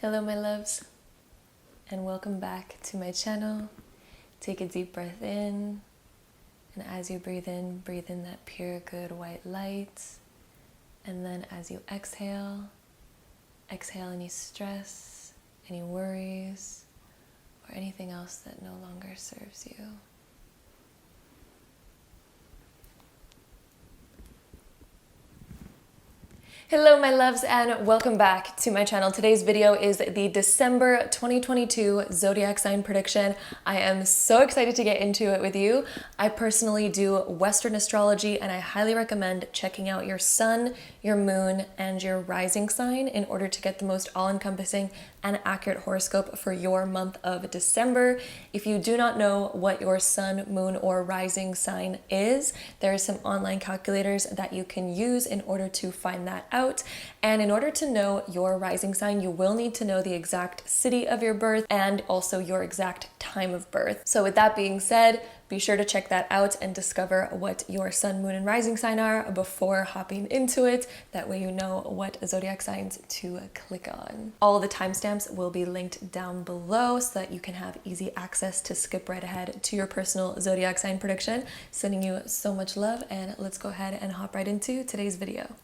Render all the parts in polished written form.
Hello my loves, and welcome back to my channel. Take a deep breath in, and as you breathe in that pure good white light, and then as you exhale any stress, any worries, or anything else that no longer serves you. Hello my loves, and welcome back to my channel. Today's video is the December 2022 Zodiac sign prediction. I am so excited to get into it with you. I personally do Western astrology, and I highly recommend checking out your sun, your moon, and your rising sign in order to get the most all-encompassing and accurate horoscope for your month of December. If you do not know what your sun, moon, or rising sign is, there are some online calculators that you can use in order to find that out. And in order to know your rising sign, you will need to know the exact city of your birth and also your exact time of birth. So with that being said, be sure to check that out and discover what your sun, moon, and rising sign are before hopping into it. That way you know what zodiac signs to click on. All of the timestamps will be linked down below so that you can have easy access to skip right ahead to your personal zodiac sign prediction. Sending you so much love, and let's go ahead and hop right into today's video.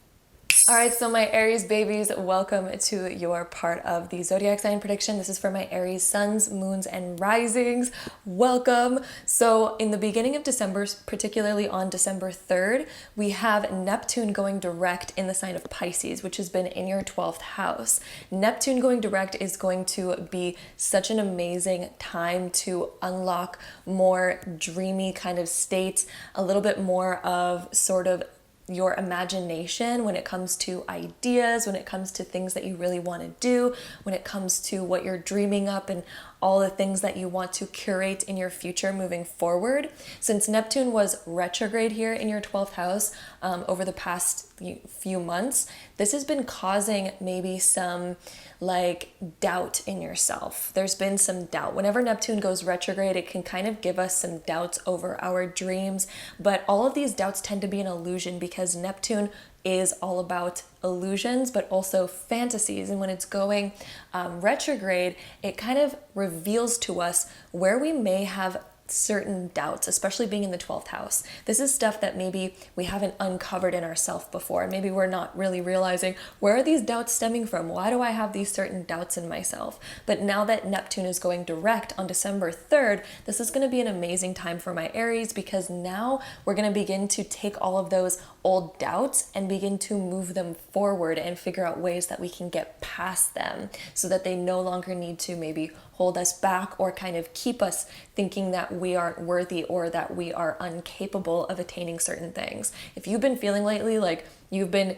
All right, so my Aries babies, welcome to your part of the zodiac sign prediction. This is for my Aries suns, moons, and risings. Welcome. So in the beginning of December, particularly on December 3rd, we have Neptune going direct in the sign of Pisces, which has been in your 12th house. Neptune going direct is going to be such an amazing time to unlock more dreamy kind of states, a little bit more of sort of your imagination when it comes to ideas, when it comes to things that you really want to do, when it comes to what you're dreaming up and all the things that you want to curate in your future moving forward. Since Neptune was retrograde here in your 12th house over the past few months, this has been causing maybe some like doubt in yourself. There's been some doubt. Whenever Neptune goes retrograde, it can kind of give us some doubts over our dreams, but all of these doubts tend to be an illusion because Neptune is all about illusions, but also fantasies. And when it's going retrograde, it kind of reveals to us where we may have certain doubts, especially being in the 12th house. This is stuff that maybe we haven't uncovered in ourselves before. Maybe we're not really realizing, where are these doubts stemming from? Why do I have these certain doubts in myself? But now that Neptune is going direct on December 3rd, this is going to be an amazing time for my Aries, because now we're going to begin to take all of those old doubts and begin to move them forward and figure out ways that we can get past them so that they no longer need to maybe hold us back or kind of keep us thinking that we aren't worthy or that we are incapable of attaining certain things. If you've been feeling lately like you've been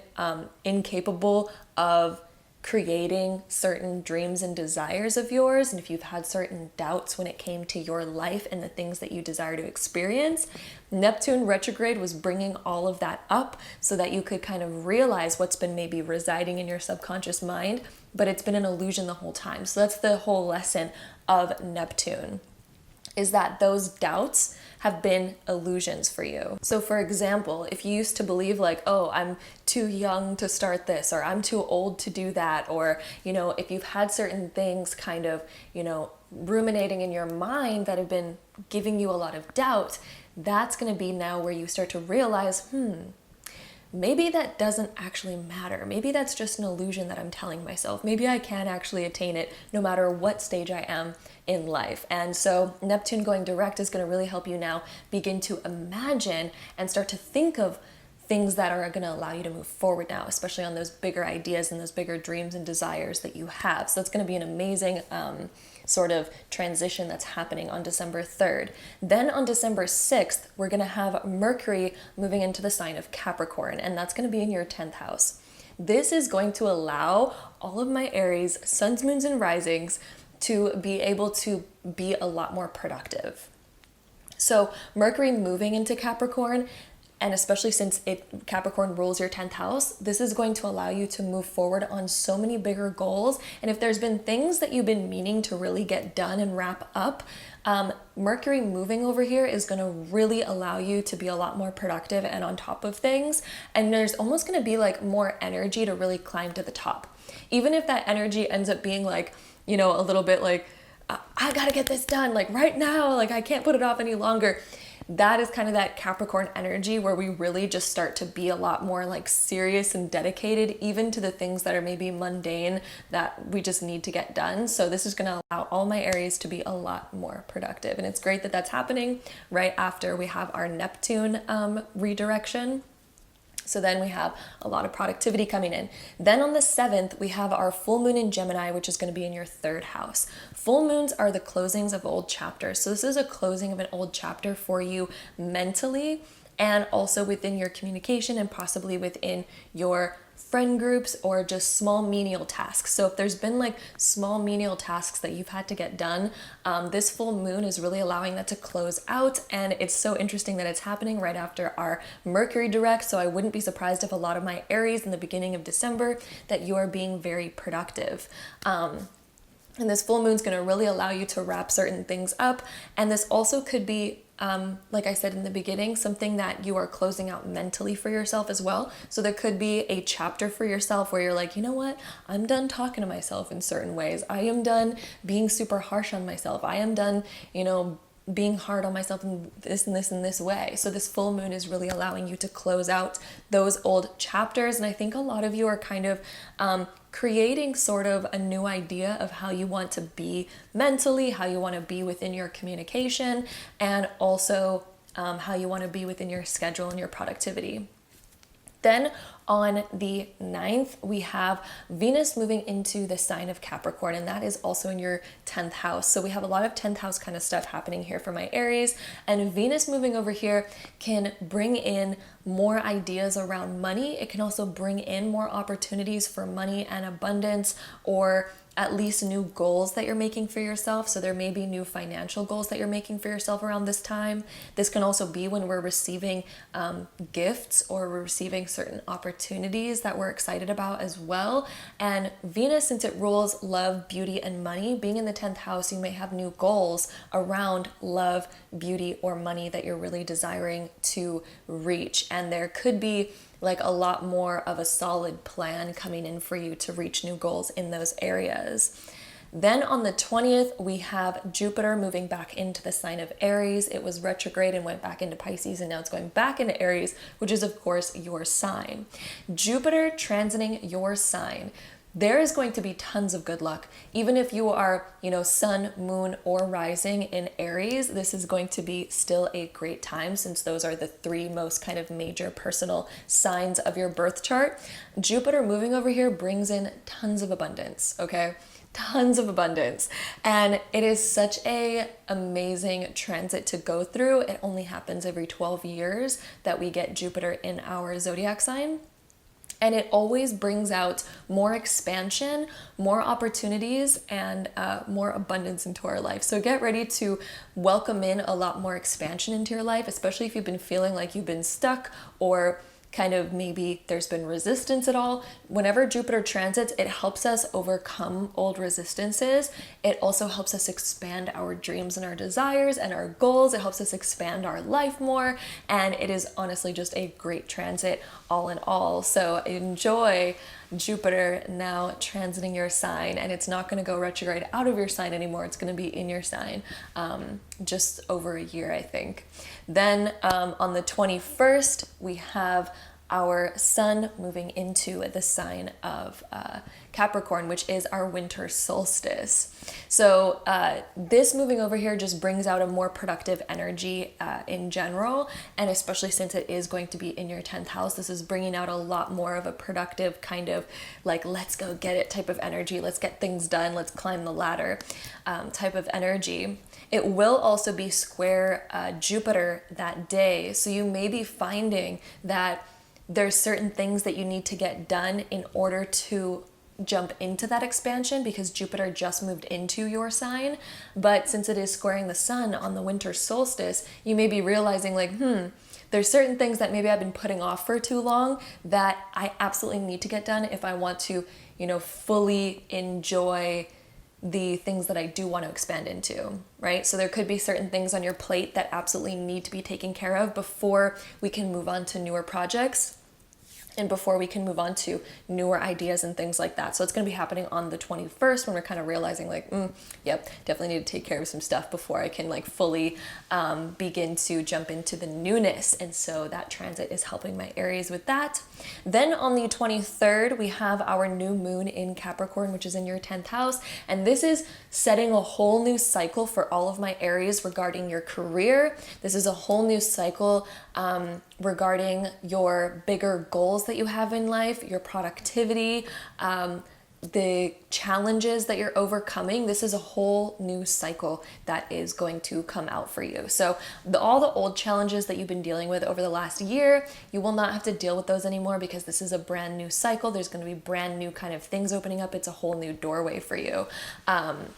incapable of creating certain dreams and desires of yours, and if you've had certain doubts when it came to your life and the things that you desire to experience, Neptune retrograde was bringing all of that up so that you could kind of realize what's been maybe residing in your subconscious mind, but it's been an illusion the whole time. So that's the whole lesson of Neptune, is that those doubts have been illusions for you. So for example, if you used to believe like, oh, I'm too young to start this, or I'm too old to do that, or, you know, if you've had certain things kind of, you know, ruminating in your mind that have been giving you a lot of doubt, that's going to be now where you start to realize, maybe that doesn't actually matter. Maybe that's just an illusion that I'm telling myself. Maybe I can actually attain it no matter what stage I am in life. And so Neptune going direct is going to really help you now begin to imagine and start to think of things that are going to allow you to move forward now, especially on those bigger ideas and those bigger dreams and desires that you have. So it's going to be an amazing sort of transition that's happening on December 3rd. Then on December 6th, we're going to have Mercury moving into the sign of Capricorn, and that's going to be in your 10th house. This is going to allow all of my Aries, suns, moons, and risings to be able to be a lot more productive. So Mercury moving into Capricorn and especially since Capricorn rules your 10th house, this is going to allow you to move forward on so many bigger goals. And if there's been things that you've been meaning to really get done and wrap up, Mercury moving over here is going to really allow you to be a lot more productive and on top of things. And there's almost going to be like more energy to really climb to the top. Even if that energy ends up being like, you know, a little bit like, I gotta get this done like right now, like I can't put it off any longer. That is kind of that Capricorn energy where we really just start to be a lot more like serious and dedicated, even to the things that are maybe mundane that we just need to get done. So this is going to allow all my Aries to be a lot more productive. And it's great that that's happening right after we have our Neptune redirection. So then we have a lot of productivity coming in. Then on the 7th, we have our full moon in Gemini, which is going to be in your 3rd house. Full moons are the closings of old chapters. So this is a closing of an old chapter for you mentally, and also within your communication and possibly within your friend groups or just small menial tasks. So if there's been like small menial tasks that you've had to get done, this full moon is really allowing that to close out. And it's so interesting that it's happening right after our Mercury direct. So I wouldn't be surprised if a lot of my Aries in the beginning of December that you are being very productive. And this full moon is going to really allow you to wrap certain things up. And this also could be, like I said in the beginning, something that you are closing out mentally for yourself as well. So there could be a chapter for yourself where you're like, you know what? I'm done talking to myself in certain ways. I am done being super harsh on myself. I am done, you know, being hard on myself in this and this and this way. So this full moon is really allowing you to close out those old chapters. And I think a lot of you are kind of creating sort of a new idea of how you want to be mentally, how you want to be within your communication, and also how you want to be within your schedule and your productivity. Then on the 9th, we have Venus moving into the sign of Capricorn, and that is also in your 10th house. So we have a lot of 10th house kind of stuff happening here for my Aries, and Venus moving over here can bring in more ideas around money. It can also bring in more opportunities for money and abundance, or at least new goals that you're making for yourself. So there may be new financial goals that you're making for yourself around this time. This can also be when we're receiving gifts, or we're receiving certain opportunities that we're excited about as well. And Venus, since it rules love, beauty, and money, being in the 10th house, you may have new goals around love, beauty, or money that you're really desiring to reach. And there could be like a lot more of a solid plan coming in for you to reach new goals in those areas. Then on the 20th, we have Jupiter moving back into the sign of Aries. It was retrograde and went back into Pisces, and now it's going back into Aries, which is of course your sign. Jupiter transiting your sign, there is going to be tons of good luck. Even if you are, you know, sun, moon, or rising in Aries, this is going to be still a great time, since those are the 3 most kind of major personal signs of your birth chart. Jupiter moving over here brings in tons of abundance, okay? Tons of abundance. And it is such a amazing transit to go through. It only happens every 12 years that we get Jupiter in our zodiac sign. And it always brings out more expansion, more opportunities, and more abundance into our life. So get ready to welcome in a lot more expansion into your life, especially if you've been feeling like you've been stuck, or kind of maybe there's been resistance at all. Whenever Jupiter transits, it helps us overcome old resistances. It also helps us expand our dreams and our desires and our goals. It helps us expand our life more. And it is honestly just a great transit all in all. So enjoy Jupiter now transiting your sign, and it's not going to go retrograde out of your sign anymore. It's going to be in your sign just over a year, I think. Then on the 21st, we have our sun moving into the sign of Capricorn, which is our winter solstice. So this moving over here just brings out a more productive energy in general, and especially since it is going to be in your 10th house, this is bringing out a lot more of a productive kind of like, let's go get it type of energy, let's get things done, let's climb the ladder type of energy. It will also be square Jupiter that day, so you may be finding that there's certain things that you need to get done in order to jump into that expansion, because Jupiter just moved into your sign. But since it is squaring the sun on the winter solstice, you may be realizing like, there's certain things that maybe I've been putting off for too long that I absolutely need to get done if I want to, fully enjoy the things that I do want to expand into, right? So there could be certain things on your plate that absolutely need to be taken care of before we can move on to newer projects and before we can move on to newer ideas and things like that. So it's going to be happening on the 21st when we're kind of realizing like, yep, definitely need to take care of some stuff before I can like fully begin to jump into the newness. And so that transit is helping my Aries with that. Then on the 23rd, we have our new moon in Capricorn, which is in your 10th house. And this is setting a whole new cycle for all of my Aries regarding your career. This is a whole new cycle regarding your bigger goals that you have in life, your productivity, the challenges that you're overcoming. This is a whole new cycle that is going to come out for you. So all the old challenges that you've been dealing with over the last year, you will not have to deal with those anymore because this is a brand new cycle. There's going to be brand new kind of things opening up. It's a whole new doorway for you.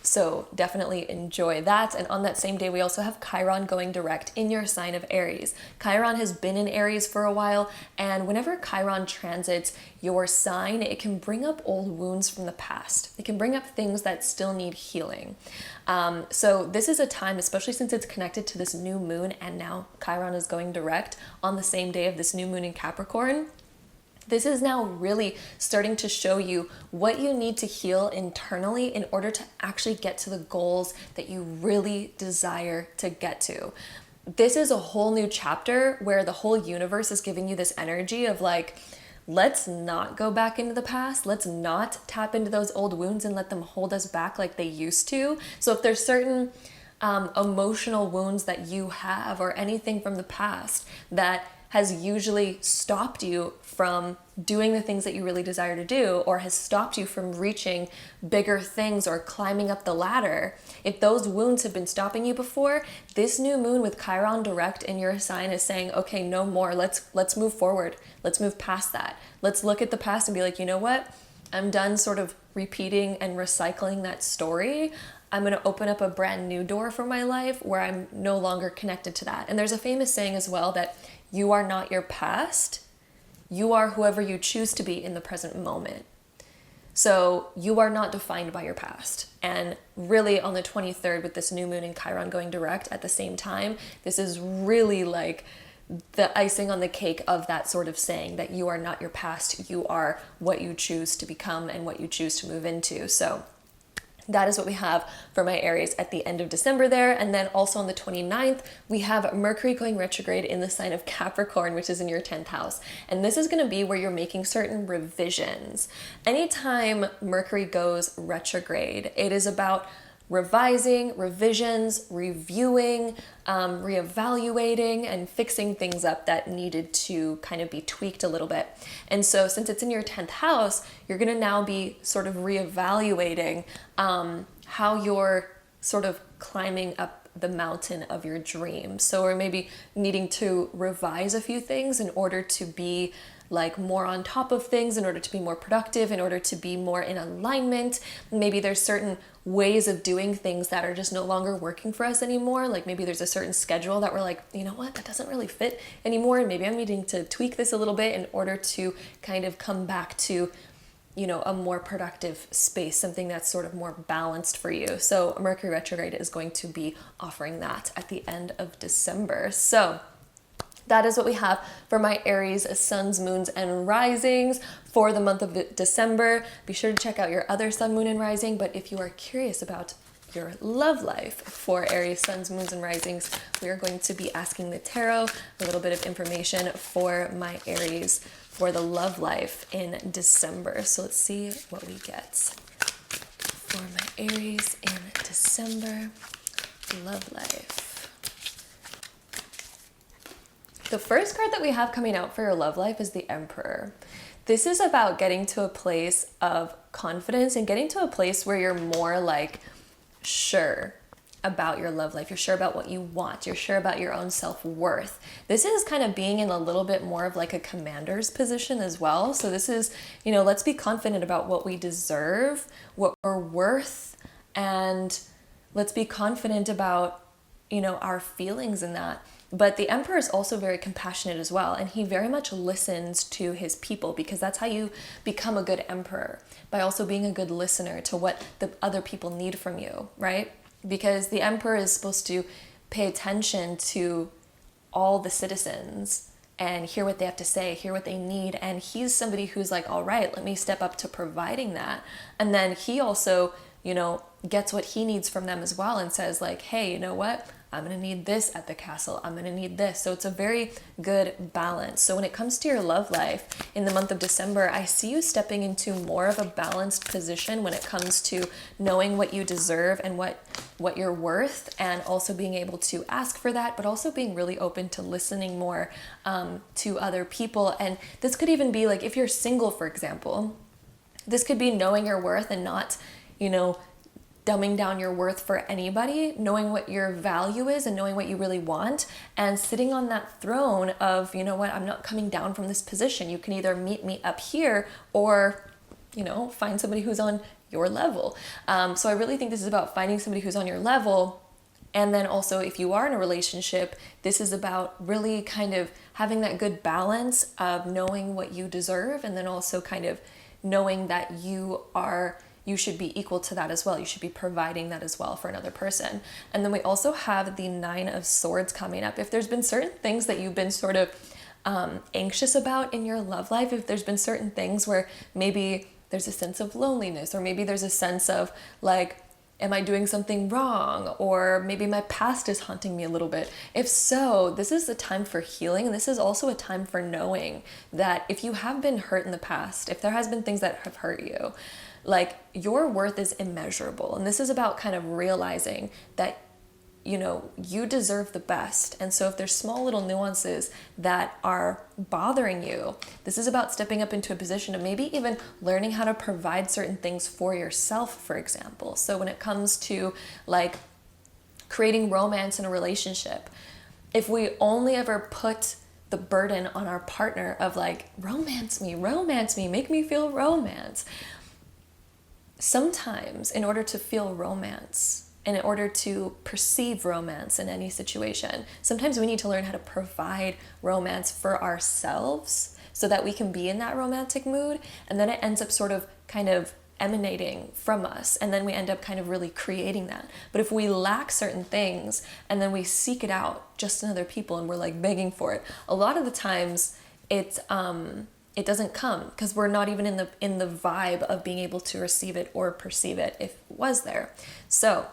So definitely enjoy that. And on that same day, we also have Chiron going direct in your sign of Aries. Chiron has been in Aries for a while, and whenever Chiron transits your sign, it can bring up old wounds from the past. It can bring up things that still need healing. So this is a time, especially since it's connected to this new moon, and now Chiron is going direct on the same day of this new moon in Capricorn. This is now really starting to show you what you need to heal internally in order to actually get to the goals that you really desire to get to. This is a whole new chapter where the whole universe is giving you this energy of like, let's not go back into the past. Let's not tap into those old wounds and let them hold us back like they used to. So if there's certain emotional wounds that you have or anything from the past that has usually stopped you from doing the things that you really desire to do, or has stopped you from reaching bigger things or climbing up the ladder, if those wounds have been stopping you before, this new moon with Chiron direct in your sign is saying, okay, no more. Let's move forward. Let's move past that. Let's look at the past and be like, you know what? I'm done sort of repeating and recycling that story. I'm going to open up a brand new door for my life where I'm no longer connected to that. And there's a famous saying as well that you are not your past. You are whoever you choose to be in the present moment. So you are not defined by your past. And really on the 23rd with this new moon and Chiron going direct at the same time, this is really like the icing on the cake of that sort of saying that you are not your past. You are what you choose to become and what you choose to move into. So that is what we have for my Aries at the end of December there. And then also on the 29th, we have Mercury going retrograde in the sign of Capricorn, which is in your 10th house. And this is going to be where you're making certain revisions. Anytime Mercury goes retrograde, it is about revising, revisions, reviewing, reevaluating, and fixing things up that needed to kind of be tweaked a little bit. And so since it's in your 10th house, you're going to now be sort of reevaluating how you're sort of climbing up the mountain of your dreams. So we're maybe needing to revise a few things in order to be like more on top of things, in order to be more productive, in order to be more in alignment. Maybe there's certain ways of doing things that are just no longer working for us anymore. Like maybe there's a certain schedule that we're like, you know what, that doesn't really fit anymore. And maybe I'm needing to tweak this a little bit in order to kind of come back to, a more productive space, something that's sort of more balanced for you. So Mercury retrograde is going to be offering that at the end of December. So that is what we have for my Aries suns, moons, and risings for the month of December. Be sure to check out your other sun, moon, and rising. But if you are curious about your love life for Aries suns, moons, and risings, we are going to be asking the tarot a little bit of information for my Aries for the love life in December. So let's see what we get for my Aries in December love life. The first card that we have coming out for your love life is the Emperor. This is about getting to a place of confidence and getting to a place where you're more like sure about your love life. You're sure about what you want. You're sure about your own self-worth. This is kind of being in a little bit more of like a commander's position as well. So this is, let's be confident about what we deserve, what we're worth, and let's be confident about, our feelings in that. But the Emperor is also very compassionate as well, and he very much listens to his people, because that's how you become a good emperor, by also being a good listener to what the other people need from you, right? Because the Emperor is supposed to pay attention to all the citizens and hear what they have to say, hear what they need. And he's somebody who's like, all right, let me step up to providing that. And then he also, you know, gets what he needs from them as well and says like, hey, you know what? I'm going to need this at the castle. I'm going to need this. So it's a very good balance. So when it comes to your love life in the month of December, I see you stepping into more of a balanced position when it comes to knowing what you deserve and what you're worth, and also being able to ask for that, but also being really open to listening more to other people. And this could even be like, if you're single, for example, this could be knowing your worth and not, you know, dumbing down your worth for anybody, knowing what your value is and knowing what you really want, and sitting on that throne of, you know what, I'm not coming down from this position. You can either meet me up here or, you know, find somebody who's on your level. So I really think this is about finding somebody who's on your level. And then also, if you are in a relationship, this is about really kind of having that good balance of knowing what you deserve, and then also kind of knowing that you should be equal to that as well. You should be providing that as well for another person. And then we also have the 9 of Swords coming up. If there's been certain things that you've been sort of anxious about in your love life, if there's been certain things where maybe there's a sense of loneliness, or maybe there's a sense of like, am I doing something wrong? Or maybe my past is haunting me a little bit. If so, this is the time for healing. And this is also a time for knowing that if you have been hurt in the past, if there has been things that have hurt you, like, your worth is immeasurable. And this is about kind of realizing that, you know, you deserve the best. And so if there's small little nuances that are bothering you, this is about stepping up into a position of maybe even learning how to provide certain things for yourself, for example. So when it comes to like creating romance in a relationship, if we only ever put the burden on our partner of like, romance me, make me feel romance. Sometimes in order to feel romance, and in order to perceive romance in any situation, sometimes we need to learn how to provide romance for ourselves so that we can be in that romantic mood. And then it ends up sort of kind of emanating from us. And then we end up kind of really creating that. But if we lack certain things and then we seek it out just in other people and we're like begging for it, a lot of the times it doesn't come because we're not even in the vibe of being able to receive it or perceive it if it was there. So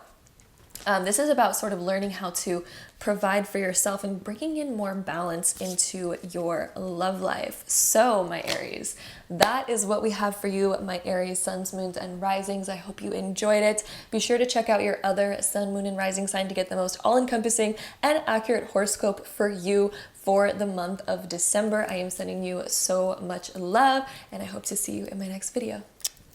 this is about sort of learning how to provide for yourself and bringing in more balance into your love life. So my Aries, that is what we have for you, my Aries suns, moons, and risings. I hope you enjoyed it. Be sure to check out your other sun, moon, and rising sign to get the most all-encompassing and accurate horoscope for you for the month of December. I am sending you so much love, and I hope to see you in my next video.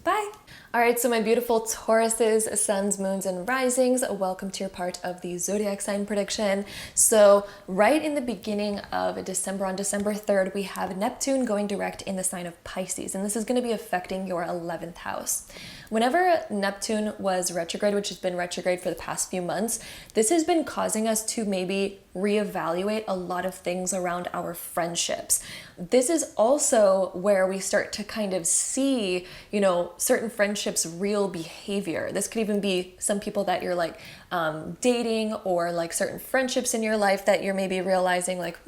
Bye. All right, so my beautiful Tauruses, suns, moons, and risings, welcome to your part of the zodiac sign prediction. So right in the beginning of December, on December 3rd, we have Neptune going direct in the sign of Pisces, and this is going to be affecting your 11th house. Whenever Neptune was retrograde, which has been retrograde for the past few months, this has been causing us to maybe reevaluate a lot of things around our friendships. This is also where we start to kind of see, you know, certain friendships' real behavior. This could even be some people that you're like dating, or like certain friendships in your life that you're maybe realizing like,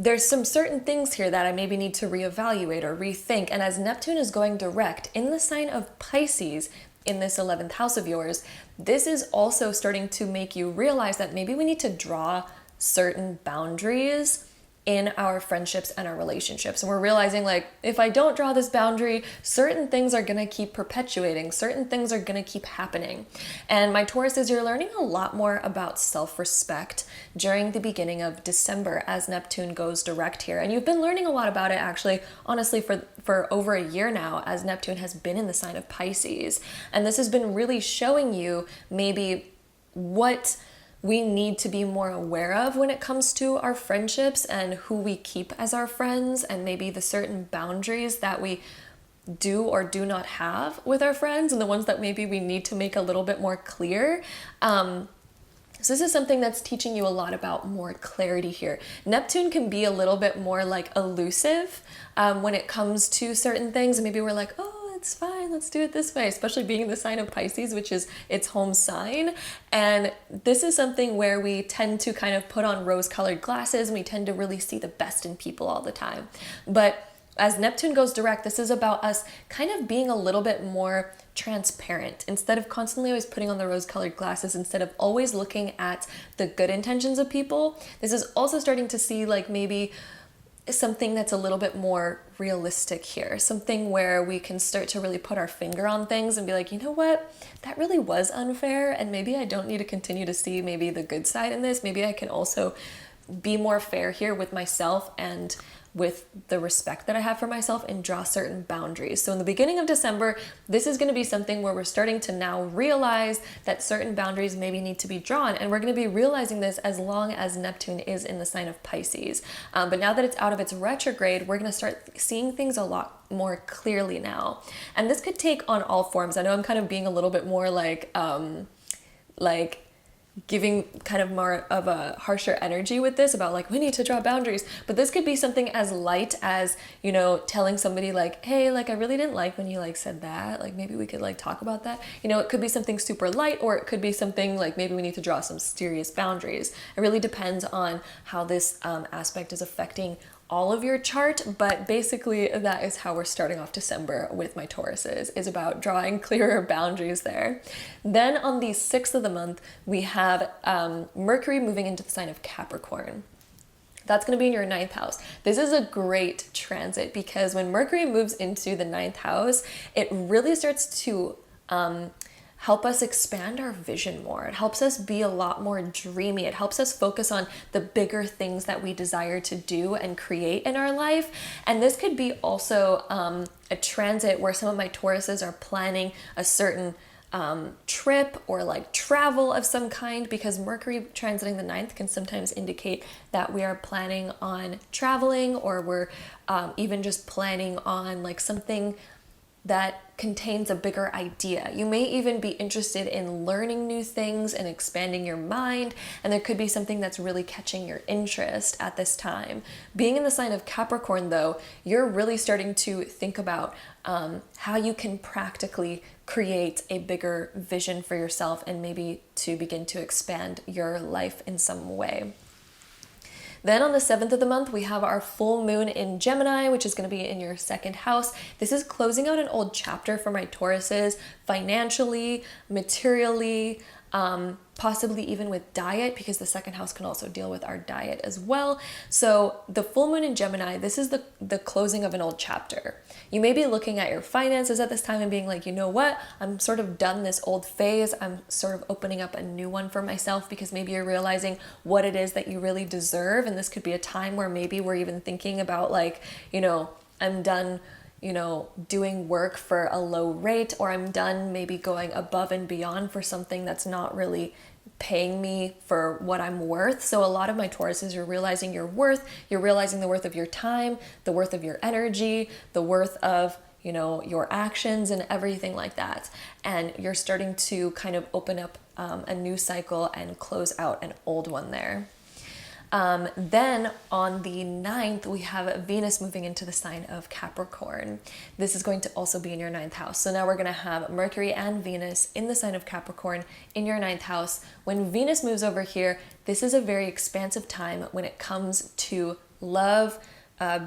there's some certain things here that I maybe need to reevaluate or rethink. And as Neptune is going direct in the sign of Pisces in this 11th house of yours, this is also starting to make you realize that maybe we need to draw certain boundaries in our friendships and our relationships. And we're realizing like, if I don't draw this boundary, certain things are gonna keep perpetuating, certain things are gonna keep happening. And my Tauruses, you're learning a lot more about self-respect during the beginning of December as Neptune goes direct here. And you've been learning a lot about it actually, honestly, for over a year now, as Neptune has been in the sign of Pisces. And this has been really showing you maybe what we need to be more aware of when it comes to our friendships and who we keep as our friends, and maybe the certain boundaries that we do or do not have with our friends, and the ones that maybe we need to make a little bit more clear. So this is something that's teaching you a lot about more clarity here. Neptune can be a little bit more like elusive when it comes to certain things. And maybe we're like, oh, it's fine, let's do it this way, especially being in the sign of Pisces, which is its home sign. And this is something where we tend to kind of put on rose-colored glasses and we tend to really see the best in people all the time. But as Neptune goes direct, this is about us kind of being a little bit more transparent. Instead of constantly always putting on the rose-colored glasses, instead of always looking at the good intentions of people, this is also starting to see like maybe something that's a little bit more realistic here, something where we can start to really put our finger on things and be like, you know what, that really was unfair, and maybe I don't need to continue to see maybe the good side in this. Maybe I can also be more fair here with myself and with the respect that I have for myself and draw certain boundaries. So in the beginning of December, this is going to be something where we're starting to now realize that certain boundaries maybe need to be drawn. And we're going to be realizing this as long as Neptune is in the sign of Pisces. But now that it's out of its retrograde, we're going to start seeing things a lot more clearly now. And this could take on all forms. I know I'm kind of being a little bit more like giving kind of more of a harsher energy with this about like, we need to draw boundaries, but this could be something as light as, you know, telling somebody like, hey, like I really didn't like when you like said that, like maybe we could like talk about that. You know, it could be something super light, or it could be something like maybe we need to draw some serious boundaries. It really depends on how this aspect is affecting all of your chart, but basically that is how we're starting off December with my Tauruses, is about drawing clearer boundaries there. Then on the 6th of the month, we have Mercury moving into the sign of Capricorn. That's going to be in your 9th house. This is a great transit because when Mercury moves into the 9th house, it really starts to help us expand our vision more. It helps us be a lot more dreamy. It helps us focus on the bigger things that we desire to do and create in our life. And this could be also a transit where some of my Tauruses are planning a certain trip or like travel of some kind, because Mercury transiting the 9th can sometimes indicate that we are planning on traveling, or we're even just planning on like something that contains a bigger idea. You may even be interested in learning new things and expanding your mind, and there could be something that's really catching your interest at this time. Being in the sign of Capricorn though, you're really starting to think about how you can practically create a bigger vision for yourself and maybe to begin to expand your life in some way. Then on the 7th of the month, we have our full moon in Gemini, which is going to be in your 2nd house. This is closing out an old chapter for my Tauruses, financially, materially, possibly even with diet, because the 2nd house can also deal with our diet as well. So the full moon in Gemini, this is the closing of an old chapter. You may be looking at your finances at this time and being like, you know what, I'm sort of done this old phase. I'm sort of opening up a new one for myself, because maybe you're realizing what it is that you really deserve. And this could be a time where maybe we're even thinking about like, you know, I'm done, you know, doing work for a low rate, or I'm done maybe going above and beyond for something that's not really paying me for what I'm worth. So a lot of my Tauruses, you're realizing your worth, you're realizing the worth of your time, the worth of your energy, the worth of, you know, your actions and everything like that. And you're starting to kind of open up a new cycle and close out an old one there. Then on the 9th, we have Venus moving into the sign of Capricorn. This is going to also be in your 9th house. So now we're going to have Mercury and Venus in the sign of Capricorn in your 9th house. When Venus moves over here, this is a very expansive time when it comes to love,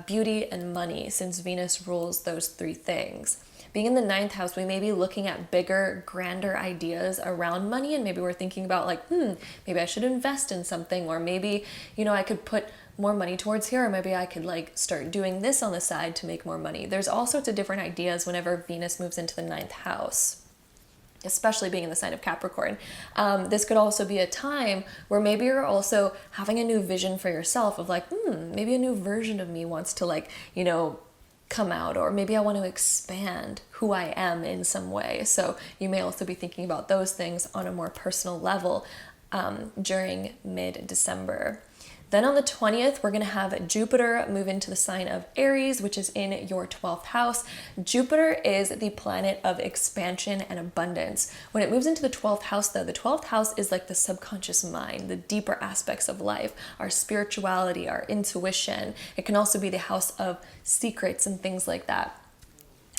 beauty, and money, since Venus rules those three things. Being in the 9th house, we may be looking at bigger, grander ideas around money, and maybe we're thinking about like, maybe I should invest in something, or maybe, you know, I could put more money towards here, or maybe I could like start doing this on the side to make more money. There's all sorts of different ideas whenever Venus moves into the 9th house, especially being in the sign of Capricorn. This could also be a time where maybe you're also having a new vision for yourself of like, maybe a new version of me wants to like, you know, come out, or maybe I want to expand who I am in some way. So you may also be thinking about those things on a more personal level during mid-December. Then on the 20th, we're going to have Jupiter move into the sign of Aries, which is in your 12th house. Jupiter is the planet of expansion and abundance. When it moves into the 12th house, though, the 12th house is like the subconscious mind, the deeper aspects of life, our spirituality, our intuition. It can also be the house of secrets and things like that.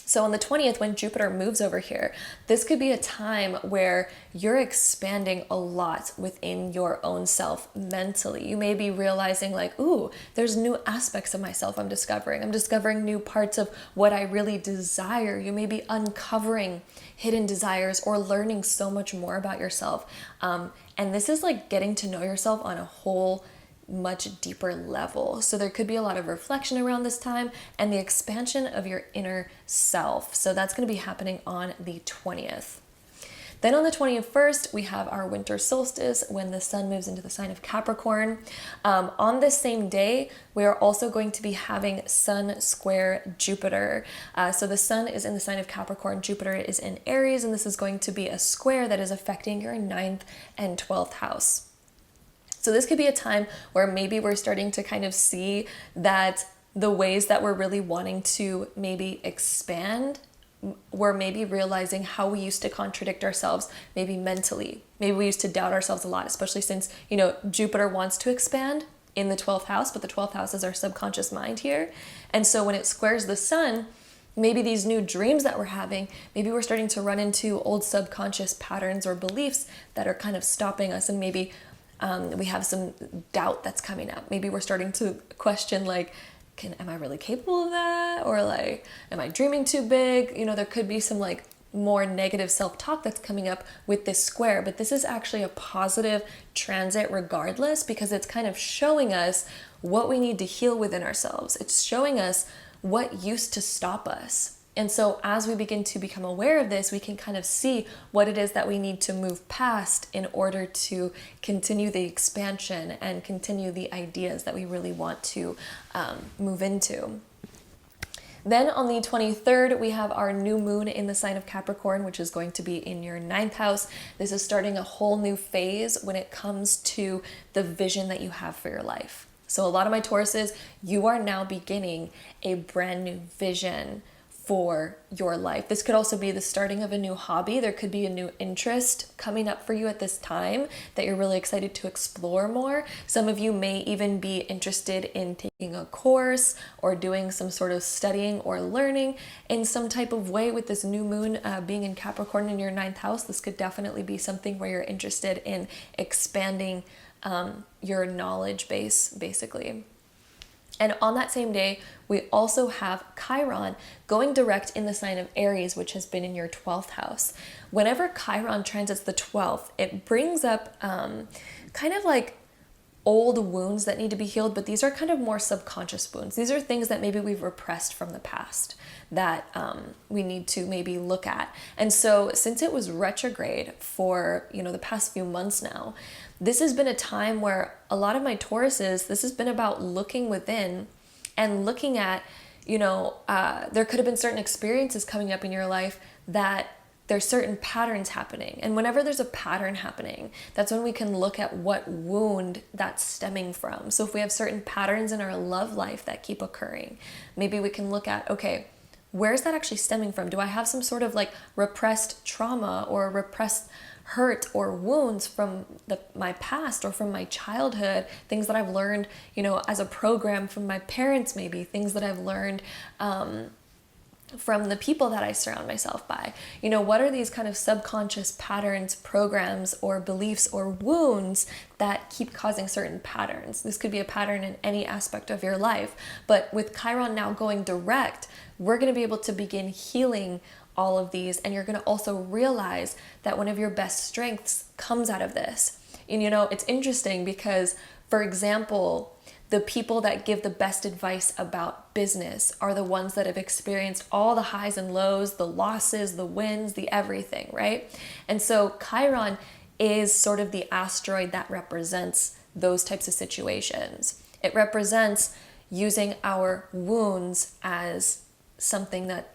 So on the 20th, when Jupiter moves over here, this could be a time where you're expanding a lot within your own self mentally. You may be realizing like, ooh, there's new aspects of myself I'm discovering. I'm discovering new parts of what I really desire. You may be uncovering hidden desires or learning so much more about yourself. And this is like getting to know yourself on a whole much deeper level. So there could be a lot of reflection around this time and the expansion of your inner self. So that's going to be happening on the 20th. Then on the 21st, we have our winter solstice when the sun moves into the sign of Capricorn. On this same day, we are also going to be having Sun square Jupiter. So the sun is in the sign of Capricorn, Jupiter is in Aries, and this is going to be a square that is affecting your 9th and 12th house. So this could be a time where maybe we're starting to kind of see that the ways that we're really wanting to maybe expand, we're maybe realizing how we used to contradict ourselves, maybe mentally. Maybe we used to doubt ourselves a lot, especially since, Jupiter wants to expand in the 12th house, but the 12th house is our subconscious mind here. And so when it squares the sun, maybe these new dreams that we're having, maybe we're starting to run into old subconscious patterns or beliefs that are kind of stopping us, and maybe we have some doubt that's coming up. Maybe we're starting to question like, am I really capable of that? Or like, am I dreaming too big? There could be some like more negative self-talk that's coming up with this square, but this is actually a positive transit regardless, because it's kind of showing us what we need to heal within ourselves. It's showing us what used to stop us. And so as we begin to become aware of this, we can kind of see what it is that we need to move past in order to continue the expansion and continue the ideas that we really want to move into. Then on the 23rd, we have our new moon in the sign of Capricorn, which is going to be in your 9th house. This is starting a whole new phase when it comes to the vision that you have for your life. So a lot of my Tauruses, you are now beginning a brand new vision for your life. This could also be the starting of a new hobby. There could be a new interest coming up for you at this time that you're really excited to explore more. Some of you may even be interested in taking a course or doing some sort of studying or learning in some type of way with this new moon being in Capricorn in your 9th house. This could definitely be something where you're interested in expanding your knowledge base, basically. And on that same day, we also have Chiron going direct in the sign of Aries, which has been in your 12th house. Whenever Chiron transits the 12th, it brings up kind of like old wounds that need to be healed, but these are kind of more subconscious wounds. These are things that maybe we've repressed from the past that we need to maybe look at. And so since it was retrograde for, the past few months now, this has been a time where a lot of my Tauruses, this has been about looking within and looking at, there could have been certain experiences coming up in your life that there's certain patterns happening. And whenever there's a pattern happening, that's when we can look at what wound that's stemming from. So if we have certain patterns in our love life that keep occurring, maybe we can look at, okay, where's that actually stemming from? Do I have some sort of like repressed trauma or repressed hurt or wounds from my past or from my childhood, things that I've learned, as a program from my parents, maybe things that I've learned from the people that I surround myself by. What are these kind of subconscious patterns, programs, or beliefs or wounds that keep causing certain patterns? This could be a pattern in any aspect of your life, but with Chiron now going direct, we're going to be able to begin healing all of these, and you're going to also realize that one of your best strengths comes out of this. And it's interesting because, for example, the people that give the best advice about business are the ones that have experienced all the highs and lows, the losses, the wins, the everything, right? And so Chiron is sort of the asteroid that represents those types of situations. It represents using our wounds as something that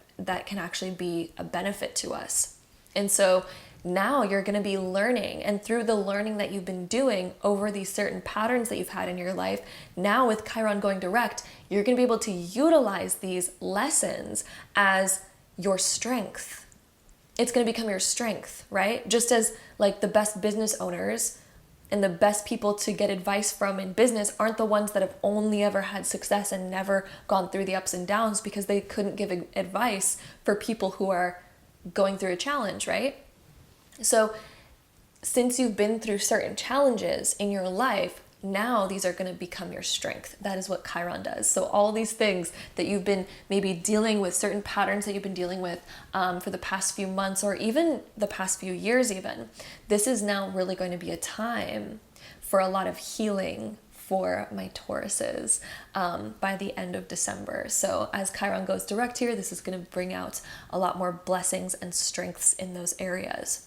can actually be a benefit to us. And so now you're going to be learning, and through the learning that you've been doing over these certain patterns that you've had in your life, now with Chiron going direct, you're going to be able to utilize these lessons as your strength. It's going to become your strength, right? Just as like the best business owners and the best people to get advice from in business aren't the ones that have only ever had success and never gone through the ups and downs because they couldn't give advice for people who are going through a challenge, right? So since you've been through certain challenges in your life, now these are going to become your strength. That is what Chiron does. So all these things that you've been maybe dealing with, certain patterns that you've been dealing with for the past few months or even the past few years even, this is now really going to be a time for a lot of healing for my Tauruses by the end of December. So as Chiron goes direct here, this is going to bring out a lot more blessings and strengths in those areas.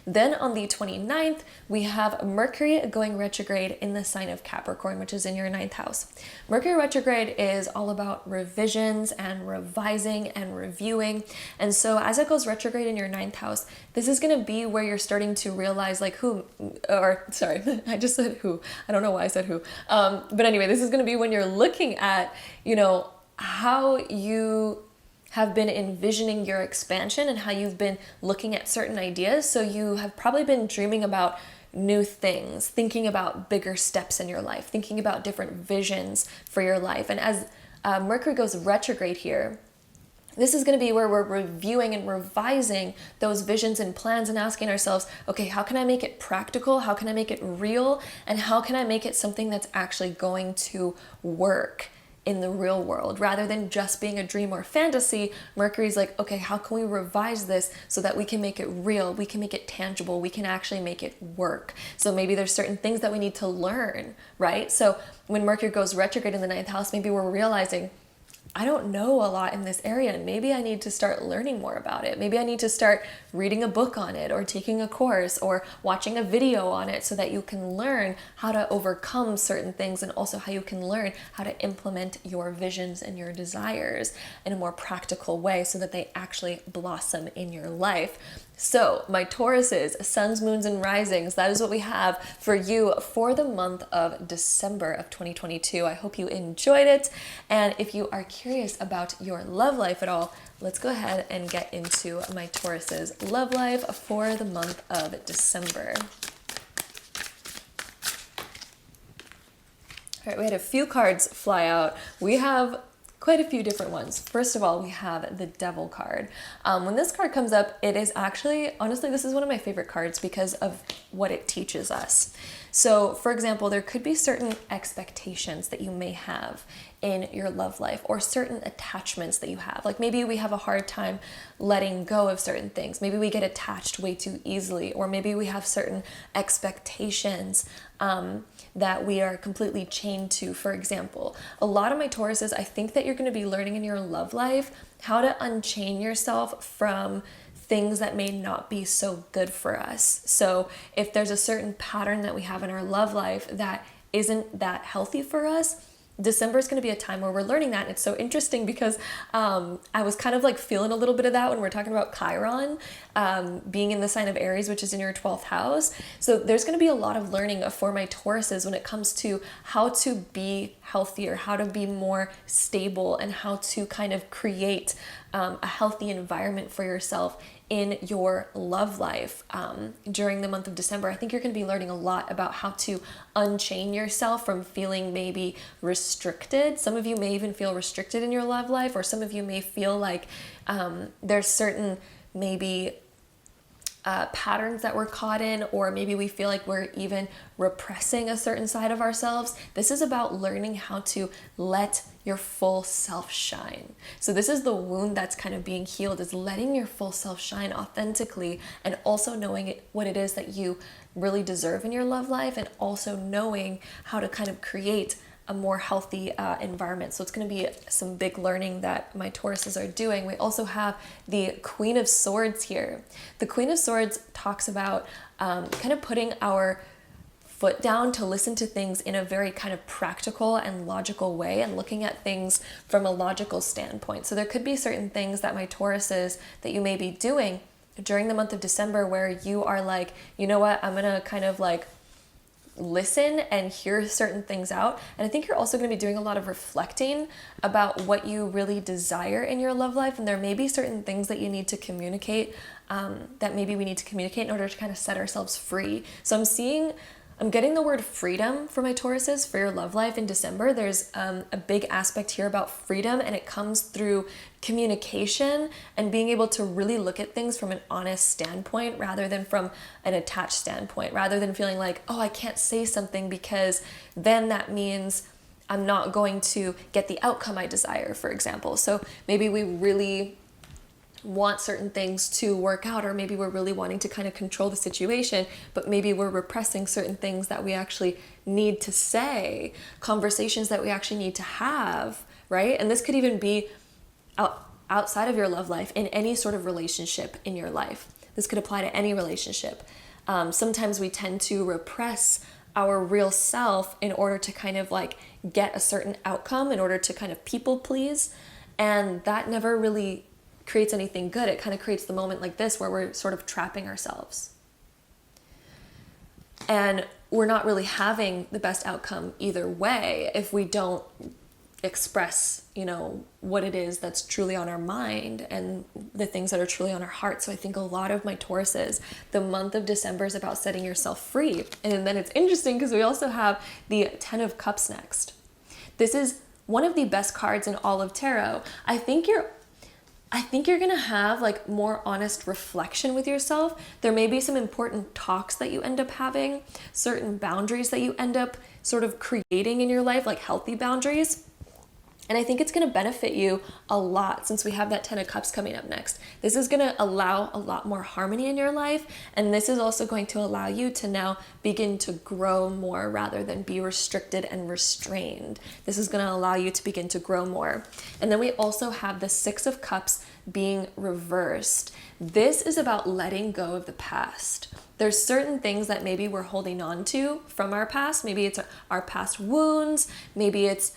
Then on the 29th, we have Mercury going retrograde in the sign of Capricorn, which is in your 9th house. Mercury retrograde is all about revisions and revising and reviewing. And so as it goes retrograde in your 9th house, this is going to be where you're starting to realize like I just said who. I don't know why I said who. But anyway, this is going to be when you're looking at, how you have been envisioning your expansion and how you've been looking at certain ideas. So you have probably been dreaming about new things, thinking about bigger steps in your life, thinking about different visions for your life. And as Mercury goes retrograde here, this is going to be where we're reviewing and revising those visions and plans and asking ourselves, okay, how can I make it practical? How can I make it real? And how can I make it something that's actually going to work in the real world? Rather than just being a dream or fantasy, Mercury's like, okay, how can we revise this so that we can make it real, we can make it tangible, we can actually make it work? So maybe there's certain things that we need to learn, right? So when Mercury goes retrograde in the 9th house, maybe we're realizing, I don't know a lot in this area and maybe I need to start learning more about it. Maybe I need to start reading a book on it or taking a course or watching a video on it so that you can learn how to overcome certain things and also how you can learn how to implement your visions and your desires in a more practical way so that they actually blossom in your life. So my Tauruses, suns, moons, and risings, that is what we have for you for the month of December of 2022. I hope you enjoyed it. And if you are curious about your love life at all, let's go ahead and get into my Tauruses' love life for the month of December. All right, we had a few cards fly out. We have quite a few different ones. First of all, we have the Devil card. When this card comes up, it is actually, honestly, this is one of my favorite cards because of what it teaches us. So, for example, there could be certain expectations that you may have in your love life or certain attachments that you have. Like maybe we have a hard time letting go of certain things. Maybe we get attached way too easily, or maybe we have certain expectations that we are completely chained to. For example, a lot of my Tauruses, I think that you're going to be learning in your love life how to unchain yourself from things that may not be so good for us. So if there's a certain pattern that we have in our love life that isn't that healthy for us, December is going to be a time where we're learning that. And it's so interesting because I was kind of like feeling a little bit of that when we're talking about Chiron being in the sign of Aries, which is in your 12th house. So there's going to be a lot of learning for my Tauruses when it comes to how to be healthier, how to be more stable, and how to kind of create a healthy environment for yourself in your love life during the month of December. I think you're going to be learning a lot about how to unchain yourself from feeling maybe restricted. Some of you may even feel restricted in your love life, or some of you may feel like there's certain maybe patterns that we're caught in, or maybe we feel like we're even repressing a certain side of ourselves. This is about learning how to let your full self shine. So this is the wound that's kind of being healed, is letting your full self shine authentically, and also knowing what it is that you really deserve in your love life, and also knowing how to kind of create a more healthy environment. So it's going to be some big learning that my Tauruses are doing. We also have the Queen of Swords here. The Queen of Swords talks about kind of putting our foot down to listen to things in a very kind of practical and logical way, and looking at things from a logical standpoint. So there could be certain things that my Tauruses that you may be doing during the month of December where you are like, you know what, I'm gonna kind of like listen and hear certain things out. And I think you're also going to be doing a lot of reflecting about what you really desire in your love life. And there may be certain things that you need to communicate, that maybe we need to communicate in order to kind of set ourselves free. So I'm getting the word freedom for my Tauruses for your love life in December. There's a big aspect here about freedom, and it comes through communication and being able to really look at things from an honest standpoint rather than from an attached standpoint, rather than feeling like, oh, I can't say something because then that means I'm not going to get the outcome I desire, for example. So maybe we really want certain things to work out, or maybe we're really wanting to kind of control the situation, but maybe we're repressing certain things that we actually need to say, conversations that we actually need to have, right? And this could even be outside of your love life, in any sort of relationship in your life. This could apply to any relationship. Sometimes we tend to repress our real self in order to kind of like get a certain outcome, in order to kind of people please, and that never really creates anything good. It kind of creates the moment like this where we're sort of trapping ourselves. And we're not really having the best outcome either way if we don't express, what it is that's truly on our mind and the things that are truly on our heart. So I think a lot of my Tauruses, the month of December is about setting yourself free. And then it's interesting because we also have the 10 of Cups next. This is one of the best cards in all of tarot. I think you're going to have like more honest reflection with yourself. There may be some important talks that you end up having, certain boundaries that you end up sort of creating in your life, like healthy boundaries. And I think it's going to benefit you a lot since we have that 10 of Cups coming up next. This is going to allow a lot more harmony in your life. And this is also going to allow you to now begin to grow more rather than be restricted and restrained. This is going to allow you to begin to grow more. And then we also have the 6 of Cups being reversed. This is about letting go of the past. There's certain things that maybe we're holding on to from our past. Maybe it's our past wounds. Maybe it's,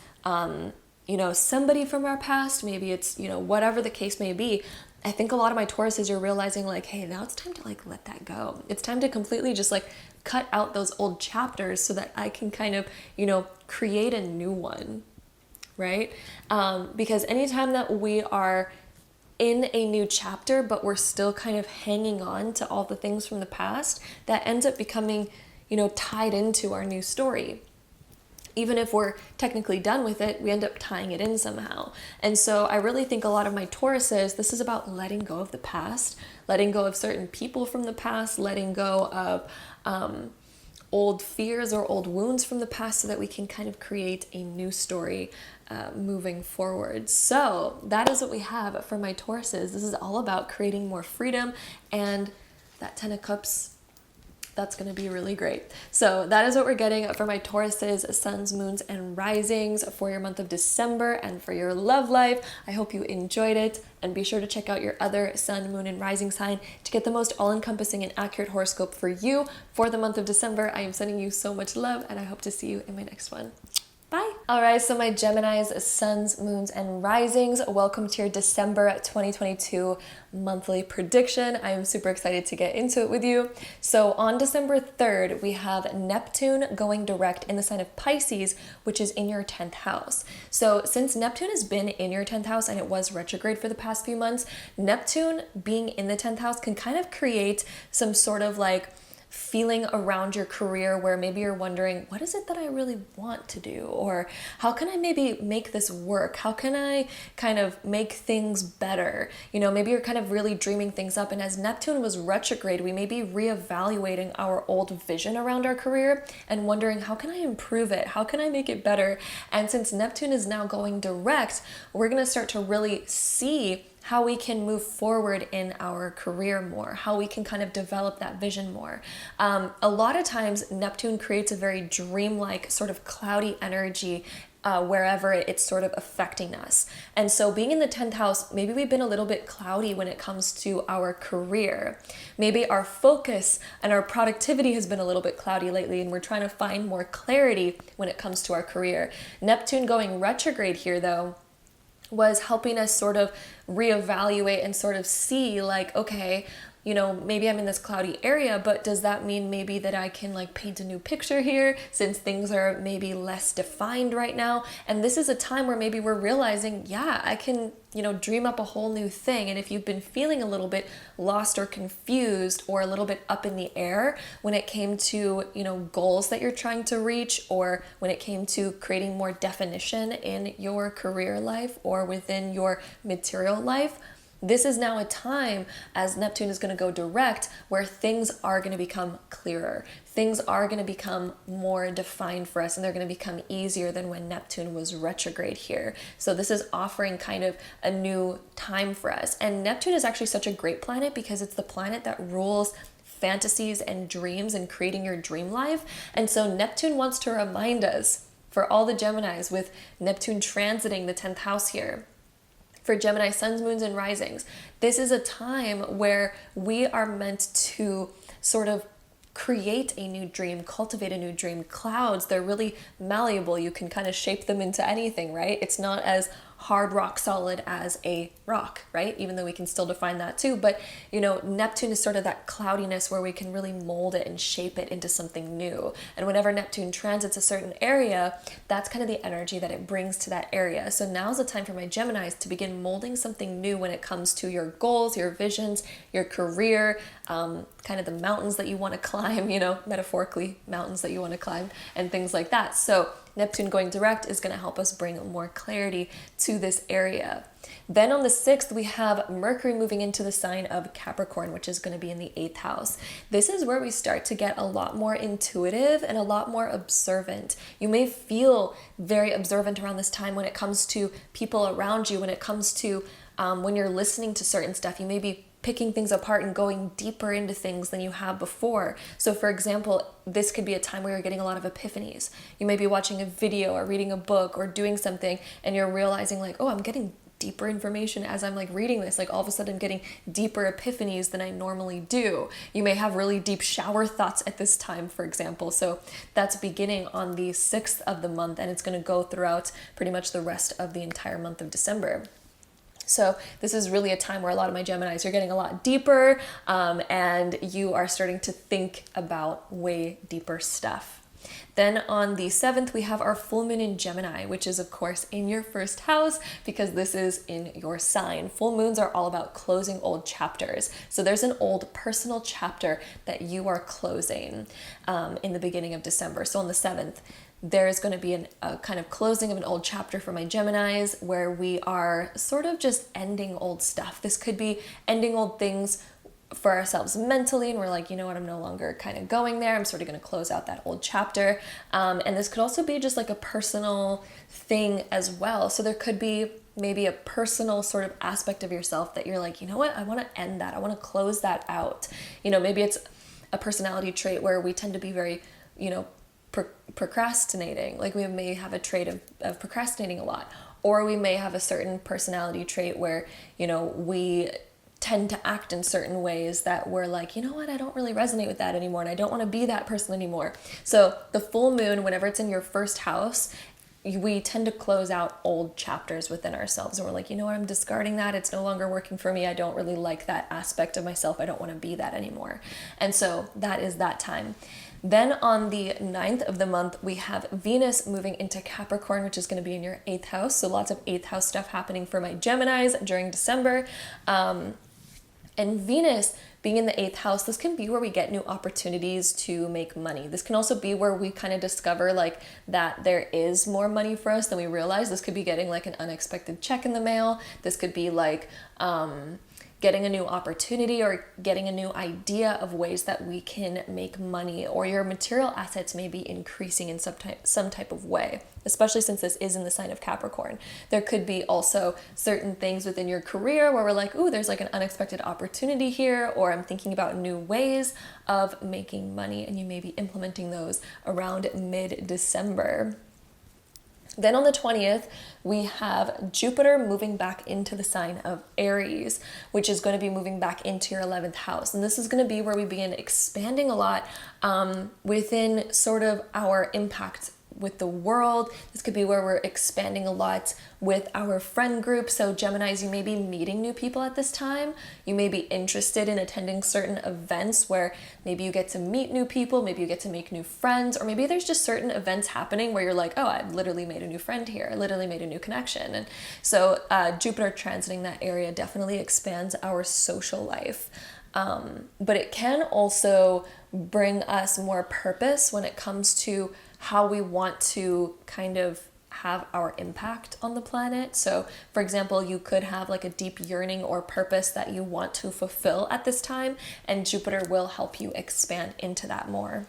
somebody from our past. Maybe it's, whatever the case may be. I think a lot of my Tauruses, you're realizing like, hey, now it's time to like let that go. It's time to completely just like cut out those old chapters so that I can kind of, create a new one, right? Because anytime that we are in a new chapter, but we're still kind of hanging on to all the things from the past, that ends up becoming, tied into our new story. Even if we're technically done with it, we end up tying it in somehow. And so I really think a lot of my Tauruses, this is about letting go of the past, letting go of certain people from the past, letting go of old fears or old wounds from the past so that we can kind of create a new story moving forward. So that is what we have for my Tauruses. This is all about creating more freedom, and that 10 of Cups, that's going to be really great. So that is what we're getting for my Tauruses, suns, moons, and risings for your month of December and for your love life. I hope you enjoyed it, and be sure to check out your other sun, moon, and rising sign to get the most all-encompassing and accurate horoscope for you for the month of December. I am sending you so much love, and I hope to see you in my next one. Bye. All right, so my Geminis, suns, moons, and risings, welcome to your December 2022 monthly prediction. I am super excited to get into it with you. So on December 3rd, we have Neptune going direct in the sign of Pisces, which is in your 10th house. So since Neptune has been in your 10th house and it was retrograde for the past few months, Neptune being in the 10th house can kind of create some sort of like feeling around your career where maybe you're wondering, what is it that I really want to do? Or how can I maybe make this work? How can I kind of make things better? Maybe you're kind of really dreaming things up. And as Neptune was retrograde, we may be reevaluating our old vision around our career and wondering, how can I improve it? How can I make it better? And since Neptune is now going direct, we're going to start to really see how we can move forward in our career more, how we can kind of develop that vision more. A lot of times Neptune creates a very dreamlike sort of cloudy energy wherever it's sort of affecting us. And so being in the 10th house, maybe we've been a little bit cloudy when it comes to our career. Maybe our focus and our productivity has been a little bit cloudy lately, and we're trying to find more clarity when it comes to our career. Neptune going retrograde here though was helping us sort of reevaluate and sort of see like, okay, you know, maybe I'm in this cloudy area, but does that mean maybe that I can like paint a new picture here since things are maybe less defined right now? And this is a time where maybe we're realizing, yeah, I can, you know, dream up a whole new thing. And if you've been feeling a little bit lost or confused or a little bit up in the air when it came to, you know, goals that you're trying to reach, or when it came to creating more definition in your career life or within your material life, this is now a time, as Neptune is going to go direct, where things are going to become clearer. Things are going to become more defined for us, and they're going to become easier than when Neptune was retrograde here. So this is offering kind of a new time for us. And Neptune is actually such a great planet because it's the planet that rules fantasies and dreams and creating your dream life. And so Neptune wants to remind us, for all the Geminis with Neptune transiting the 10th house here, for Gemini suns, moons, and risings, this is a time where we are meant to sort of create a new dream, cultivate a new dream. Clouds, they're really malleable. You can kind of shape them into anything, right? It's not as hard rock solid as a rock, right? Even though we can still define that too. But, you know, Neptune is sort of that cloudiness where we can really mold it and shape it into something new. And whenever Neptune transits a certain area, that's kind of the energy that it brings to that area. So now's the time for my Geminis to begin molding something new when it comes to your goals, your visions, your career, kind of the mountains that you want to climb, you know, metaphorically, mountains that you want to climb and things like that. So Neptune going direct is going to help us bring more clarity to this area. Then on the 6th, we have Mercury moving into the sign of Capricorn, which is going to be in the 8th house. This is where we start to get a lot more intuitive and a lot more observant. You may feel very observant around this time when it comes to people around you, when it comes to when you're listening to certain stuff. You may be picking things apart and going deeper into things than you have before. So for example, this could be a time where you're getting a lot of epiphanies. You may be watching a video or reading a book or doing something and you're realizing like, oh, I'm getting deeper information as I'm like reading this. Like all of a sudden I'm getting deeper epiphanies than I normally do. You may have really deep shower thoughts at this time, for example. So that's beginning on the 6th of the month, and it's going to go throughout pretty much the rest of the entire month of December. So this is really a time where a lot of my Geminis are getting a lot deeper, and you are starting to think about way deeper stuff. Then on the 7th, we have our full moon in Gemini, which is of course in your first house because this is in your sign. Full moons are all about closing old chapters. So there's an old personal chapter that you are closing in the beginning of December. So on the 7th, there's going to be a kind of closing of an old chapter for my Geminis where we are sort of just ending old stuff. This could be ending old things for ourselves mentally, and we're like, you know what, I'm no longer kind of going there. I'm sort of going to close out that old chapter. And this could also be just like a personal thing as well. So there could be maybe a personal sort of aspect of yourself that you're like, you know what, I want to end that. I want to close that out. You know, maybe it's a personality trait where we tend to be very, you know, procrastinating. Like we may have a trait of procrastinating a lot, or we may have a certain personality trait where, you know, we tend to act in certain ways that we're like, you know what, I don't really resonate with that anymore, and I don't want to be that person anymore. So the full moon, whenever it's in your first house, we tend to close out old chapters within ourselves, and we're like, you know what, I'm discarding that. It's no longer working for me. I don't really like that aspect of myself. I don't want to be that anymore. And so that is that time. Then on the 9th of the month, we have Venus moving into Capricorn, which is going to be in your 8th house. So lots of 8th house stuff happening for my Geminis during December. And Venus being in the 8th house, this can be where we get new opportunities to make money. This can also be where we kind of discover like that there is more money for us than we realize. This could be getting like an unexpected check in the mail. This could be like getting a new opportunity or getting a new idea of ways that we can make money, or your material assets may be increasing in some type of way, especially since this is in the sign of Capricorn. There could be also certain things within your career where we're like, ooh, there's like an unexpected opportunity here, or I'm thinking about new ways of making money, and you may be implementing those around mid-December. Then on the 20th, we have Jupiter moving back into the sign of Aries, which is going to be moving back into your 11th house. And this is going to be where we begin expanding a lot within sort of our impact with the world. This could be where we're expanding a lot with our friend group. So Geminis, you may be meeting new people at this time. You may be interested in attending certain events where maybe you get to meet new people, maybe you get to make new friends, or maybe there's just certain events happening where you're like, oh, I've literally made a new friend here. I literally made a new connection. And so Jupiter transiting that area definitely expands our social life. But it can also bring us more purpose when it comes to how we want to kind of have our impact on the planet. So for example, you could have like a deep yearning or purpose that you want to fulfill at this time, and Jupiter will help you expand into that more.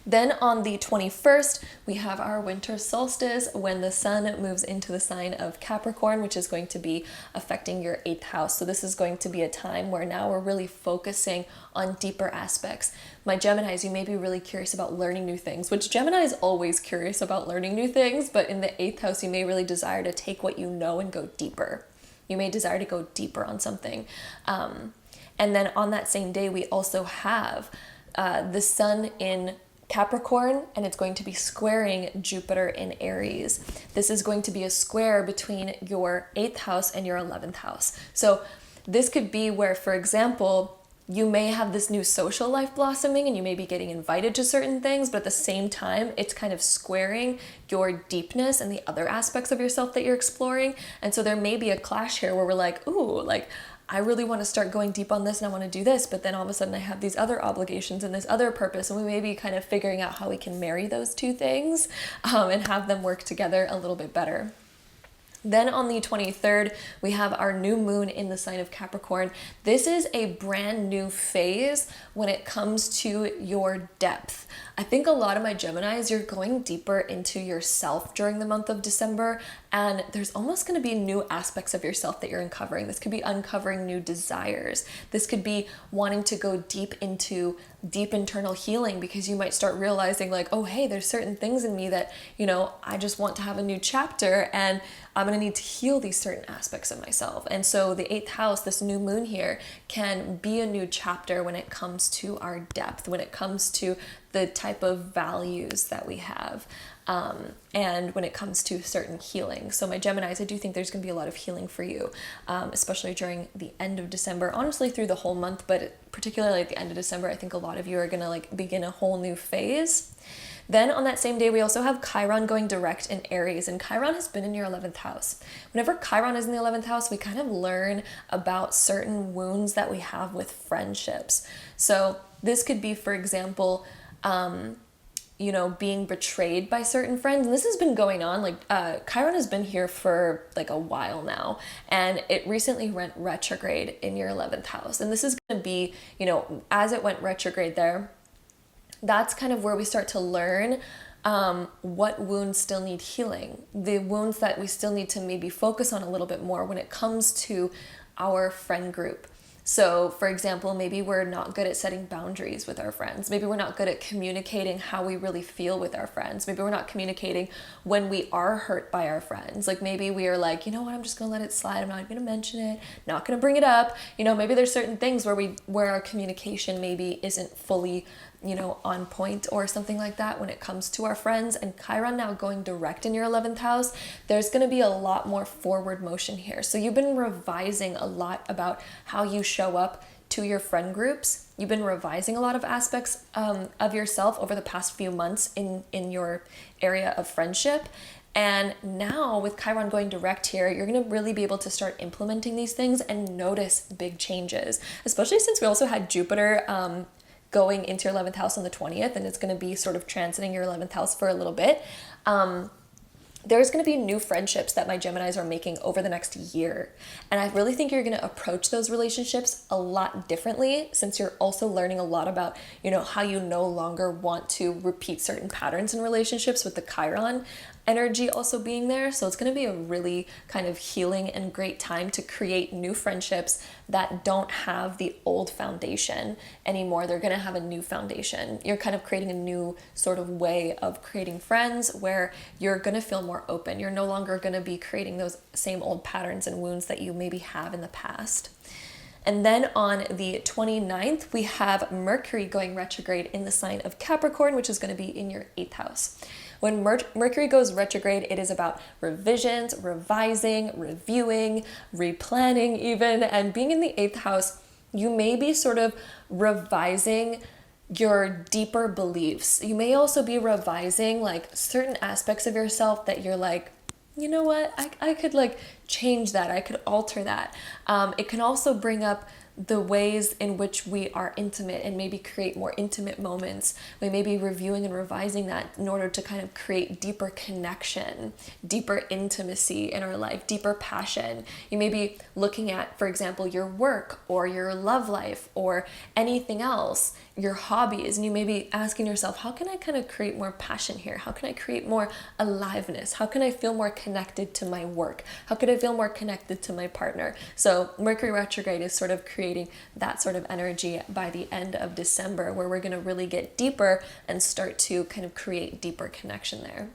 Then on the 21st, we have our winter solstice when the sun moves into the sign of Capricorn, which is going to be affecting your 8th house. So this is going to be a time where now we're really focusing on deeper aspects. My Geminis, you may be really curious about learning new things, which Gemini is always curious about learning new things, but in the 8th house, you may really desire to take what you know and go deeper. You may desire to go deeper on something. And then on that same day, we also have the sun in Capricorn, and it's going to be squaring Jupiter in Aries. This is going to be a square between your 8th house and your 11th house. So this could be where, for example, you may have this new social life blossoming and you may be getting invited to certain things, but at the same time, it's kind of squaring your deepness and the other aspects of yourself that you're exploring. And so there may be a clash here where we're like, ooh, like, I really want to start going deep on this and I want to do this, but then all of a sudden I have these other obligations and this other purpose, and we may be kind of figuring out how we can marry those two things and have them work together a little bit better. Then on the 23rd, we have our new moon in the sign of Capricorn. This is a brand new phase when it comes to your depth. I think a lot of my Geminis, you're going deeper into yourself during the month of December, and there's almost going to be new aspects of yourself that you're uncovering. This could be uncovering new desires. This could be wanting to go deep into deep internal healing, because you might start realizing like, oh, hey, there's certain things in me that, I just want to have a new chapter, and I'm going to need to heal these certain aspects of myself. And so the 8th house, this new moon here, can be a new chapter when it comes to our depth, when it comes to the type of values that we have, and when it comes to certain healing. So my Geminis, I do think there's going to be a lot of healing for you, especially during the end of December, honestly through the whole month, but particularly at the end of December, I think a lot of you are going to begin a whole new phase. Then on that same day, we also have Chiron going direct in Aries, and Chiron has been in your 11th house. Whenever Chiron is in the 11th house, we kind of learn about certain wounds that we have with friendships. So this could be, for example, being betrayed by certain friends. And this has been going on, Chiron has been here for a while now, and it recently went retrograde in your 11th house. And this is going to be, as it went retrograde there, that's kind of where we start to learn what wounds still need healing, the wounds that we still need to maybe focus on a little bit more when it comes to our friend group. So for example, maybe we're not good at setting boundaries with our friends. Maybe we're not good at communicating how we really feel with our friends. Maybe we're not communicating when we are hurt by our friends. Maybe we are like, you know what, I'm just gonna let it slide. I'm not gonna mention it, not gonna bring it up. Maybe there's certain things where our communication maybe isn't fully on point or something like that when it comes to our friends. And Chiron now going direct in your 11th house, there's going to be a lot more forward motion here. So you've been revising a lot about how you show up to your friend groups. You've been revising a lot of aspects of yourself over the past few months in your area of friendship. And now with Chiron going direct here, you're going to really be able to start implementing these things and notice big changes, especially since we also had Jupiter going into your 11th house on the 20th, and it's going to be sort of transiting your 11th house for a little bit. There's going to be new friendships that my Geminis are making over the next year. And I really think you're going to approach those relationships a lot differently, since you're also learning a lot about, how you no longer want to repeat certain patterns in relationships with the Chiron energy also being there. So it's going to be a really kind of healing and great time to create new friendships that don't have the old foundation anymore. They're going to have a new foundation. You're kind of creating a new sort of way of creating friends where you're going to feel more open. You're no longer going to be creating those same old patterns and wounds that you maybe have in the past. And then on the 29th, we have Mercury going retrograde in the sign of Capricorn, which is going to be in your 8th house. When Mercury goes retrograde, it is about revisions, revising, reviewing, replanning even, and being in the 8th house, you may be sort of revising your deeper beliefs. You may also be revising like certain aspects of yourself that you're like, you know what, I could like change that, I could alter that. It can also bring up the ways in which we are intimate and maybe create more intimate moments. We may be reviewing and revising that in order to kind of create deeper connection, deeper intimacy in our life, deeper passion. You may be looking at, for example, your work or your love life or anything else, your hobbies, and you may be asking yourself, how can I kind of create more passion here? How can I create more aliveness? How can I feel more connected to my work? How could I feel more connected to my partner? So Mercury retrograde is sort of creating that sort of energy by the end of December, where we're going to really get deeper and start to kind of create deeper connection there.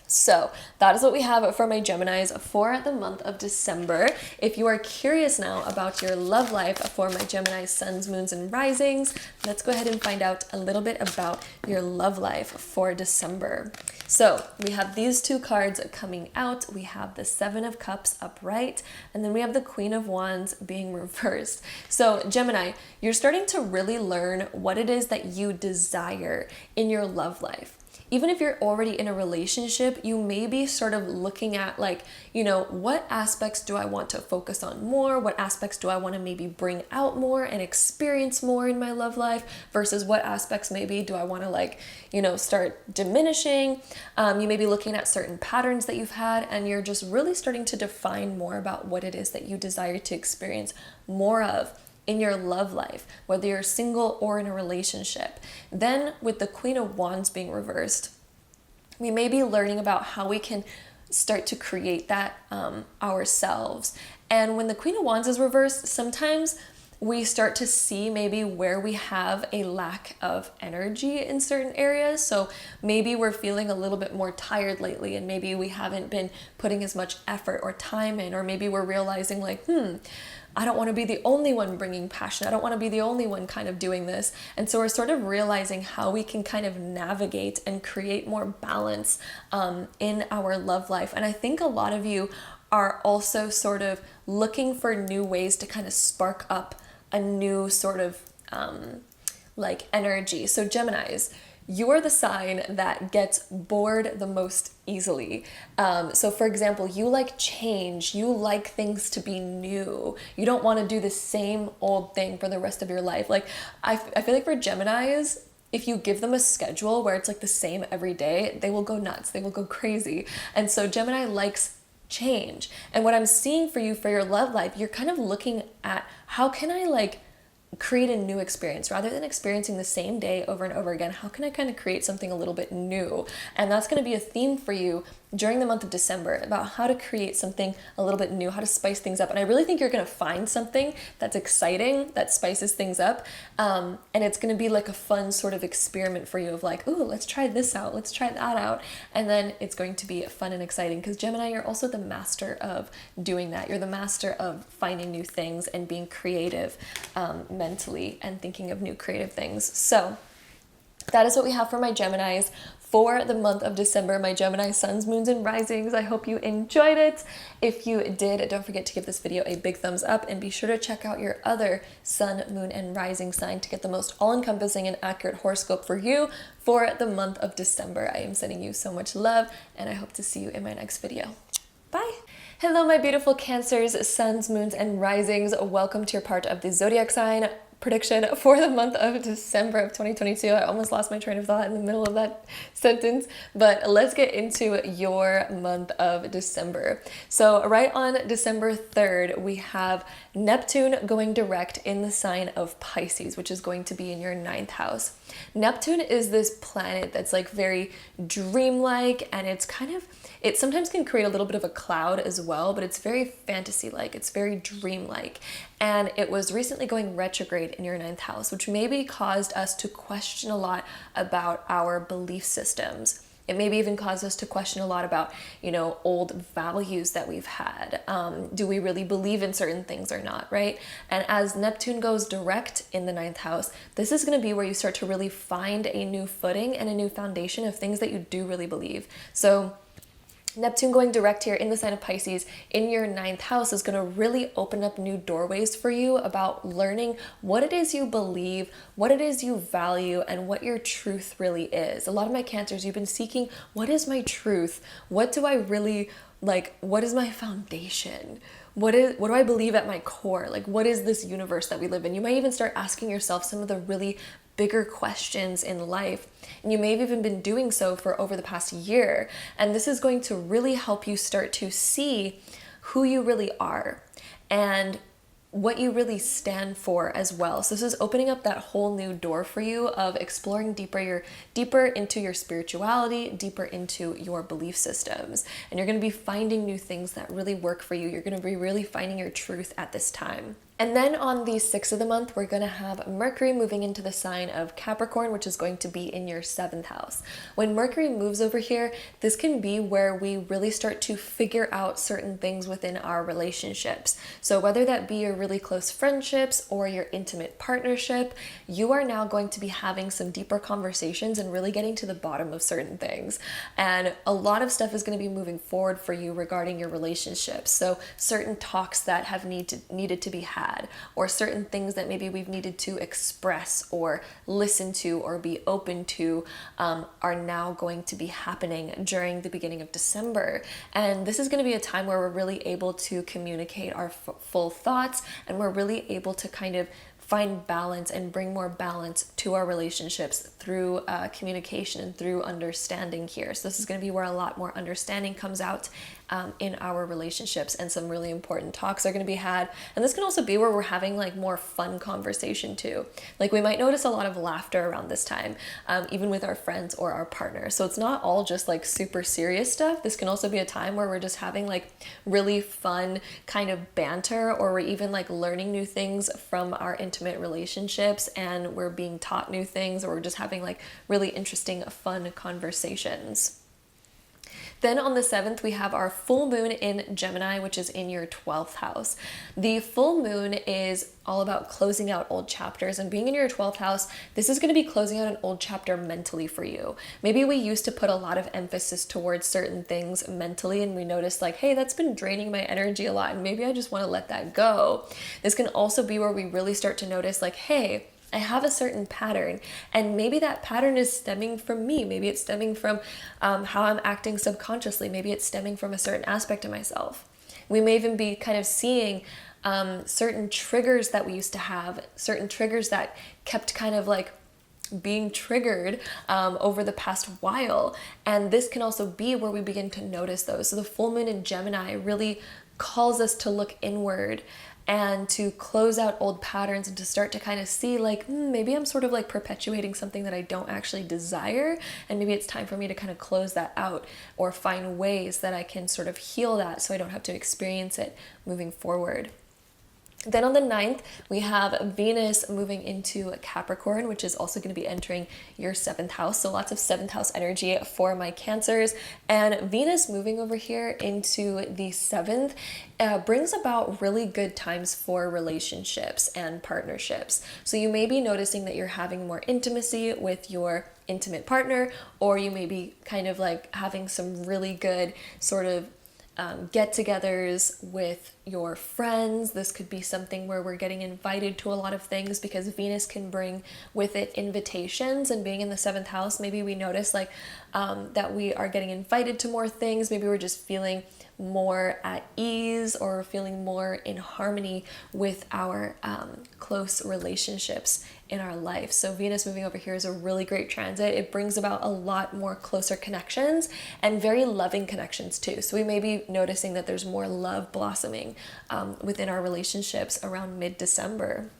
So that is what we have for my Geminis for the month of December. If you are curious now about your love life for my Gemini suns, moons, and risings, let's go ahead and find out a little bit about your love life for December. So we have these two cards coming out. We have the 7 of Cups upright, and then we have the Queen of Wands being reversed. So Gemini, you're starting to really learn what it is that you desire in your love life. Even if you're already in a relationship, you may be sort of looking at like, you know, what aspects do I want to focus on more? What aspects do I want to maybe bring out more and experience more in my love life versus what aspects maybe do I want to like, you know, start diminishing? You may be looking at certain patterns that you've had and you're just really starting to define more about what it is that you desire to experience more of in your love life, whether you're single or in a relationship. Then with the Queen of Wands being reversed, we may be learning about how we can start to create that ourselves. And when the Queen of Wands is reversed, sometimes we start to see maybe where we have a lack of energy in certain areas. So maybe we're feeling a little bit more tired lately and maybe we haven't been putting as much effort or time in, or maybe we're realizing like, I don't want to be the only one bringing passion. I don't want to be the only one kind of doing this. And so we're sort of realizing how we can kind of navigate and create more balance in our love life. And I think a lot of you are also sort of looking for new ways to kind of spark up a new sort of like energy. So Geminis, you're the sign that gets bored the most easily. So for example, you like change, you like things to be new. You don't want to do the same old thing for the rest of your life. Like I feel like for Geminis, if you give them a schedule where it's like the same every day, they will go nuts, they will go crazy. And so Gemini likes change. And what I'm seeing for you for your love life, you're kind of looking at how can I like create a new experience rather than experiencing the same day over and over again. How can I kind of create something a little bit new? And that's going to be a theme for you during the month of December, about how to create something a little bit new, how to spice things up. And I really think you're going to find something that's exciting, that spices things up. And it's going to be like a fun sort of experiment for you of like, ooh, let's try this out, let's try that out. And then it's going to be fun and exciting because Gemini, you're also the master of doing that. You're the master of finding new things and being creative mentally and thinking of new creative things. So that is what we have for my Geminis for the month of December, my Gemini suns, moons, and risings. I hope you enjoyed it. If you did, don't forget to give this video a big thumbs up and be sure to check out your other sun, moon, and rising sign to get the most all-encompassing and accurate horoscope for you for the month of December. I am sending you so much love and I hope to see you in my next video. Bye. Hello, my beautiful Cancers, suns, moons, and risings. Welcome to your part of the Zodiac sign prediction for the month of December of 2022. I almost lost my train of thought in the middle of that sentence, but let's get into your month of December. So right on December 3rd, we have Neptune going direct in the sign of Pisces, which is going to be in your 9th house. Neptune is this planet that's like very dreamlike, and it's kind of, it sometimes can create a little bit of a cloud as well, but it's very fantasy-like, it's very dreamlike. And it was recently going retrograde in your 9th house, which maybe caused us to question a lot about our belief systems. It maybe even cause us to question a lot about, old values that we've had. Do we really believe in certain things or not, right? And as Neptune goes direct in the ninth house, this is going to be where you start to really find a new footing and a new foundation of things that you do really believe. So Neptune going direct here in the sign of Pisces in your ninth house is going to really open up new doorways for you about learning what it is you believe, what it is you value, and what your truth really is. A lot of my Cancers, you've been seeking, what is my truth? What do I really like? What is my foundation? What do I believe at my core? Like, what is this universe that we live in? You might even start asking yourself some of the really bigger questions in life. And you may have even been doing so for over the past year. And this is going to really help you start to see who you really are and what you really stand for as well. So this is opening up that whole new door for you of exploring deeper into your spirituality, deeper into your belief systems. And you're going to be finding new things that really work for you. You're going to be really finding your truth at this time. And then on the 6th of the month, we're going to have Mercury moving into the sign of Capricorn, which is going to be in your 7th house. When Mercury moves over here, this can be where we really start to figure out certain things within our relationships. So whether that be your really close friendships or your intimate partnership, you are now going to be having some deeper conversations and really getting to the bottom of certain things. And a lot of stuff is going to be moving forward for you regarding your relationships. So certain talks that have needed to be had, or certain things that maybe we've needed to express or listen to or be open to are now going to be happening during the beginning of December. And this is going to be a time where we're really able to communicate our full thoughts, and we're really able to kind of find balance and bring more balance to our relationships through communication and through understanding here. So this is going to be where a lot more understanding comes out in our relationships, and some really important talks are going to be had. And this can also be where we're having like more fun conversation too. Like we might notice a lot of laughter around this time, even with our friends or our partners. So it's not all just like super serious stuff. This can also be a time where we're just having like really fun kind of banter, or we're even like learning new things from our intimate relationships, and we're being taught new things, or we're just having like really interesting, fun conversations. Then on the 7th, we have our full moon in Gemini, which is in your 12th house. The full moon is all about closing out old chapters, and being in your 12th house, this is going to be closing out an old chapter mentally for you. Maybe we used to put a lot of emphasis towards certain things mentally, and we noticed like, hey, that's been draining my energy a lot, and maybe I just want to let that go. This can also be where we really start to notice like, hey, I have a certain pattern, and maybe that pattern is stemming from me. Maybe it's stemming from how I'm acting subconsciously. Maybe it's stemming from a certain aspect of myself. We may even be kind of seeing certain triggers that we used to have, certain triggers that kept kind of like being triggered over the past while. And this can also be where we begin to notice those. So the full moon in Gemini really calls us to look inward and to close out old patterns, and to start to kind of see like, maybe I'm sort of like perpetuating something that I don't actually desire, and maybe it's time for me to kind of close that out, or find ways that I can sort of heal that so I don't have to experience it moving forward. Then on the 9th, we have Venus moving into Capricorn, which is also going to be entering your 7th house. So lots of 7th house energy for my Cancers. And Venus moving over here into the 7th brings about really good times for relationships and partnerships. So you may be noticing that you're having more intimacy with your intimate partner, or you may be kind of like having some really good sort of get-togethers with your friends. This could be something where we're getting invited to a lot of things, because Venus can bring with it invitations. And being in the 7th house, maybe we notice like that we are getting invited to more things. Maybe we're just feeling more at ease, or feeling more in harmony with our close relationships in our life. So Venus moving over here is a really great transit. It brings about a lot more closer connections, and very loving connections too. So we may be noticing that there's more love blossoming within our relationships around mid-December.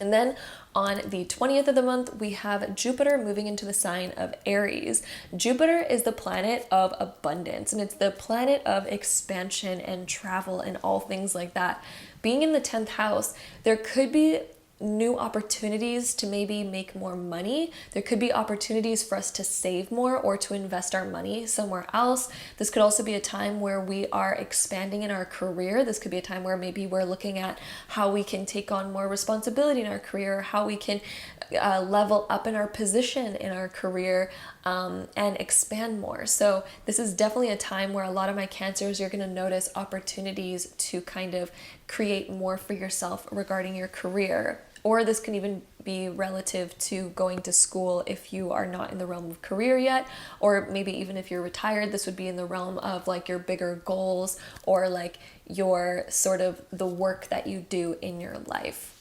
And then on the 20th of the month, we have Jupiter moving into the sign of Aries. Jupiter is the planet of abundance, and it's the planet of expansion and travel and all things like that. Being in the 10th house, there could be new opportunities to maybe make more money. There could be opportunities for us to save more or to invest our money somewhere else. This could also be a time where we are expanding in our career. This could be a time where maybe we're looking at how we can take on more responsibility in our career, how we can level up in our position in our career, and expand more. So this is definitely a time where a lot of my Cancers, you're going to notice opportunities to kind of create more for yourself regarding your career. Or this can even be relative to going to school if you are not in the realm of career yet, or maybe even if you're retired, this would be in the realm of like your bigger goals or like your sort of the work that you do in your life.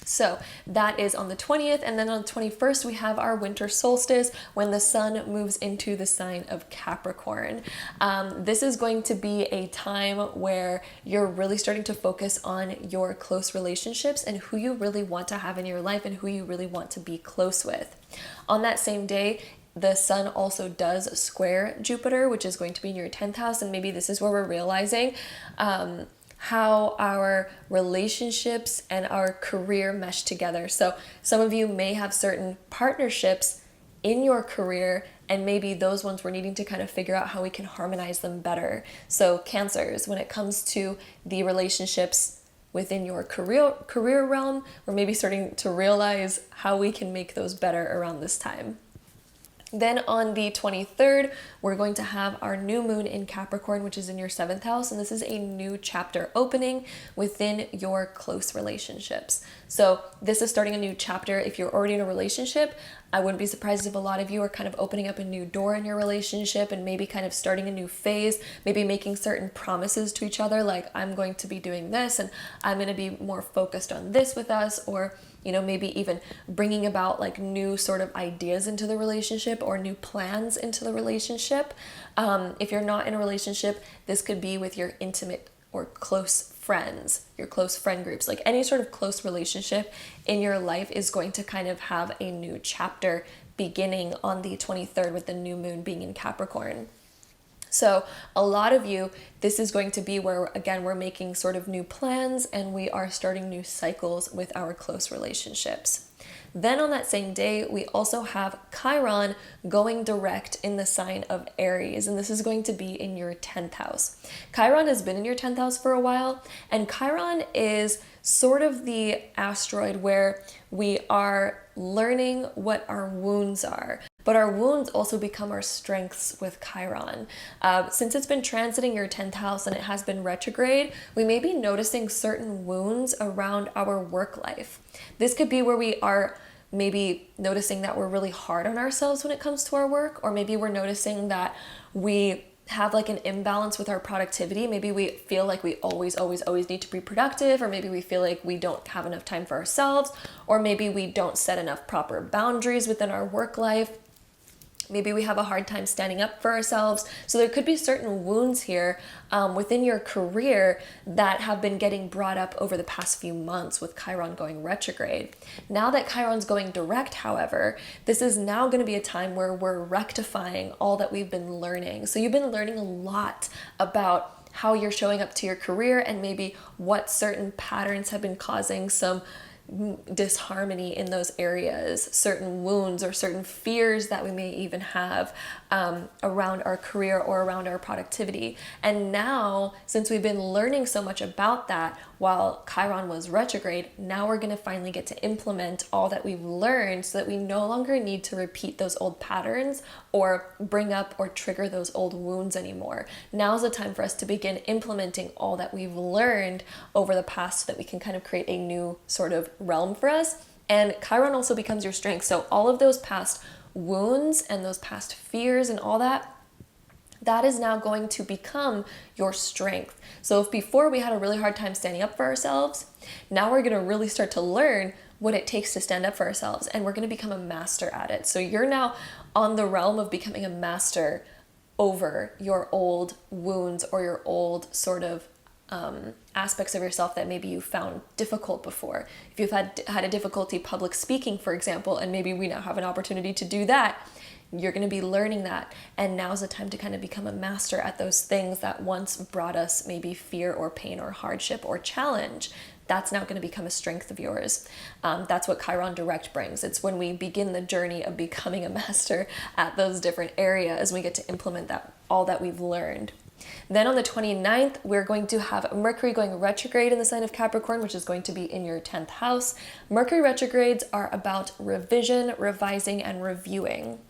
So that is on the 20th, and then on the 21st we have our winter solstice when the sun moves into the sign of Capricorn. This is going to be a time where you're really starting to focus on your close relationships and who you really want to have in your life and who you really want to be close with. On that same day, the sun also does square Jupiter, which is going to be in your 10th house, and maybe this is where we're realizing how our relationships and our career mesh together. So some of you may have certain partnerships in your career, and maybe those ones we're needing to kind of figure out how we can harmonize them better. So Cancers, when it comes to the relationships within your career realm, we're maybe starting to realize how we can make those better around this time. Then on the 23rd, we're going to have our new moon in Capricorn, which is in your 7th house. And this is a new chapter opening within your close relationships. So this is starting a new chapter. If you're already in a relationship, I wouldn't be surprised if a lot of you are kind of opening up a new door in your relationship and maybe kind of starting a new phase, maybe making certain promises to each other, like I'm going to be doing this and I'm going to be more focused on this with us, or maybe even bringing about like new sort of ideas into the relationship or new plans into the relationship. If you're not in a relationship, this could be with your intimate or close friends, your close friend groups, like any sort of close relationship in your life is going to kind of have a new chapter beginning on the 23rd with the new moon being in Capricorn. So a lot of you, this is going to be where, again, we're making sort of new plans and we are starting new cycles with our close relationships. Then on that same day, we also have Chiron going direct in the sign of Aries, and this is going to be in your 10th house. Chiron has been in your 10th house for a while, and Chiron is sort of the asteroid where we are learning what our wounds are. But our wounds also become our strengths with Chiron. Since it's been transiting your 10th house and it has been retrograde, we may be noticing certain wounds around our work life. This could be where we are maybe noticing that we're really hard on ourselves when it comes to our work, or maybe we're noticing that we have like an imbalance with our productivity. Maybe we feel like we always need to be productive, or maybe we feel like we don't have enough time for ourselves, or maybe we don't set enough proper boundaries within our work life. Maybe we have a hard time standing up for ourselves. So there could be certain wounds here within your career that have been getting brought up over the past few months with Chiron going retrograde. Now that Chiron's going direct, however, this is now going to be a time where we're rectifying all that we've been learning. So you've been learning a lot about how you're showing up to your career and maybe what certain patterns have been causing some disharmony in those areas, certain wounds or certain fears that we may even have around our career or around our productivity. And now, since we've been learning so much about that while Chiron was retrograde, now we're going to finally get to implement all that we've learned so that we no longer need to repeat those old patterns or bring up or trigger those old wounds anymore. Now's the time for us to begin implementing all that we've learned over the past so that we can kind of create a new sort of realm for us. And Chiron also becomes your strength. So all of those past wounds and those past fears and all that, that is now going to become your strength. So if before we had a really hard time standing up for ourselves, now we're going to really start to learn what it takes to stand up for ourselves, and we're going to become a master at it. So you're now on the realm of becoming a master over your old wounds or your old sort of aspects of yourself that maybe you found difficult before. If you've had a difficulty public speaking, for example, and maybe we now have an opportunity to do that, you're going to be learning that. And now's the time to kind of become a master at those things that once brought us maybe fear or pain or hardship or challenge. that's now going to become a strength of yours. That's what Chiron direct brings. It's when we begin the journey of becoming a master at those different areas, we get to implement that all that we've learned. Then on the 29th, we're going to have Mercury going retrograde in the sign of Capricorn, which is going to be in your 10th house. Mercury retrogrades are about revision, revising, and reviewing.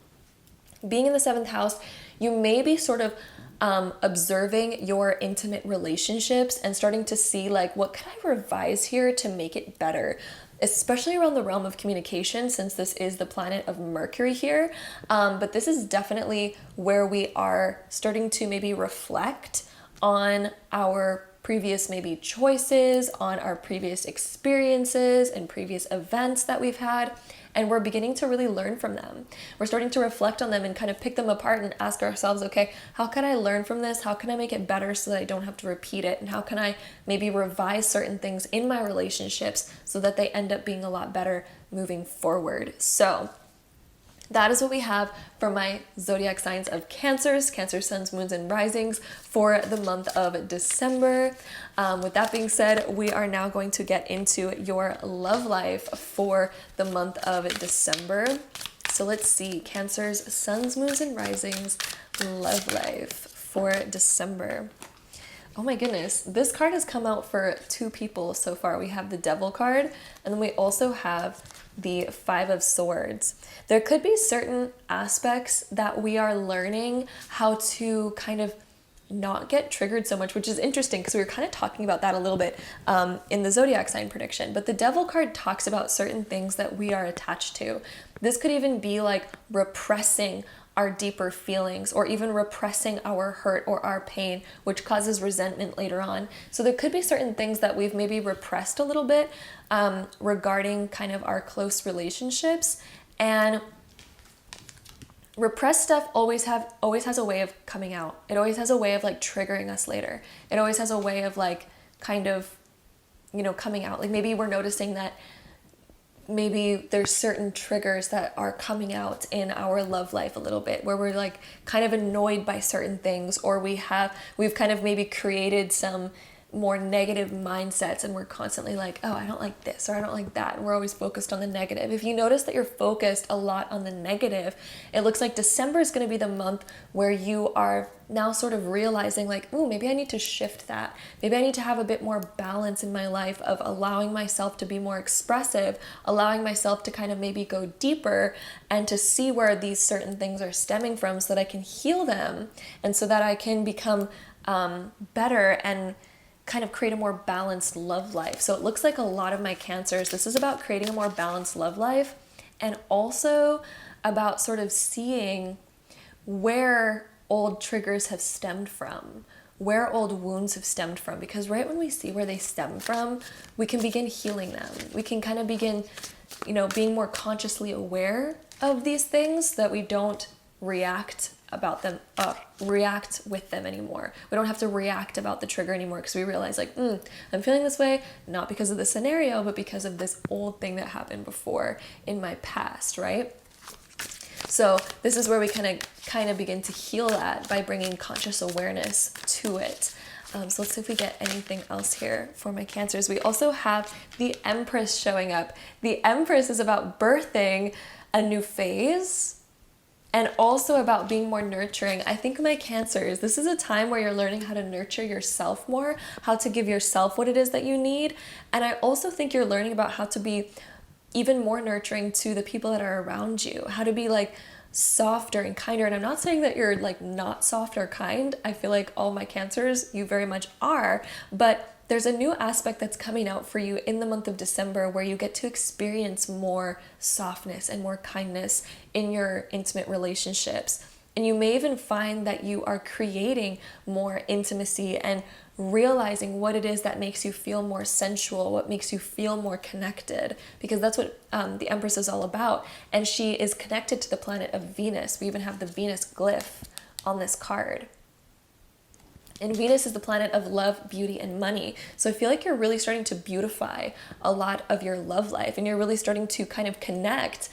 Being in the 7th house, you may be sort of observing your intimate relationships and starting to see like, what can I revise here to make it better? Especially around the realm of communication, since this is the planet of Mercury here. But this is definitely where we are starting to maybe reflect on our previous maybe choices, on our previous experiences and previous events that we've had. And we're beginning to really learn from them. We're starting to reflect on them and kind of pick them apart and ask ourselves, okay, how can I learn from this? How can I make it better so that I don't have to repeat it? And how can I maybe revise certain things in my relationships so that they end up being a lot better moving forward? So that is what we have for my zodiac signs of Cancers, Cancer suns, moons, and risings for the month of December. With that being said, we are now going to get into your love life for the month of December. So let's see, Cancer's suns, moons, and risings love life for December. Oh my goodness, this card has come out for two people so far. We have the Devil card, and then we also have the Five of Swords. There could be certain aspects that we are learning how to kind of not get triggered so much, which is interesting because we were kind of talking about that a little bit in the zodiac sign prediction. But the Devil card talks about certain things that we are attached to. This could even be like repressing our deeper feelings, or even repressing our hurt or our pain, which causes resentment later on. So there could be certain things that we've maybe repressed a little bit regarding kind of our close relationships. And repressed stuff always has a way of coming out. It always has a way of like triggering us later. It always has a way of like kind of, you know, coming out. Like maybe we're noticing that maybe there's certain triggers that are coming out in our love life a little bit, where we're like kind of annoyed by certain things, or we've kind of maybe created some more negative mindsets, and we're constantly like, oh, I don't like this, or I don't like that, and we're always focused on the negative. If you notice that you're focused a lot on the negative, it looks like December is going to be the month where you are now sort of realizing like, ooh, maybe I need to shift that. Maybe I need to have a bit more balance in my life of allowing myself to be more expressive, allowing myself to kind of maybe go deeper and to see where these certain things are stemming from so that I can heal them, and so that I can become better and kind of create a more balanced love life. So it looks like a lot of my Cancers, this is about creating a more balanced love life, and also about sort of seeing where old triggers have stemmed from, where old wounds have stemmed from, because right when we see where they stem from, we can begin healing them. We can kind of begin, you know, being more consciously aware of these things, so that we don't react with them anymore. We don't have to react about the trigger anymore, because we realize like, I'm feeling this way, not because of the scenario, but because of this old thing that happened before in my past, right? So this is where we kind of begin to heal that by bringing conscious awareness to it. So let's see if we get anything else here for my Cancers. We also have the Empress showing up. The Empress is about birthing a new phase, and also about being more nurturing. I think my Cancers, this is a time where you're learning how to nurture yourself more, how to give yourself what it is that you need. And I also think you're learning about how to be even more nurturing to the people that are around you, how to be like softer and kinder. And I'm not saying that you're like not soft or kind. I feel like all my Cancers, you very much are, but there's a new aspect that's coming out for you in the month of December, where you get to experience more softness and more kindness in your intimate relationships. And you may even find that you are creating more intimacy and realizing what it is that makes you feel more sensual, what makes you feel more connected, because that's what the Empress is all about. And she is connected to the planet of Venus. We even have the Venus glyph on this card. And Venus is the planet of love, beauty, and money. So I feel like you're really starting to beautify a lot of your love life, and you're really starting to kind of connect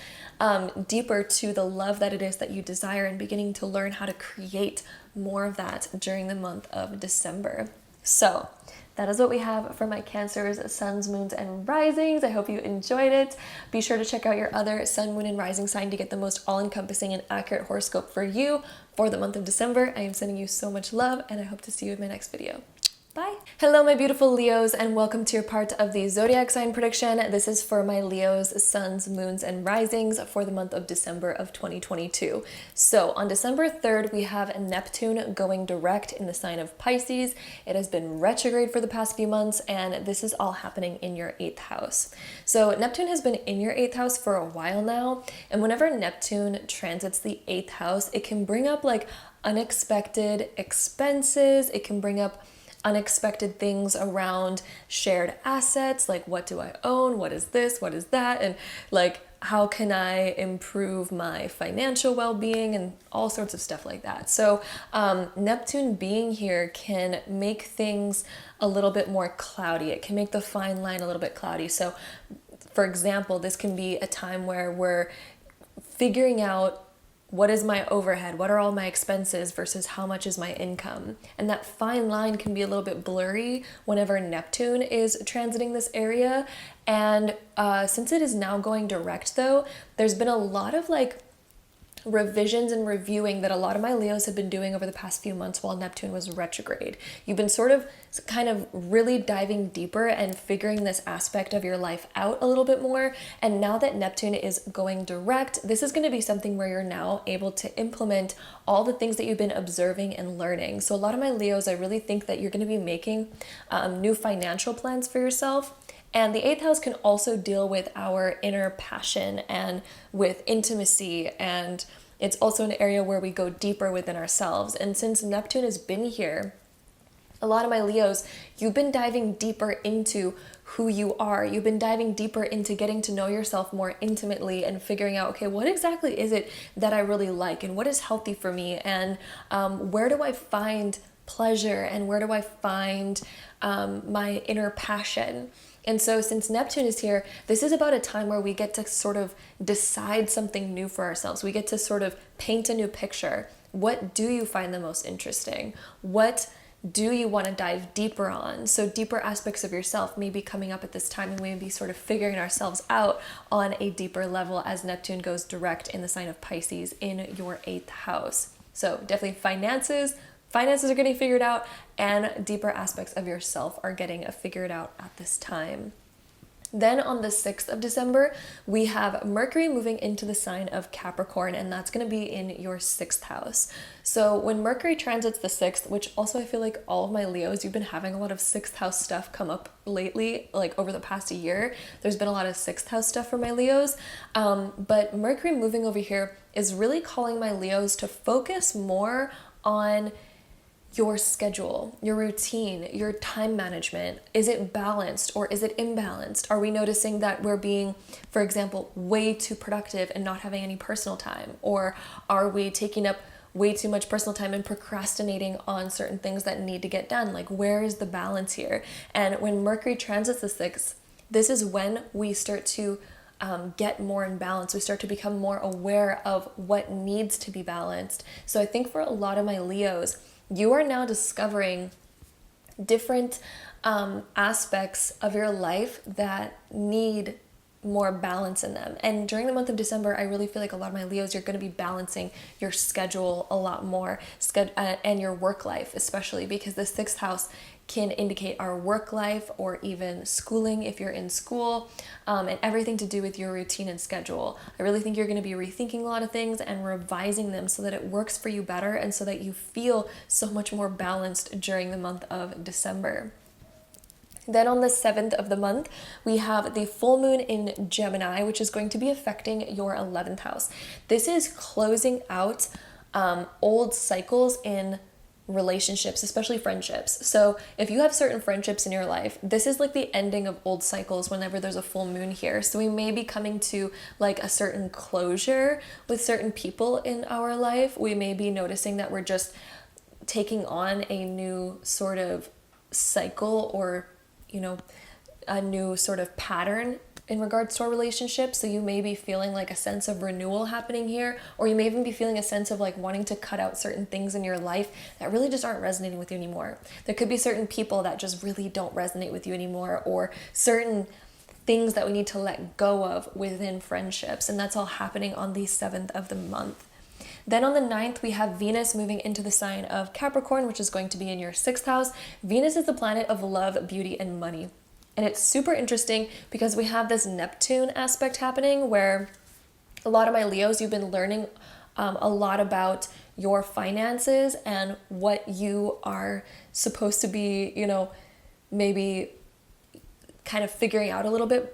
deeper to the love that it is that you desire, and beginning to learn how to create more of that during the month of December. So that is what we have for my Cancers, suns, moons, and risings. I hope you enjoyed it. Be sure to check out your other sun, moon, and rising sign to get the most all-encompassing and accurate horoscope for you for the month of December. I am sending you so much love, and I hope to see you in my next video. Bye. Hello, my beautiful Leos, and welcome to your part of the Zodiac sign prediction. This is for my Leos, suns, moons, and risings for the month of December of 2022. So on December 3rd, we have Neptune going direct in the sign of Pisces. It has been retrograde for the past few months, and this is all happening in your 8th house. So Neptune has been in your 8th house for a while now, and whenever Neptune transits the 8th house, it can bring up like unexpected expenses. It can bring up unexpected things around shared assets, like what do I own, what is this, what is that, and like how can I improve my financial well-being and all sorts of stuff like that. So Neptune being here can make things a little bit more cloudy. It can make the fine line a little bit cloudy. So for example, this can be a time where we're figuring out what is my overhead? What are all my expenses versus how much is my income? And that fine line can be a little bit blurry whenever Neptune is transiting this area. And since it is now going direct though, there's been a lot of like revisions and reviewing that a lot of my Leos have been doing over the past few months while Neptune was retrograde. You've been sort of kind of really diving deeper and figuring this aspect of your life out a little bit more. And now that Neptune is going direct, this is going to be something where you're now able to implement all the things that you've been observing and learning. So a lot of my Leos, I really think that you're going to be making new financial plans for yourself. And the 8th house can also deal with our inner passion and with intimacy, and it's also an area where we go deeper within ourselves. And since Neptune has been here, a lot of my Leos, you've been diving deeper into who you are. You've been diving deeper into getting to know yourself more intimately and figuring out, okay, what exactly is it that I really like and what is healthy for me, and where do I find pleasure and where do I find my inner passion? And so since Neptune is here, this is about a time where we get to sort of decide something new for ourselves. We get to sort of paint a new picture. What do you find the most interesting? What do you want to dive deeper on? So deeper aspects of yourself may be coming up at this time, and we may be sort of figuring ourselves out on a deeper level as Neptune goes direct in the sign of Pisces in your 8th house. So definitely finances are getting figured out, and deeper aspects of yourself are getting figured out at this time. Then on the 6th of December, we have Mercury moving into the sign of Capricorn, and that's going to be in your 6th house. So when Mercury transits the 6th, which also I feel like all of my Leos, you've been having a lot of 6th house stuff come up lately, like over the past year. There's been a lot of 6th house stuff for my Leos. But Mercury moving over here is really calling my Leos to focus more on your schedule, your routine, your time management. Is it balanced or is it imbalanced? Are we noticing that we're being, for example, way too productive and not having any personal time? Or are we taking up way too much personal time and procrastinating on certain things that need to get done? Like, where is the balance here? And when Mercury transits the 6th, this is when we start to get more in balance. We start to become more aware of what needs to be balanced. So I think for a lot of my Leos, you are now discovering different aspects of your life that need more balance in them. And during the month of December, I really feel like a lot of my Leos, you're going to be balancing your schedule a lot more, and your work life, especially because the 6th house can indicate our work life or even schooling if you're in school, and everything to do with your routine and schedule. I really think you're going to be rethinking a lot of things and revising them so that it works for you better and so that you feel so much more balanced during the month of December. Then on the 7th of the month, we have the full moon in Gemini, which is going to be affecting your 11th house. This is closing out old cycles in relationships, especially friendships. So if you have certain friendships in your life, this is like the ending of old cycles whenever there's a full moon here. So we may be coming to like a certain closure with certain people in our life. We may be noticing that we're just taking on a new sort of cycle or, you know, a new sort of pattern in regards to our relationship. So you may be feeling like a sense of renewal happening here, or you may even be feeling a sense of like wanting to cut out certain things in your life that really just aren't resonating with you anymore. There could be certain people that just really don't resonate with you anymore, or certain things that we need to let go of within friendships. And that's all happening on the 7th of the month. Then on the 9th, we have Venus moving into the sign of Capricorn, which is going to be in your 6th house. Venus is the planet of love, beauty, and money. And it's super interesting because we have this Neptune aspect happening where a lot of my Leos, you've been learning a lot about your finances and what you are supposed to be, you know, maybe kind of figuring out a little bit.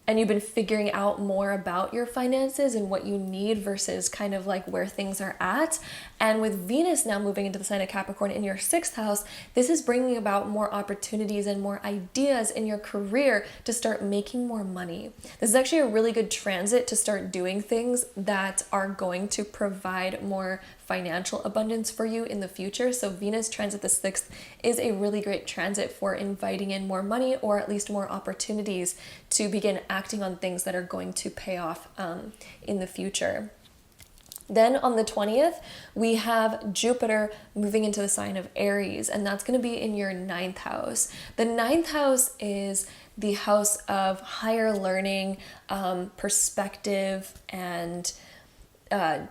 And you've been figuring out more about your finances and what you need versus kind of like where things are at. And with Venus now moving into the sign of Capricorn in your 6th house, this is bringing about more opportunities and more ideas in your career to start making more money. This is actually a really good transit to start doing things that are going to provide more financial abundance for you in the future. So Venus transit the 6th is a really great transit for inviting in more money, or at least more opportunities to begin acting on things that are going to pay off in the future. Then on the 20th, we have Jupiter moving into the sign of Aries, and that's going to be in your 9th house. The 9th house is the house of higher learning, perspective, and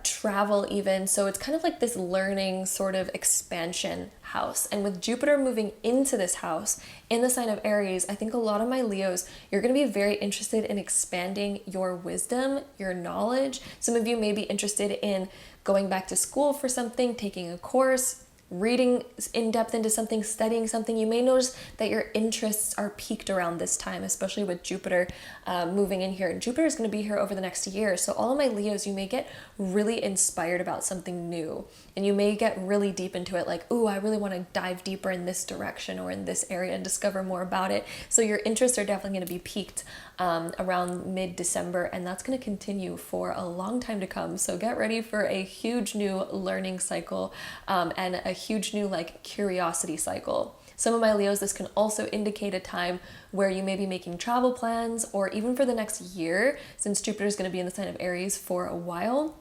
travel even. So it's kind of like this learning sort of expansion house. And with Jupiter moving into this house in the sign of Aries, I think a lot of my Leos, you're going to be very interested in expanding your wisdom, your knowledge. Some of you may be interested in going back to school for something, taking a course, reading in depth into something, studying something. You may notice that your interests are peaked around this time, especially with Jupiter moving in here. And Jupiter is going to be here over the next year. So all of my Leos, you may get really inspired about something new, and you may get really deep into it, like, ooh, I really want to dive deeper in this direction or in this area and discover more about it. So your interests are definitely going to be peaked around mid-December, and that's going to continue for a long time to come. So get ready for a huge new learning cycle and a huge new like curiosity cycle. Some of my Leos, this can also indicate a time where you may be making travel plans, or even for the next year, since Jupiter is going to be in the sign of Aries for a while.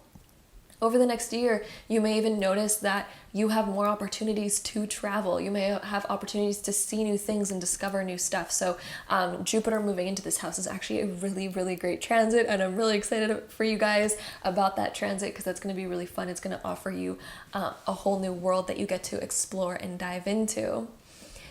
Over the next year, you may even notice that you have more opportunities to travel. You may have opportunities to see new things and discover new stuff. So Jupiter moving into this house is actually a really, really great transit, and I'm really excited for you guys about that transit because that's going to be really fun. It's going to offer you a whole new world that you get to explore and dive into.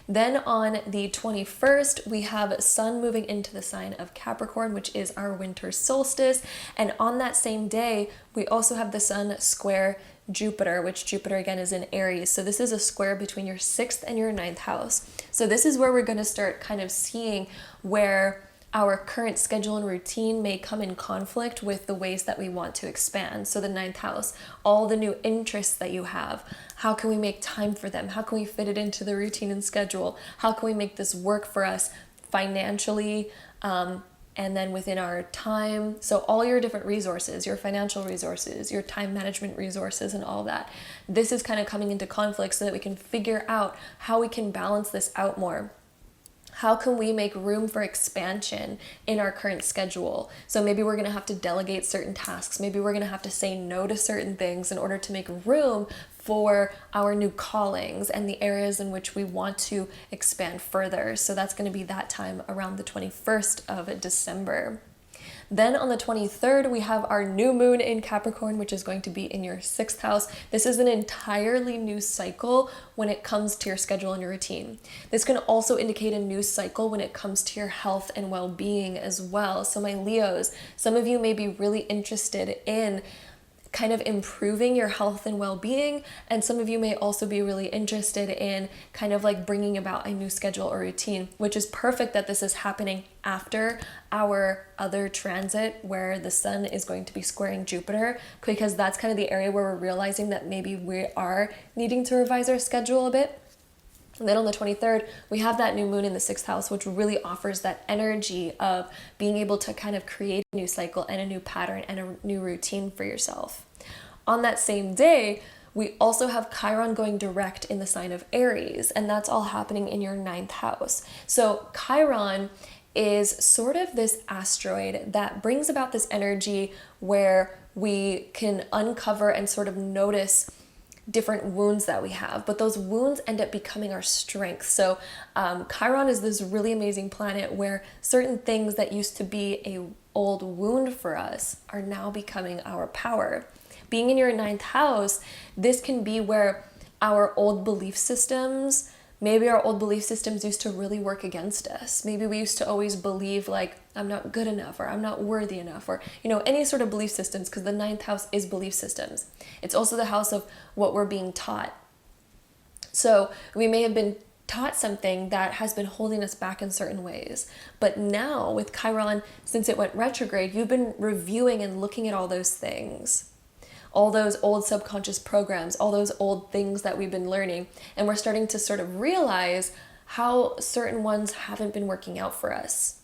Then on the 21st, we have Sun moving into the sign of Capricorn, which is our winter solstice. And on that same day, we also have the Sun square Jupiter, which Jupiter again is in Aries. So this is a square between your 6th and your 9th house. So this is where we're going to start kind of seeing where our current schedule and routine may come in conflict with the ways that we want to expand. So the 9th house, all the new interests that you have, how can we make time for them? How can we fit it into the routine and schedule? How can we make this work for us financially, and then within our time? So all your different resources, your financial resources, your time management resources, and all that. This is kind of coming into conflict so that we can figure out how we can balance this out more. How can we make room for expansion in our current schedule? So maybe we're going to have to delegate certain tasks. Maybe we're going to have to say no to certain things in order to make room for our new callings and the areas in which we want to expand further. So that's going to be that time around the 21st of December. Then on the 23rd, we have our new moon in Capricorn, which is going to be in your 6th house. This is an entirely new cycle when it comes to your schedule and your routine. This can also indicate a new cycle when it comes to your health and well-being as well. So my Leos, some of you may be really interested in kind of improving your health and well-being, and some of you may also be really interested in kind of like bringing about a new schedule or routine, which is perfect that this is happening after our other transit where the Sun is going to be squaring Jupiter, because that's kind of the area where we're realizing that maybe we are needing to revise our schedule a bit. And then on the 23rd, we have that new moon in the 6th house, which really offers that energy of being able to kind of create a new cycle and a new pattern and a new routine for yourself. On that same day, We also have Chiron going direct in the sign of Aries, and that's all happening in your 9th house. So Chiron is sort of this asteroid that brings about this energy where we can uncover and sort of notice different wounds that we have, but those wounds end up becoming our strength. So Chiron is this really amazing planet where certain things that used to be a old wound for us are now becoming our power. Being in your 9th house, this can be where our old belief systems, maybe our old belief systems used to really work against us. Maybe we used to always believe like, I'm not good enough, or I'm not worthy enough, or, you know, any sort of belief systems, because the 9th house is belief systems. It's also the house of what we're being taught. So we may have been taught something that has been holding us back in certain ways. But now with Chiron, since it went retrograde, you've been reviewing and looking at all those things, all those old subconscious programs, all those old things that we've been learning. And we're starting to sort of realize how certain ones haven't been working out for us,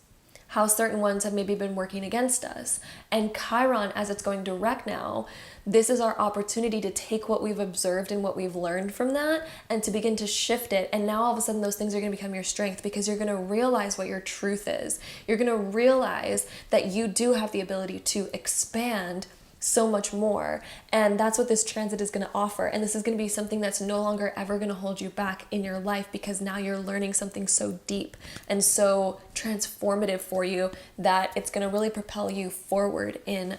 how certain ones have maybe been working against us. And Chiron, as it's going direct now, this is our opportunity to take what we've observed and what we've learned from that and to begin to shift it. And now all of a sudden those things are going to become your strength, because you're going to realize what your truth is. You're going to realize that you do have the ability to expand so much more. And that's what this transit is going to offer. And this is going to be something that's no longer ever going to hold you back in your life, because now you're learning something so deep and so transformative for you that it's going to really propel you forward in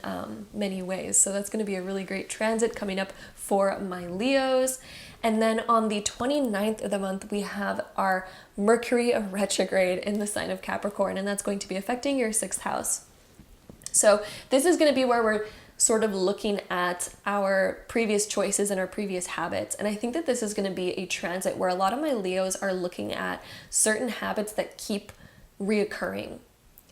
many ways. So that's going to be a really great transit coming up for my Leos. And then on the 29th of the month, we have our Mercury retrograde in the sign of Capricorn, and that's going to be affecting your 6th house. So this is going to be where we're sort of looking at our previous choices and our previous habits. And I think that this is going to be a transit where a lot of my Leos are looking at certain habits that keep reoccurring.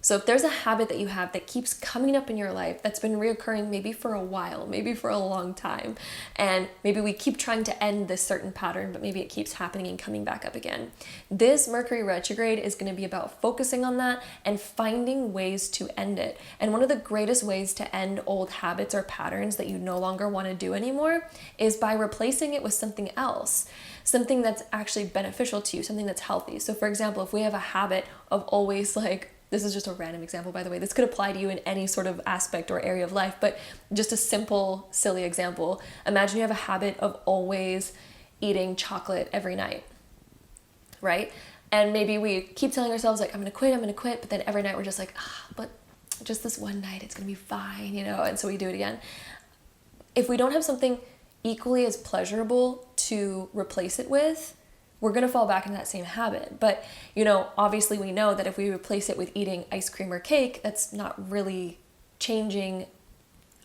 So if there's a habit that you have that keeps coming up in your life that's been reoccurring maybe for a while, maybe for a long time, and maybe we keep trying to end this certain pattern, but maybe it keeps happening and coming back up again. This Mercury retrograde is going to be about focusing on that and finding ways to end it. And one of the greatest ways to end old habits or patterns that you no longer want to do anymore is by replacing it with something else. Something that's actually beneficial to you, something that's healthy. So for example, if we have a habit of always this is just a random example, by the way. This could apply to you in any sort of aspect or area of life, but just a simple, silly example. Imagine you have a habit of always eating chocolate every night, right? And maybe we keep telling ourselves like, I'm gonna quit, but then every night we're just like, but just this one night, it's gonna be fine, you know? And so we do it again. If we don't have something equally as pleasurable to replace it with, we're going to fall back into that same habit. But, you know, obviously we know that if we replace it with eating ice cream or cake, that's not really changing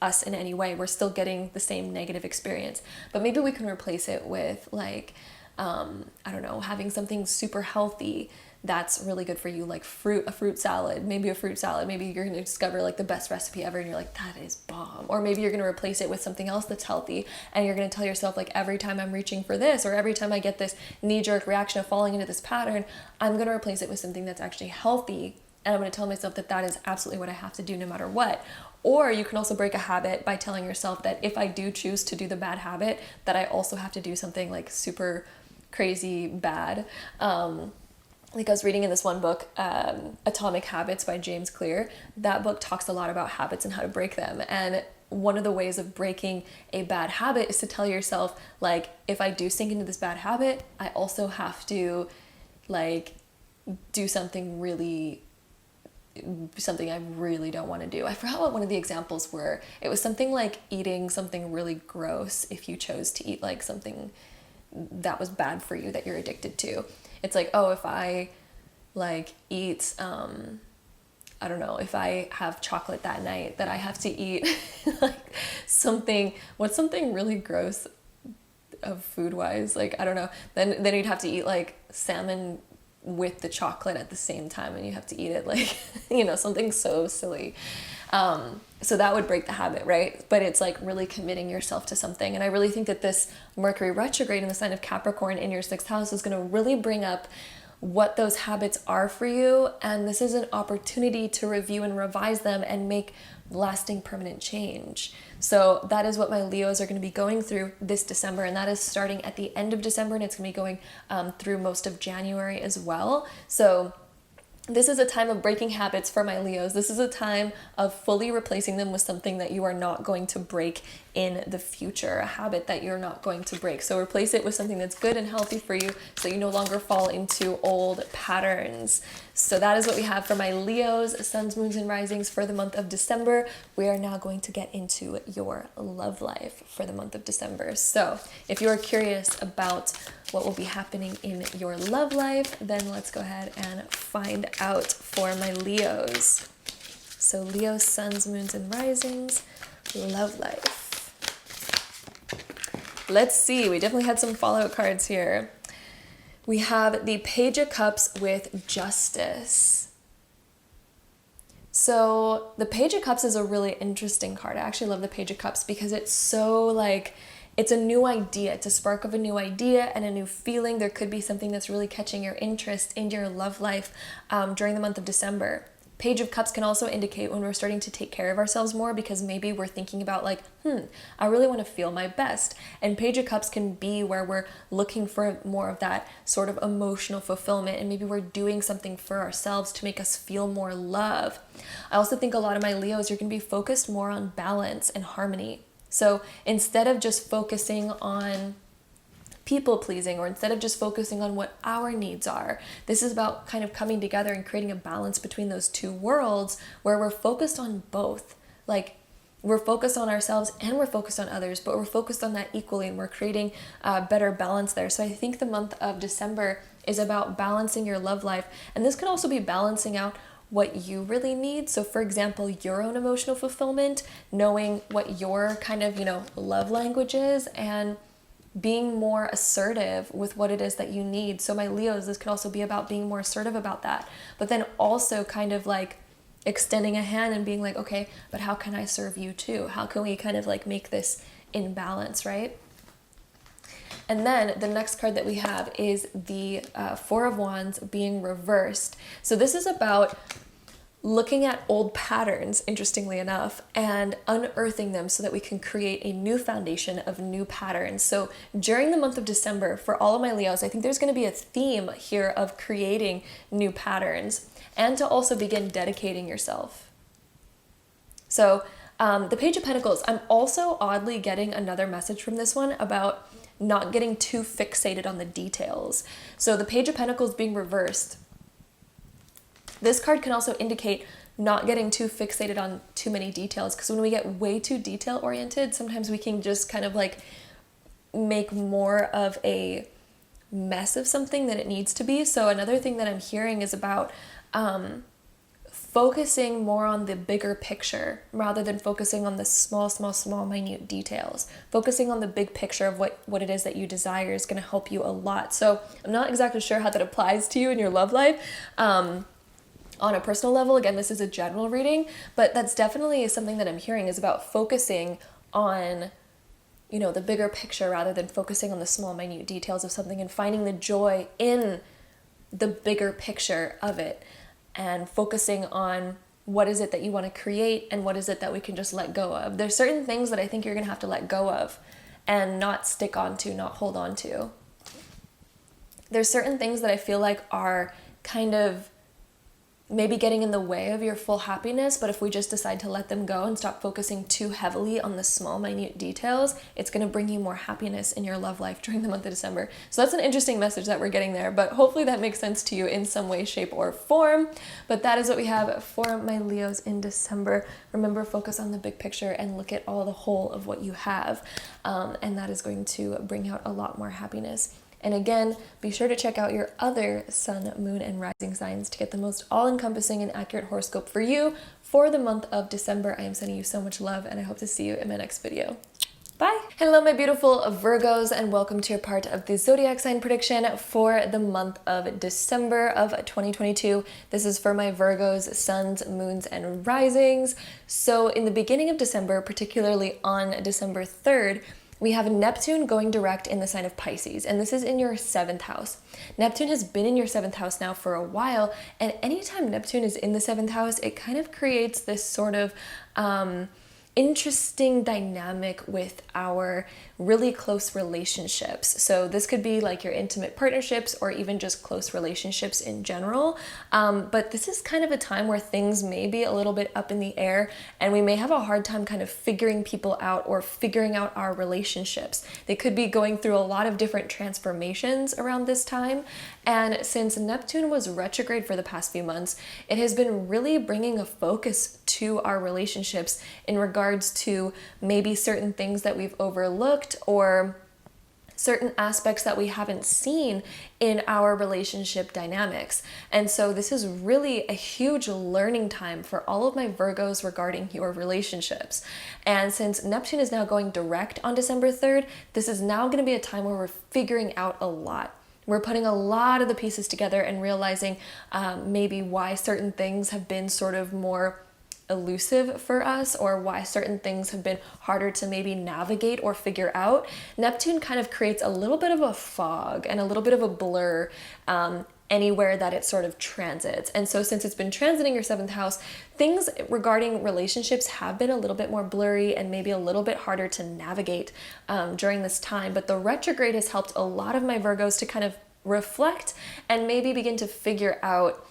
us in any way. We're still getting the same negative experience. But maybe we can replace it with like, I don't know, having something super healthy that's really good for you, like a fruit salad. Maybe you're going to discover like the best recipe ever and you're like, that is bomb. Or maybe you're going to replace it with something else that's healthy and you're going to tell yourself like, every time I'm reaching for this, or every time I get this knee-jerk reaction of falling into this pattern, I'm going to replace it with something that's actually healthy. And I'm going to tell myself that that is absolutely what I have to do no matter what. Or you can also break a habit by telling yourself that if I do choose to do the bad habit, that I also have to do something like super crazy bad. Like I was reading in this one book, Atomic Habits by James Clear. That book talks a lot about habits and how to break them. And one of the ways of breaking a bad habit is to tell yourself, like, if I do sink into this bad habit, I also have to, like, do something I really don't want to do. I forgot what one of the examples were. It was something like eating something really gross if you chose to eat, like, something that was bad for you that you're addicted to. It's like, oh, if I like eat, I don't know, if I have chocolate that night, that I have to eat like what's something really gross of food wise? Like, I don't know. Then you'd have to eat like salmon with the chocolate at the same time and you have to eat it like, you know, something so silly. So that would break the habit, right? But it's like really committing yourself to something. And I really think that this Mercury retrograde in the sign of Capricorn in your 6th house is going to really bring up what those habits are for you, and this is an opportunity to review and revise them and make lasting permanent change. So that is what my Leos are going to be going through this December, and that is starting at the end of December, and it's going to be going through most of January as well. So this is a time of breaking habits for my Leos. This is a time of fully replacing them with something that you are not going to break in the future, a habit that you're not going to break. So replace it with something that's good and healthy for you so you no longer fall into old patterns. So that is what we have for my Leos, suns, moons, and risings for the month of December. We are now going to get into your love life for the month of December. So if you're curious about what will be happening in your love life, then let's go ahead and find out for my Leos. So Leo, suns, moons, and risings, love life. Let's see, we definitely had some fallout cards here. We have the Page of Cups with Justice. So the Page of Cups is a really interesting card. I actually love the Page of Cups because it's so like, it's a new idea. It's a spark of a new idea and a new feeling. There could be something that's really catching your interest in your love life during the month of December. Page of Cups can also indicate when we're starting to take care of ourselves more, because maybe we're thinking about like, I really want to feel my best. And Page of Cups can be where we're looking for more of that sort of emotional fulfillment, and maybe we're doing something for ourselves to make us feel more love. I also think a lot of my Leos, you're going to be focused more on balance and harmony. So instead of just focusing on people pleasing, or instead of just focusing on what our needs are, this is about kind of coming together and creating a balance between those two worlds where we're focused on both. Like, we're focused on ourselves and we're focused on others, but we're focused on that equally, and we're creating a better balance there. So I think the month of December is about balancing your love life, and this can also be balancing out what you really need. So for example, your own emotional fulfillment, knowing what your kind of, love language is, and being more assertive with what it is that you need. So my Leos, this could also be about being more assertive about that, but then also kind of like extending a hand and being like, okay, but how can I serve you too? How can we kind of like make this in balance, right? And then the next card that we have is the Four of Wands being reversed. So this is about looking at old patterns, interestingly enough, and unearthing them so that we can create a new foundation of new patterns. So during the month of December, for all of my Leos, I think there's going to be a theme here of creating new patterns, and to also begin dedicating yourself. So the Page of Pentacles, I'm also oddly getting another message from this one about not getting too fixated on the details. So the Page of Pentacles being reversed, this card can also indicate not getting too fixated on too many details, because when we get way too detail oriented, sometimes we can just kind of like make more of a mess of something than it needs to be. So another thing that I'm hearing is about focusing more on the bigger picture rather than focusing on the small, minute details. Focusing on the big picture of what it is that you desire is going to help you a lot. So I'm not exactly sure how that applies to you in your love life. On a personal level, again, this is a general reading, but that's definitely something that I'm hearing is about focusing on, the bigger picture rather than focusing on the small, minute details of something, and finding the joy in the bigger picture of it, and focusing on what is it that you want to create and what is it that we can just let go of. There's certain things that I think you're going to have to let go of and not stick on to, not hold on to. There's certain things that I feel like are kind of maybe getting in the way of your full happiness, but if we just decide to let them go and stop focusing too heavily on the small, minute details, it's going to bring you more happiness in your love life during the month of December. So that's an interesting message that we're getting there, but hopefully that makes sense to you in some way, shape, or form. But that is what we have for my Leos in December. Remember, focus on the big picture and look at all the whole of what you have, and that is going to bring out a lot more happiness. And again, be sure to check out your other sun, moon, and rising signs to get the most all-encompassing and accurate horoscope for you for the month of December. I am sending you so much love, and I hope to see you in my next video. Bye! Hello, my beautiful Virgos, and welcome to your part of the Zodiac sign prediction for the month of December of 2022. This is for my Virgos, suns, moons, and risings. So in the beginning of December, particularly on December 3rd, we have Neptune going direct in the sign of Pisces, and this is in your 7th house. Neptune has been in your 7th house now for a while, and anytime Neptune is in the 7th house, it kind of creates this sort of interesting dynamic with our really close relationships. So this could be like your intimate partnerships or even just close relationships in general. But this is kind of a time where things may be a little bit up in the air, and we may have a hard time kind of figuring people out or figuring out our relationships. They could be going through a lot of different transformations around this time. And since Neptune was retrograde for the past few months, it has been really bringing a focus to our relationships in regards to maybe certain things that we've overlooked or certain aspects that we haven't seen in our relationship dynamics. And so this is really a huge learning time for all of my Virgos regarding your relationships. And since Neptune is now going direct on December 3rd, this is now going to be a time where we're figuring out a lot. We're putting a lot of the pieces together and realizing maybe why certain things have been sort of more elusive for us, or why certain things have been harder to maybe navigate or figure out. Neptune kind of creates a little bit of a fog and a little bit of a blur anywhere that it sort of transits. And so since it's been transiting your 7th house, things regarding relationships have been a little bit more blurry and maybe a little bit harder to navigate during this time. But the retrograde has helped a lot of my Virgos to kind of reflect and maybe begin to figure out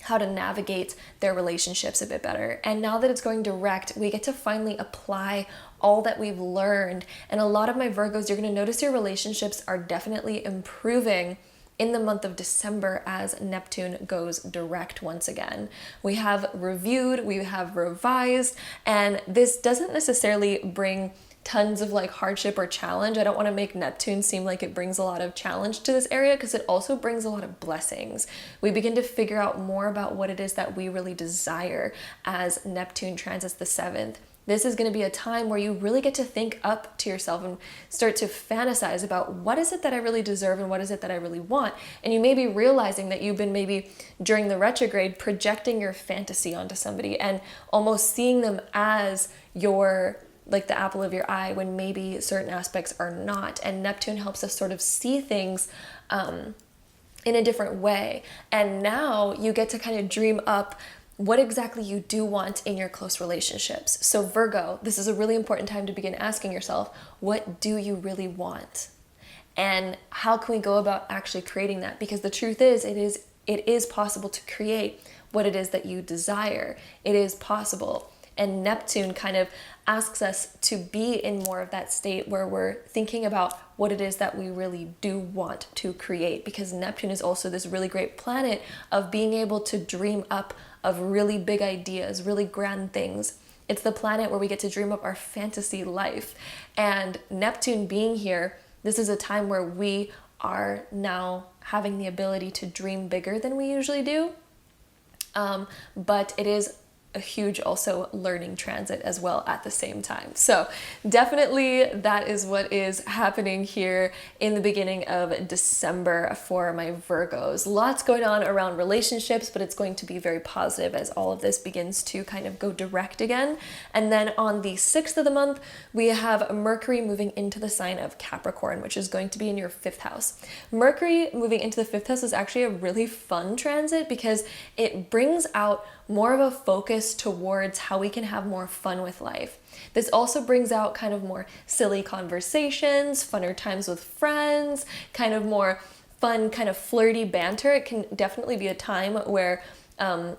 how to navigate their relationships a bit better. And now that it's going direct, we get to finally apply all that we've learned. And a lot of my Virgos, you're going to notice your relationships are definitely improving in the month of December as Neptune goes direct once again. We have reviewed, we have revised, and this doesn't necessarily bring tons of like hardship or challenge. I don't want to make Neptune seem like it brings a lot of challenge to this area, because it also brings a lot of blessings. We begin to figure out more about what it is that we really desire as Neptune transits the 7th. This is going to be a time where you really get to think up to yourself and start to fantasize about what is it that I really deserve and what is it that I really want. And you may be realizing that you've been maybe during the retrograde projecting your fantasy onto somebody and almost seeing them as your like the apple of your eye, when maybe certain aspects are not. And Neptune helps us sort of see things in a different way. And now you get to kind of dream up what exactly you do want in your close relationships. So Virgo, this is a really important time to begin asking yourself, what do you really want? And how can we go about actually creating that? Because the truth is, it is possible to create what it is that you desire. It is possible. And Neptune kind of asks us to be in more of that state where we're thinking about what it is that we really do want to create, because Neptune is also this really great planet of being able to dream up of really big ideas, really grand things. It's the planet where we get to dream up our fantasy life. And Neptune being here, this is a time where we are now having the ability to dream bigger than we usually do. But it is a huge also learning transit as well at the same time. So definitely that is what is happening here in the beginning of December for my Virgos. Lots going on around relationships, but it's going to be very positive as all of this begins to kind of go direct again. And then on the 6th of the month, we have Mercury moving into the sign of Capricorn, which is going to be in your 5th house. Mercury moving into the 5th house is actually a really fun transit because it brings out more of a focus towards how we can have more fun with life. This also brings out kind of more silly conversations, funner times with friends, kind of more fun, kind of flirty banter. It can definitely be a time where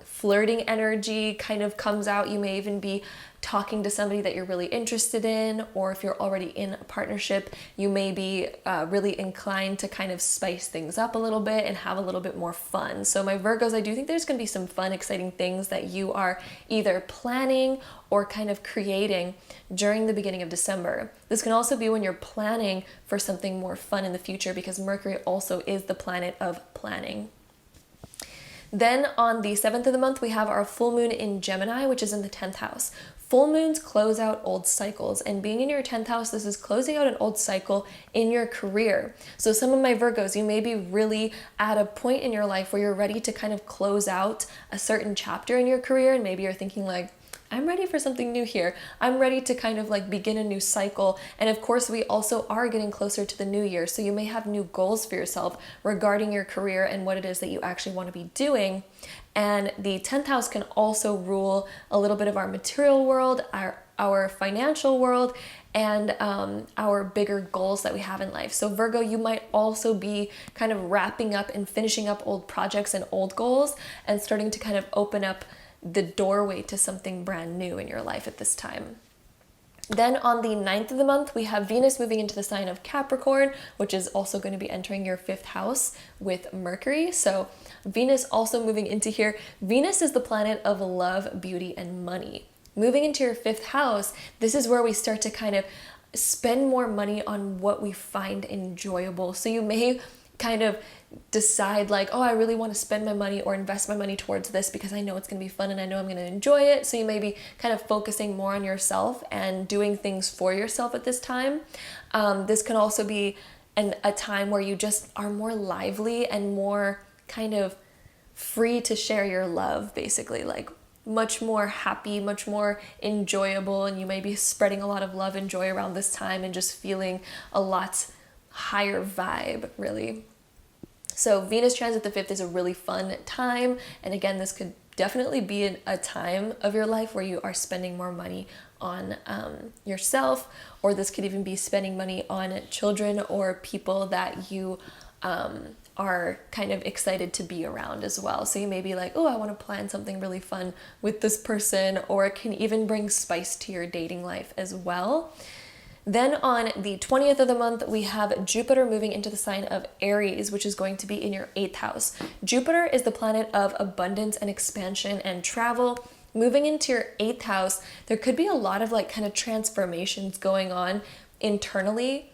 flirting energy kind of comes out. You may even be talking to somebody that you're really interested in, or if you're already in a partnership, you may be really inclined to kind of spice things up a little bit and have a little bit more fun. So my Virgos, I do think there's going to be some fun, exciting things that you are either planning or kind of creating during the beginning of December. This can also be when you're planning for something more fun in the future, because Mercury also is the planet of planning. Then on the 7th of the month, we have our full moon in Gemini, which is in the 10th house. Full moons close out old cycles, and being in your 10th house, this is closing out an old cycle in your career. So some of my Virgos, you may be really at a point in your life where you're ready to kind of close out a certain chapter in your career, and maybe you're thinking like, I'm ready for something new here. I'm ready to kind of like begin a new cycle. And of course, we also are getting closer to the new year. So you may have new goals for yourself regarding your career and what it is that you actually want to be doing. And the 10th house can also rule a little bit of our material world, our financial world, and our bigger goals that we have in life. So Virgo, you might also be kind of wrapping up and finishing up old projects and old goals and starting to kind of open up the doorway to something brand new in your life at this time. Then on the 9th of the month, we have Venus moving into the sign of Capricorn, which is also going to be entering your 5th house with Mercury. So Venus also moving into here. Venus is the planet of love, beauty, and money. Moving into your 5th house, this is where we start to kind of spend more money on what we find enjoyable. So you may kind of decide like, oh, I really want to spend my money or invest my money towards this because I know it's going to be fun and I know I'm going to enjoy it. So you may be kind of focusing more on yourself and doing things for yourself at this time. This can also be a time where you just are more lively and more kind of free to share your love, basically, like much more happy, much more enjoyable, and you may be spreading a lot of love and joy around this time and just feeling a lot higher vibe, really. So Venus transit the 5th is a really fun time, and again, this could definitely be a time of your life where you are spending more money on yourself, or this could even be spending money on children or people that you are kind of excited to be around as well. So you may be like, oh, I want to plan something really fun with this person, or it can even bring spice to your dating life as well. Then on the 20th of the month, we have Jupiter moving into the sign of Aries, which is going to be in your 8th house. Jupiter is the planet of abundance and expansion and travel. Moving into your 8th house, there could be a lot of like kind of transformations going on internally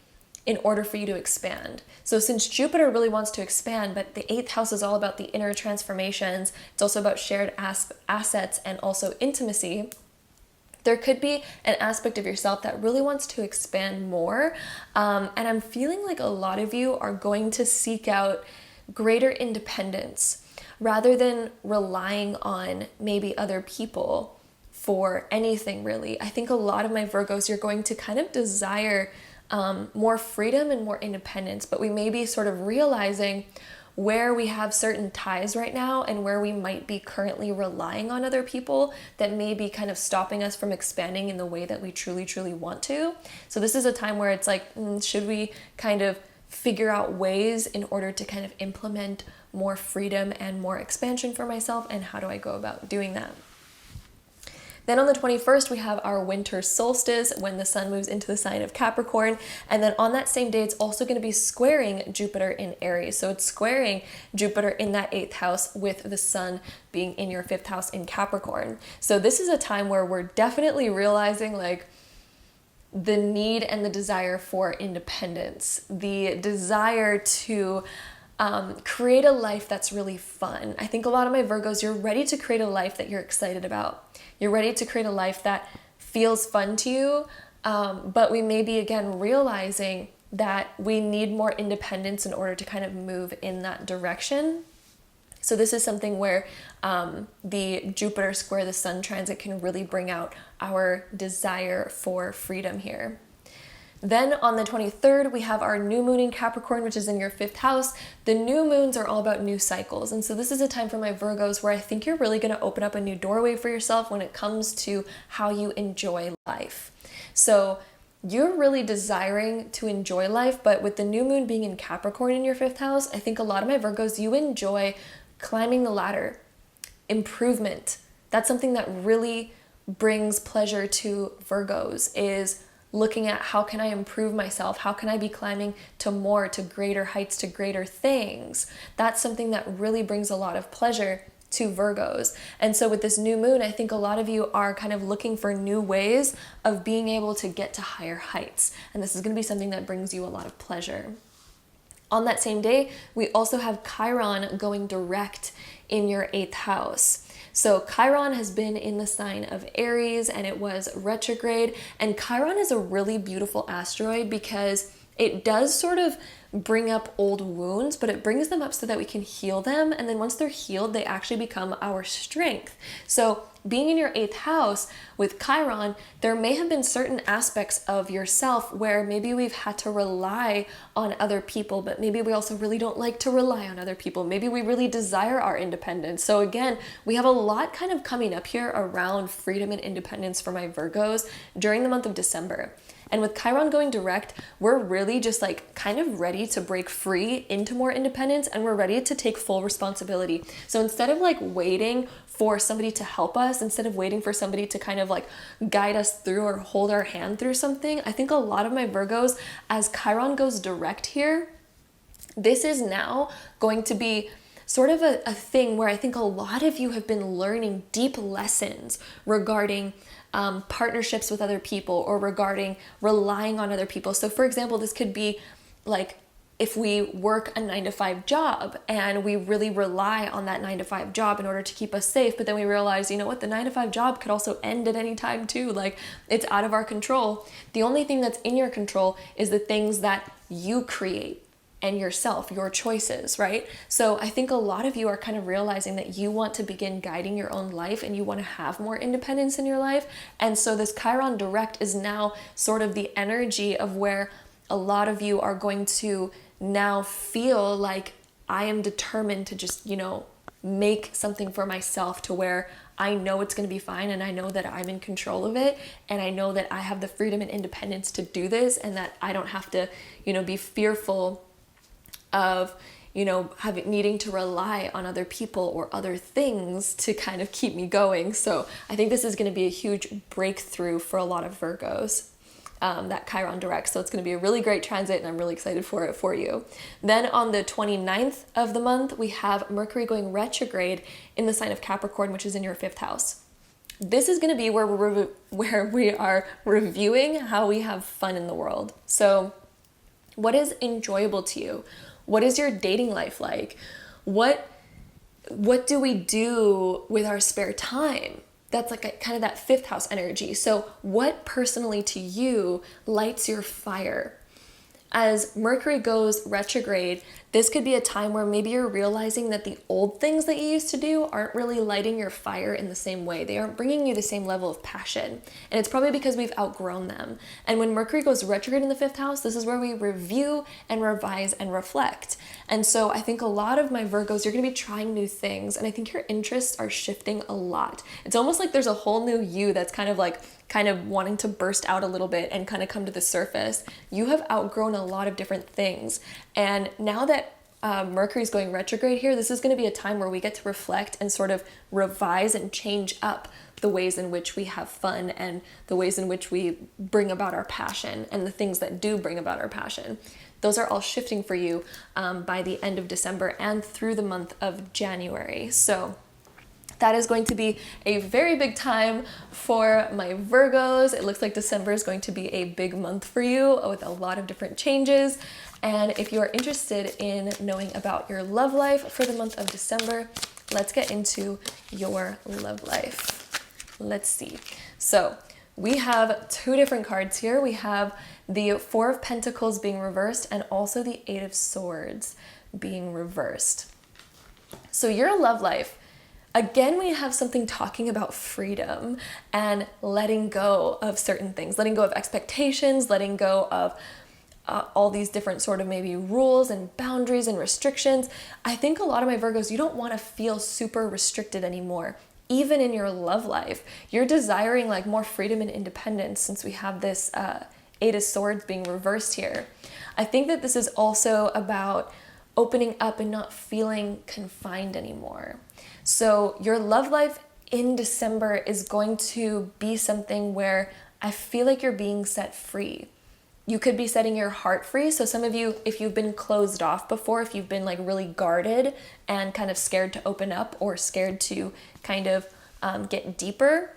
in order for you to expand. So since Jupiter really wants to expand, but the 8th house is all about the inner transformations, it's also about shared assets and also intimacy, there could be an aspect of yourself that really wants to expand more. And I'm feeling like a lot of you are going to seek out greater independence rather than relying on maybe other people for anything, really. I think a lot of my Virgos, you're going to kind of desire more freedom and more independence, but we may be sort of realizing where we have certain ties right now and where we might be currently relying on other people that may be kind of stopping us from expanding in the way that we truly want to. So this is a time where it's like, should we kind of figure out ways in order to kind of implement more freedom and more expansion for myself, and how do I go about doing that? Then on the 21st, we have our winter solstice when the sun moves into the sign of Capricorn. And then on that same day, it's also going to be squaring Jupiter in Aries. So it's squaring Jupiter in that 8th house with the sun being in your 5th house in Capricorn. So this is a time where we're definitely realizing like the need and the desire for independence, the desire to create a life that's really fun. I think a lot of my Virgos, you're ready to create a life that you're excited about. You're ready to create a life that feels fun to you, but we may be again realizing that we need more independence in order to kind of move in that direction. So this is something where the Jupiter square the sun transit can really bring out our desire for freedom here. Then on the 23rd, we have our new moon in Capricorn, which is in your 5th house. The new moons are all about new cycles. And so this is a time for my Virgos where I think you're really going to open up a new doorway for yourself when it comes to how you enjoy life. So you're really desiring to enjoy life, but with the new moon being in Capricorn in your 5th house, I think a lot of my Virgos, you enjoy climbing the ladder, improvement. That's something that really brings pleasure to Virgos, is looking at how can I improve myself? How can I be climbing to more, to greater heights, to greater things? That's something that really brings a lot of pleasure to Virgos. And so with this new moon, I think a lot of you are kind of looking for new ways of being able to get to higher heights. And this is going to be something that brings you a lot of pleasure. On that same day, we also have Chiron going direct in your 8th house. So Chiron has been in the sign of Aries and it was retrograde. And Chiron is a really beautiful asteroid because it does sort of bring up old wounds, but it brings them up so that we can heal them. And then once they're healed, they actually become our strength. So being in your 8th house with Chiron, there may have been certain aspects of yourself where maybe we've had to rely on other people, but maybe we also really don't like to rely on other people. Maybe we really desire our independence. So again, we have a lot kind of coming up here around freedom and independence for my Virgos during the month of December. And with Chiron going direct, we're really just like kind of ready to break free into more independence, and we're ready to take full responsibility. So instead of like waiting for somebody to help us, instead of waiting for somebody to kind of like guide us through or hold our hand through something, I think a lot of my Virgos, as Chiron goes direct here, this is now going to be sort of a thing where I think a lot of you have been learning deep lessons regarding partnerships with other people, or regarding relying on other people. So for example, this could be like if we work a 9-to-5 job and we really rely on that 9-to-5 job in order to keep us safe, but then we realize, you know what, the 9-to-5 job could also end at any time too. Like, it's out of our control. The only thing that's in your control is the things that you create and yourself, your choices, right? So I think a lot of you are kind of realizing that you want to begin guiding your own life and you want to have more independence in your life. And so this Chiron direct is now sort of the energy of where a lot of you are going to now feel like, I am determined to just, you know, make something for myself to where I know it's going to be fine, and I know that I'm in control of it, and I know that I have the freedom and independence to do this, and that I don't have to, you know, be fearful of, you know, needing to rely on other people or other things to kind of keep me going. So I think this is going to be a huge breakthrough for a lot of Virgos, that Chiron direct. So it's going to be a really great transit, and I'm really excited for it for you. Then on the 29th of the month, we have Mercury going retrograde in the sign of Capricorn, which is in your 5th house. This is going to be where we are reviewing how we have fun in the world. So what is enjoyable to you? What is your dating life like? What do we do with our spare time? That's like a, kind of that 5th house energy. So what personally to you lights your fire? As Mercury goes retrograde, this could be a time where maybe you're realizing that the old things that you used to do aren't really lighting your fire in the same way. They aren't bringing you the same level of passion. And it's probably because we've outgrown them. And when Mercury goes retrograde in the 5th house, this is where we review and revise and reflect. And so I think a lot of my Virgos, you're going to be trying new things. And I think your interests are shifting a lot. It's almost like there's a whole new you that's kind of wanting to burst out a little bit and kind of come to the surface. You have outgrown a lot of different things. And now that Mercury's going retrograde here, this is going to be a time where we get to reflect and sort of revise and change up the ways in which we have fun and the ways in which we bring about our passion and the things that do bring about our passion. Those are all shifting for you by the end of December and through the month of January. So that is going to be a very big time for my Virgos. It looks like December is going to be a big month for you with a lot of different changes. And if you are interested in knowing about your love life for the month of December, let's get into your love life. Let's see. So we have 2 different cards here. We have the 4 of Pentacles being reversed and also the 8 of Swords being reversed. So your love life, again, we have something talking about freedom and letting go of certain things, letting go of expectations, letting go of all these different sort of maybe rules and boundaries and restrictions. I think a lot of my Virgos, you don't want to feel super restricted anymore. Even in your love life, you're desiring like more freedom and independence since we have this 8 of Swords being reversed here. I think that this is also about opening up and not feeling confined anymore. So your love life in December is going to be something where I feel like you're being set free. You could be setting your heart free. So some of you, if you've been closed off before, if you've been like really guarded and kind of scared to open up or scared to kind of get deeper,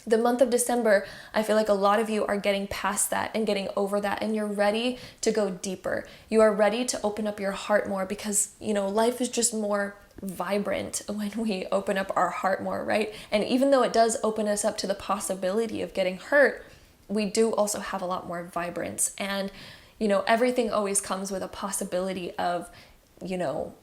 the month of December, I feel like a lot of you are getting past that and getting over that, and you're ready to go deeper. You are ready to open up your heart more because, you know, life is just more vibrant when we open up our heart more, right? And even though it does open us up to the possibility of getting hurt, we do also have a lot more vibrance. And you know, everything always comes with a possibility of, you know,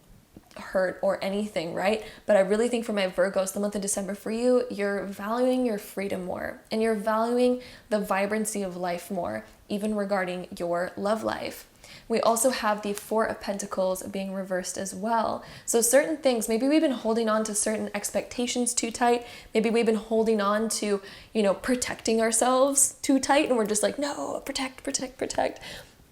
hurt or anything, right? But I really think for my Virgos, the month of December for you, you're valuing your freedom more, and you're valuing the vibrancy of life more, even regarding your love life. We also have the Four of Pentacles being reversed as well. So certain things, maybe we've been holding on to certain expectations too tight. Maybe we've been holding on to, you know, protecting ourselves too tight, and we're just like, no, protect, protect, protect.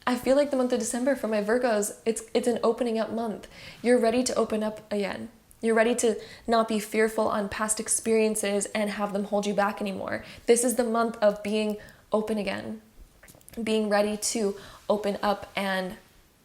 I feel like the month of December for my Virgos, it's an opening up month. You're ready to open up again. You're ready to not be fearful on past experiences and have them hold you back anymore. This is the month of being open again, being ready to open up and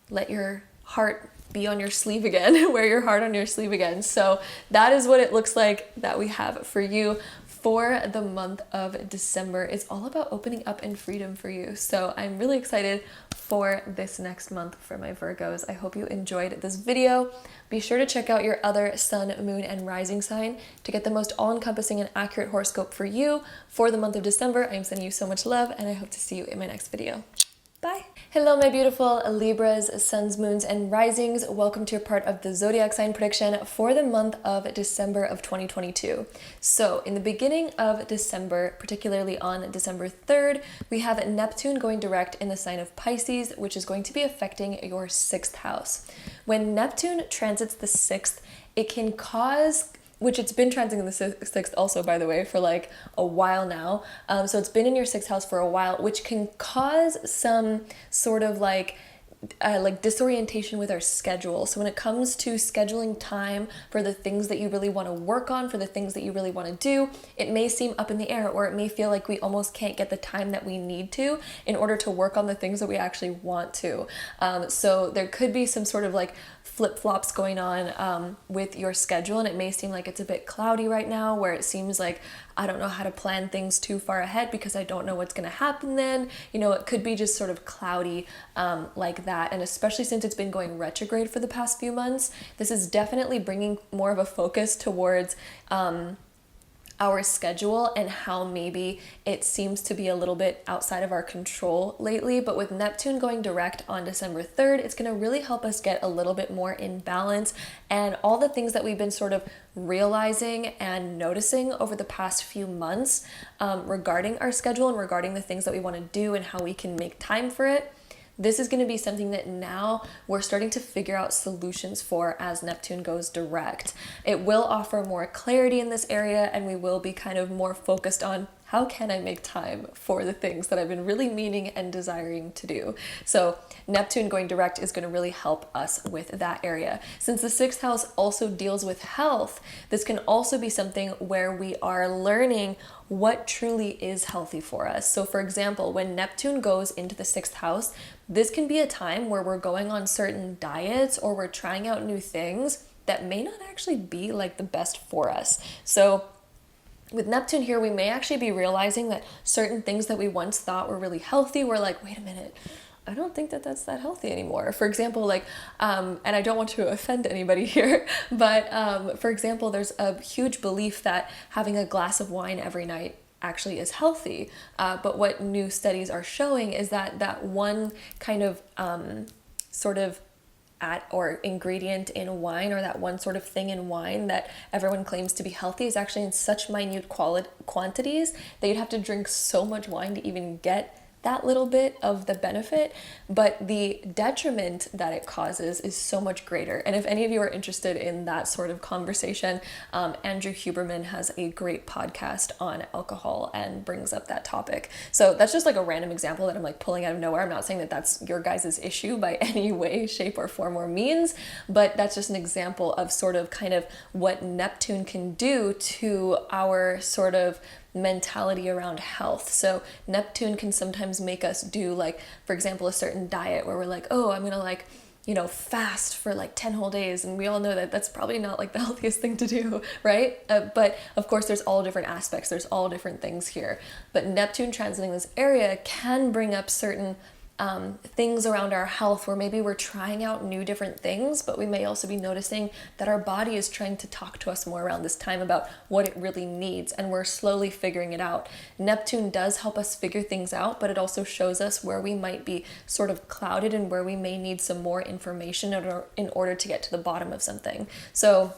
let your heart be on your sleeve again, wear your heart on your sleeve again. So that is what it looks like that we have for you for the month of December. It's all about opening up and freedom for you. So I'm really excited for this next month for my Virgos. I hope you enjoyed this video. Be sure to check out your other sun, moon, and rising sign to get the most all-encompassing and accurate horoscope for you for the month of December. I am sending you so much love, and I hope to see you in my next video. Bye. Hello, my beautiful Libras, suns, moons, and risings. Welcome to your part of the Zodiac sign prediction for the month of December of 2022. So in the beginning of December, particularly on December 3rd, we have Neptune going direct in the sign of Pisces, which is going to be affecting your 6th house. When Neptune transits the 6th, it can cause, which it's been transiting in the 6th also, by the way, for like a while now. So it's been in your 6th house for a while, which can cause some sort of like disorientation with our schedule. So when it comes to scheduling time for the things that you really want to work on, for the things that you really want to do, it may seem up in the air, or it may feel like we almost can't get the time that we need to in order to work on the things that we actually want to. So there could be some sort of like flip-flops going on with your schedule, and it may seem like it's a bit cloudy right now, where it seems like I don't know how to plan things too far ahead because I don't know what's going to happen then. You know, it could be just sort of cloudy like that, and especially since it's been going retrograde for the past few months, this is definitely bringing more of a focus towards our schedule and how maybe it seems to be a little bit outside of our control lately. But with Neptune going direct on December 3rd, it's going to really help us get a little bit more in balance, and all the things that we've been sort of realizing and noticing over the past few months regarding our schedule and regarding the things that we want to do and how we can make time for it. This is going to be something that now we're starting to figure out solutions for as Neptune goes direct. It will offer more clarity in this area, and we will be kind of more focused on how can I make time for the things that I've been really meaning and desiring to do. So Neptune going direct is going to really help us with that area. Since the 6th house also deals with health, this can also be something where we are learning what truly is healthy for us. So for example, when Neptune goes into the 6th house, this can be a time where we're going on certain diets or we're trying out new things that may not actually be like the best for us. So with Neptune here, we may actually be realizing that certain things that we once thought were really healthy, we're like, wait a minute, I don't think that that's that healthy anymore. For example, like, and I don't want to offend anybody here, but for example, there's a huge belief that having a glass of wine every night actually is healthy. But what new studies are showing is that that one kind of sort of or ingredient in wine, or that one sort of thing in wine that everyone claims to be healthy, is actually in such minute quantities that you'd have to drink so much wine to even get that little bit of the benefit, but the detriment that it causes is so much greater. And if any of you are interested in that sort of conversation, Andrew Huberman has a great podcast on alcohol and brings up that topic. So that's just like a random example that I'm like pulling out of nowhere. I'm not saying that that's your guys' issue by any way, shape, or form or means, but that's just an example of sort of kind of what Neptune can do to our sort of mentality around health. So Neptune can sometimes make us do, like, for example, a certain diet where we're like, oh, I'm gonna like, you know, fast for like 10 whole days. And we all know that that's probably not like the healthiest thing to do, right? But of course, there's all different aspects. There's all different things here. But Neptune transiting this area can bring up certain things around our health where maybe we're trying out new different things, but we may also be noticing that our body is trying to talk to us more around this time about what it really needs, and we're slowly figuring it out. Neptune does help us figure things out, but it also shows us where we might be sort of clouded and where we may need some more information in order to get to the bottom of something. So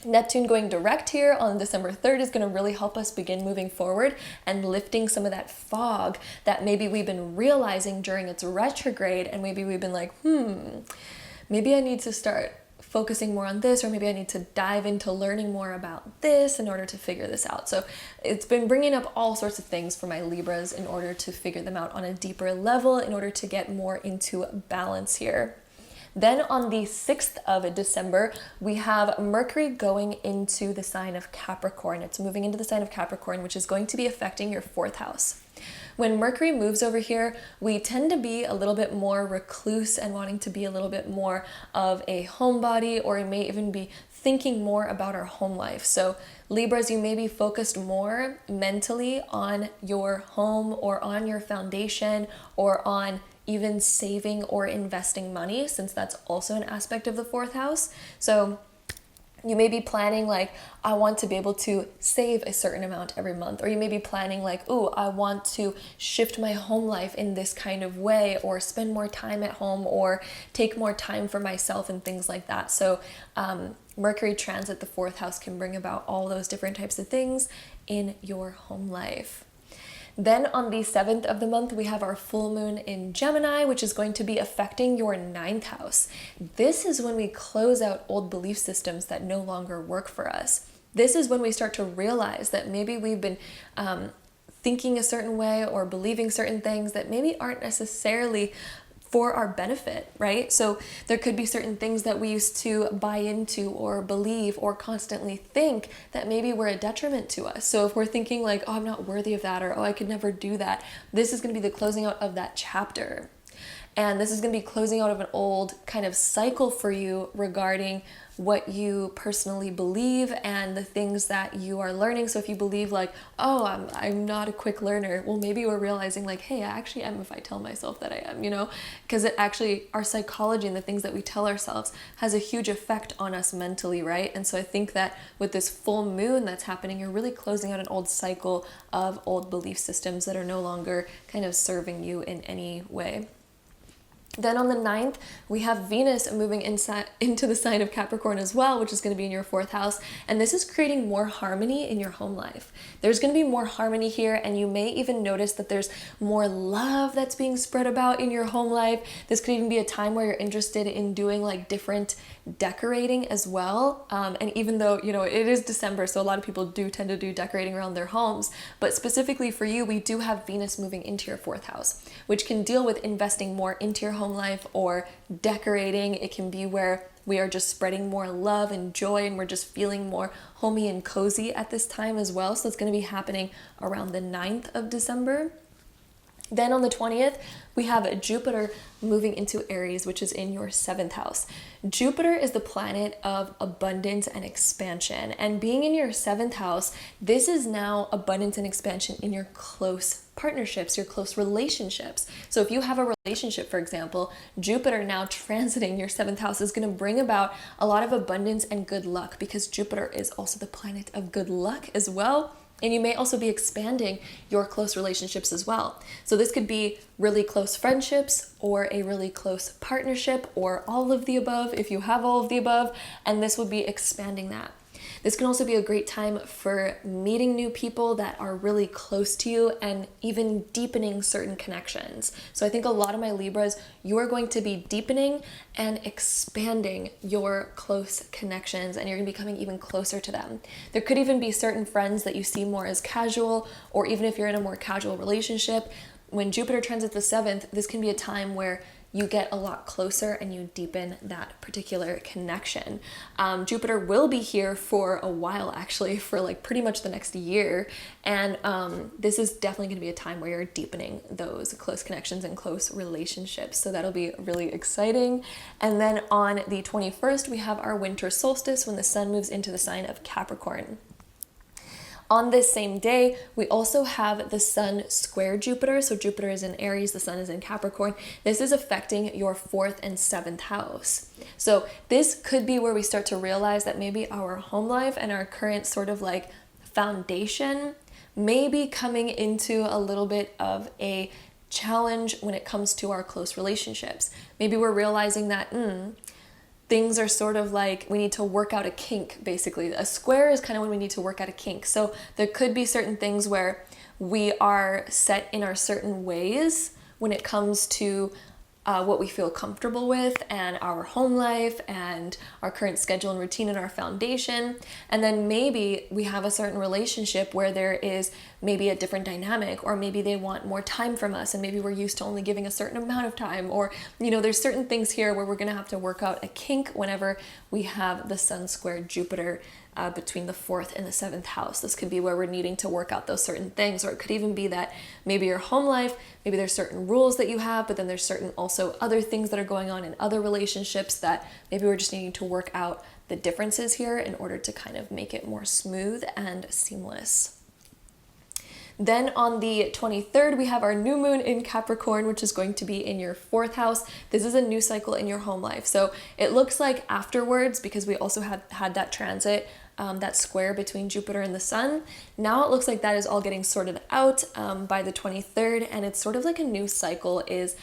Neptune going direct here on December 3rd is going to really help us begin moving forward and lifting some of that fog that maybe we've been realizing during its retrograde, and maybe we've been like, maybe I need to start focusing more on this, or maybe I need to dive into learning more about this in order to figure this out. So it's been bringing up all sorts of things for my Libras in order to figure them out on a deeper level, in order to get more into balance here. Then on the 6th of December, we have Mercury going into the sign of Capricorn. It's moving into the sign of Capricorn, which is going to be affecting your 4th house. When Mercury moves over here, we tend to be a little bit more recluse and wanting to be a little bit more of a homebody, or it may even be thinking more about our home life. So Libras, you may be focused more mentally on your home, or on your foundation, or on even saving or investing money, since that's also an aspect of the 4th house. So you may be planning like, I want to be able to save a certain amount every month, or you may be planning like, ooh, I want to shift my home life in this kind of way, or spend more time at home, or take more time for myself and things like that. So Mercury transit the 4th house can bring about all those different types of things in your home life. Then on the 7th of the month, we have our full moon in Gemini, which is going to be affecting your 9th house. This is when we close out old belief systems that no longer work for us. This is when we start to realize that maybe we've been thinking a certain way or believing certain things that maybe aren't necessarily for our benefit, right? So there could be certain things that we used to buy into or believe or constantly think that maybe were a detriment to us. So if we're thinking like, oh, I'm not worthy of that, or oh, I could never do that, this is going to be the closing out of that chapter. And this is going to be closing out of an old kind of cycle for you regarding what you personally believe and the things that you are learning. So if you believe like, oh, I'm not a quick learner, well, maybe we're realizing like, hey, I actually am if I tell myself that I am, you know, because it actually, our psychology and the things that we tell ourselves has a huge effect on us mentally, right? And so I think that with this full moon that's happening, you're really closing out an old cycle of old belief systems that are no longer kind of serving you in any way. Then on the 9th, we have Venus moving into the sign of Capricorn as well, which is going to be in your 4th house. And this is creating more harmony in your home life. There's going to be more harmony here, and you may even notice that there's more love that's being spread about in your home life. This could even be a time where you're interested in doing like different decorating as well. And even though, you know, it is December, so a lot of people do tend to do decorating around their homes. But specifically for you, we do have Venus moving into your 4th house, which can deal with investing more into your home life or decorating. It can be where we are just spreading more love and joy, and we're just feeling more homey and cozy at this time as well. So it's going to be happening around the 9th of December. Then on the 20th, we have Jupiter moving into Aries, which is in your 7th house. Jupiter is the planet of abundance and expansion. And being in your 7th house, this is now abundance and expansion in your close partnerships, your close relationships. So if you have a relationship, for example, Jupiter now transiting your 7th house is going to bring about a lot of abundance and good luck, because Jupiter is also the planet of good luck as well. And you may also be expanding your close relationships as well. So this could be really close friendships, or a really close partnership, or all of the above if you have all of the above, and this would be expanding that. This can also be a great time for meeting new people that are really close to you and even deepening certain connections. So I think a lot of my Libras, you are going to be deepening and expanding your close connections, and you're going to be becoming even closer to them. There could even be certain friends that you see more as casual, or even if you're in a more casual relationship, when Jupiter transits the 7th, this can be a time where you get a lot closer and you deepen that particular connection. Jupiter will be here for a while, actually, for like pretty much the next year. And this is definitely going to be a time where you're deepening those close connections and close relationships. So that'll be really exciting. And then on the 21st, we have our winter solstice when the sun moves into the sign of Capricorn. On this same day, we also have the Sun square Jupiter. So Jupiter is in Aries, the Sun is in Capricorn. This is affecting your 4th and 7th house. So this could be where we start to realize that maybe our home life and our current sort of like foundation may be coming into a little bit of a challenge when it comes to our close relationships. Maybe we're realizing that things are sort of like we need to work out a kink, basically. A square is kind of when we need to work out a kink. So there could be certain things where we are set in our certain ways when it comes to what we feel comfortable with and our home life and our current schedule and routine and our foundation. And then maybe we have a certain relationship where there is maybe a different dynamic, or maybe they want more time from us and maybe we're used to only giving a certain amount of time, or there's certain things here where we're going to have to work out a kink whenever we have the Sun square Jupiter between the 4th and the 7th house. This could be where we're needing to work out those certain things, or it could even be that maybe your home life, maybe there's certain rules that you have, but then there's certain also other things that are going on in other relationships that maybe we're just needing to work out the differences here in order to kind of make it more smooth and seamless. Then on the 23rd, we have our new moon in Capricorn, which is going to be in your 4th house. This is a new cycle in your home life. So it looks like afterwards, because we also had that transit, that square between Jupiter and the Sun. Now it looks like that is all getting sorted out by the 23rd, and it's sort of like a new cycle is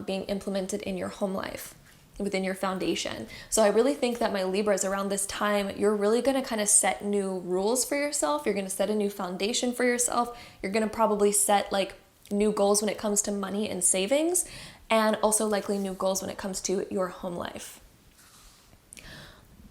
being implemented in your home life, within your foundation. So I really think that my Libras, around this time, you're really going to kind of set new rules for yourself. You're going to set a new foundation for yourself. You're going to probably set like new goals when it comes to money and savings, and also likely new goals when it comes to your home life.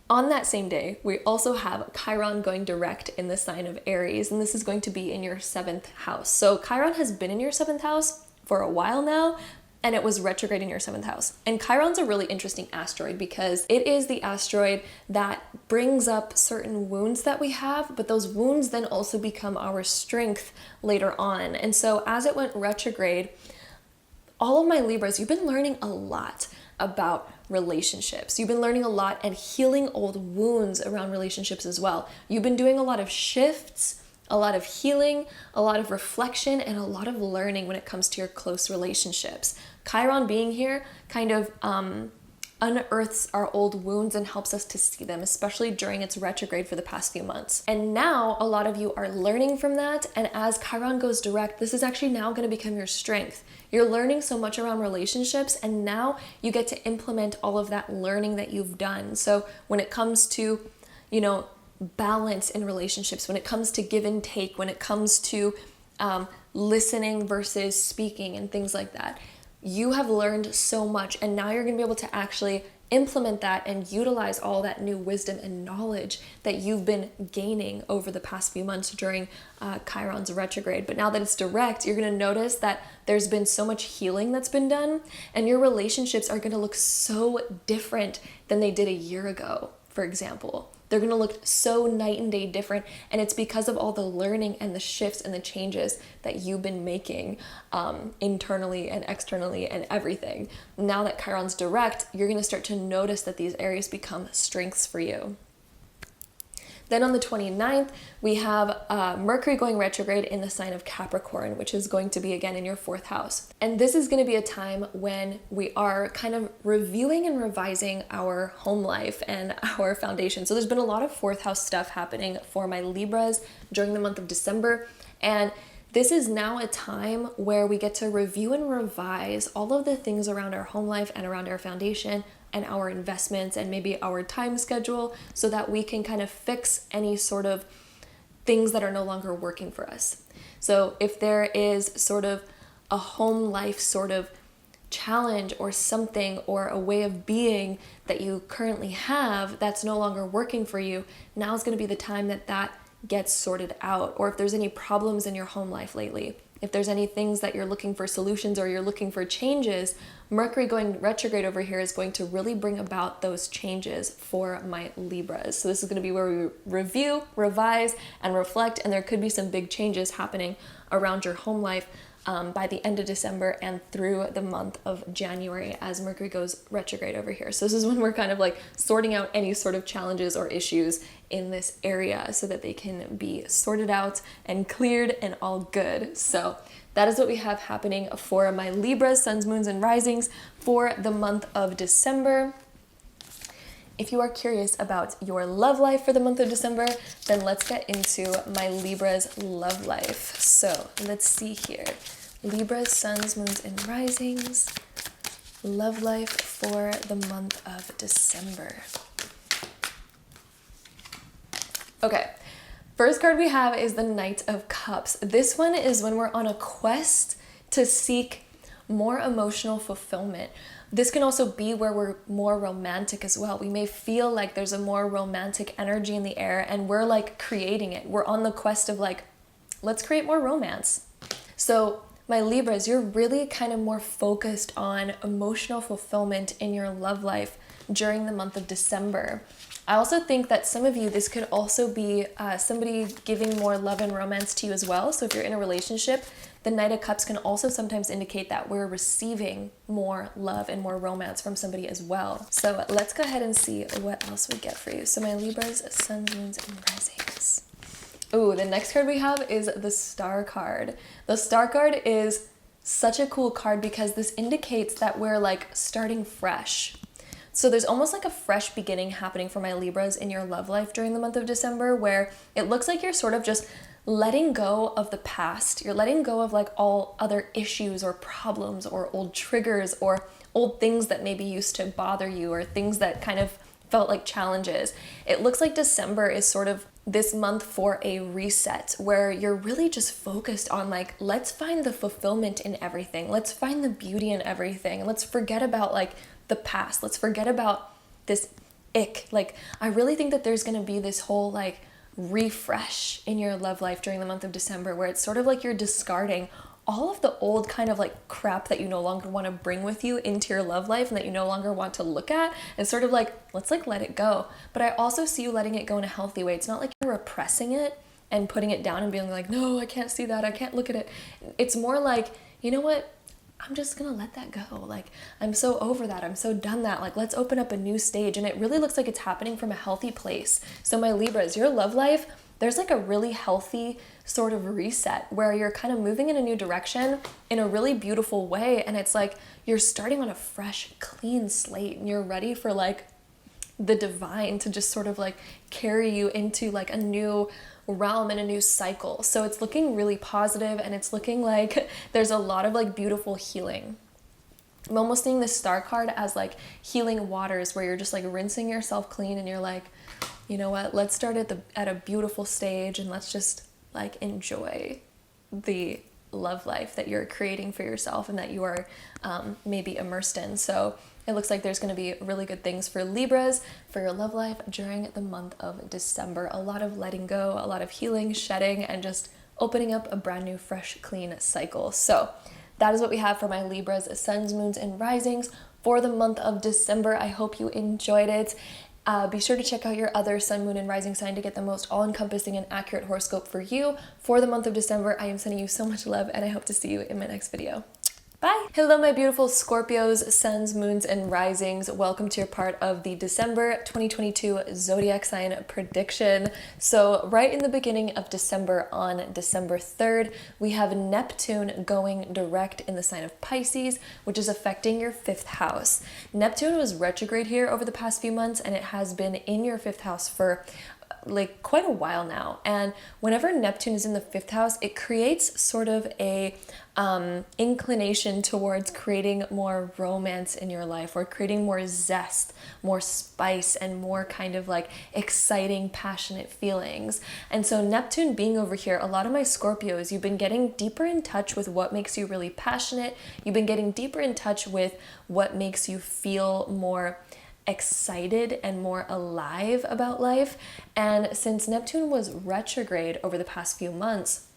On that same day, we also have Chiron going direct in the sign of Aries, and this is going to be in your 7th house. So Chiron has been in your 7th house for a while now, and it was retrograde in your 7th house. And Chiron's a really interesting asteroid because it is the asteroid that brings up certain wounds that we have, but those wounds then also become our strength later on. And so as it went retrograde, all of my Libras, you've been learning a lot about relationships. You've been learning a lot and healing old wounds around relationships as well. You've been doing a lot of shifts, a lot of healing, a lot of reflection, and a lot of learning when it comes to your close relationships. Chiron being here kind of unearths our old wounds and helps us to see them, especially during its retrograde for the past few months. And now a lot of you are learning from that, and as Chiron goes direct, this is actually now going to become your strength. You're learning so much around relationships, and now you get to implement all of that learning that you've done. So when it comes to, balance in relationships, when it comes to give and take, when it comes to listening versus speaking and things like that, you have learned so much, and now you're going to be able to actually implement that and utilize all that new wisdom and knowledge that you've been gaining over the past few months during Chiron's retrograde. But now that it's direct, you're going to notice that there's been so much healing that's been done, and your relationships are going to look so different than they did a year ago, for example. They're going to look so night and day different, and it's because of all the learning and the shifts and the changes that you've been making internally and externally and everything. Now that Chiron's direct, you're going to start to notice that these areas become strengths for you. Then on the 29th, we have Mercury going retrograde in the sign of Capricorn, which is going to be again in your 4th house. And this is going to be a time when we are kind of reviewing and revising our home life and our foundation. So there's been a lot of 4th house stuff happening for my Libras during the month of December. And this is now a time where we get to review and revise all of the things around our home life and around our foundation and our investments and maybe our time schedule, so that we can kind of fix any sort of things that are no longer working for us. So if there is sort of a home life sort of challenge or something or a way of being that you currently have that's no longer working for you, now is going to be the time that that gets sorted out. Or if there's any problems in your home life lately, if there's any things that you're looking for solutions or you're looking for changes, Mercury going retrograde over here is going to really bring about those changes for my Libras. So this is going to be where we review, revise, and reflect, and there could be some big changes happening around your home life by the end of December and through the month of January as Mercury goes retrograde over here. So this is when we're kind of like sorting out any sort of challenges or issues in this area so that they can be sorted out and cleared and all good. So that is what we have happening for my Libras, suns, moons, and risings for the month of December. If you are curious about your love life for the month of December, then let's get into my Libra's love life. So let's see here. Libra's suns, moons, and risings. Love life for the month of December. Okay, first card we have is the Knight of Cups. This one is when we're on a quest to seek more emotional fulfillment. This can also be where we're more romantic as well. We may feel like there's a more romantic energy in the air and we're like creating it. We're on the quest of like, let's create more romance. So my Libras, you're really kind of more focused on emotional fulfillment in your love life during the month of December. I also think that some of you, this could also be somebody giving more love and romance to you as well. So if you're in a relationship, the Knight of Cups can also sometimes indicate that we're receiving more love and more romance from somebody as well. So let's go ahead and see what else we get for you. So my Libras, suns, moons, and risings. Ooh, the next card we have is the Star card. The Star card is such a cool card because this indicates that we're like starting fresh. So there's almost like a fresh beginning happening for my Libras in your love life during the month of December, where it looks like you're sort of just letting go of the past. You're letting go of like all other issues or problems or old triggers or old things that maybe used to bother you or things that kind of felt like challenges. It looks like December is sort of this month for a reset where you're really just focused on like, let's find the fulfillment in everything. Let's find the beauty in everything. Let's forget about like the past. Let's forget about this ick. Like, I really think that there's going to be this whole like refresh in your love life during the month of December where it's sort of like you're discarding all of the old kind of like crap that you no longer want to bring with you into your love life and that you no longer want to look at, and sort of like, let's like let it go. But I also see you letting it go in a healthy way. It's not like you're repressing it and putting it down and being like, no, I can't see that, I can't look at it. It's more like, you know what? I'm just gonna let that go. Like, I'm so over that. I'm so done that. Like, let's open up a new stage. And it really looks like it's happening from a healthy place. So my Libras, your love life, there's like a really healthy sort of reset where you're kind of moving in a new direction in a really beautiful way. And it's like you're starting on a fresh, clean slate and you're ready for like the divine to just sort of like carry you into like a new realm and a new cycle. So it's looking really positive and it's looking like there's a lot of like beautiful healing. I'm almost seeing this Star card as like healing waters where you're just like rinsing yourself clean and you're like, you know what, let's start at a beautiful stage and let's just like enjoy the love life that you're creating for yourself and that you are maybe immersed in. So it looks like there's going to be really good things for Libras for your love life during the month of December. A lot of letting go, a lot of healing, shedding, and just opening up a brand new, fresh, clean cycle. So that is what we have for my Libras, suns, moons, and risings for the month of December. I hope you enjoyed it. Be sure to check out your other sun, moon, and rising sign to get the most all-encompassing and accurate horoscope for you for the month of December. I am sending you so much love, and I hope to see you in my next video. Bye! Hello, my beautiful Scorpios, suns, moons, and risings. Welcome to your part of the December 2022 Zodiac sign prediction. So right in the beginning of December, on December 3rd, we have Neptune going direct in the sign of Pisces, which is affecting your 5th house. Neptune was retrograde here over the past few months, and it has been in your 5th house for like quite a while now. And whenever Neptune is in the 5th house, it creates sort of a inclination towards creating more romance in your life, or creating more zest, more spice, and more kind of like exciting, passionate feelings. And so Neptune being over here, a lot of my Scorpios, you've been getting deeper in touch with what makes you really passionate. You've been getting deeper in touch with what makes you feel more excited and more alive about life. And since Neptune was retrograde over the past few months,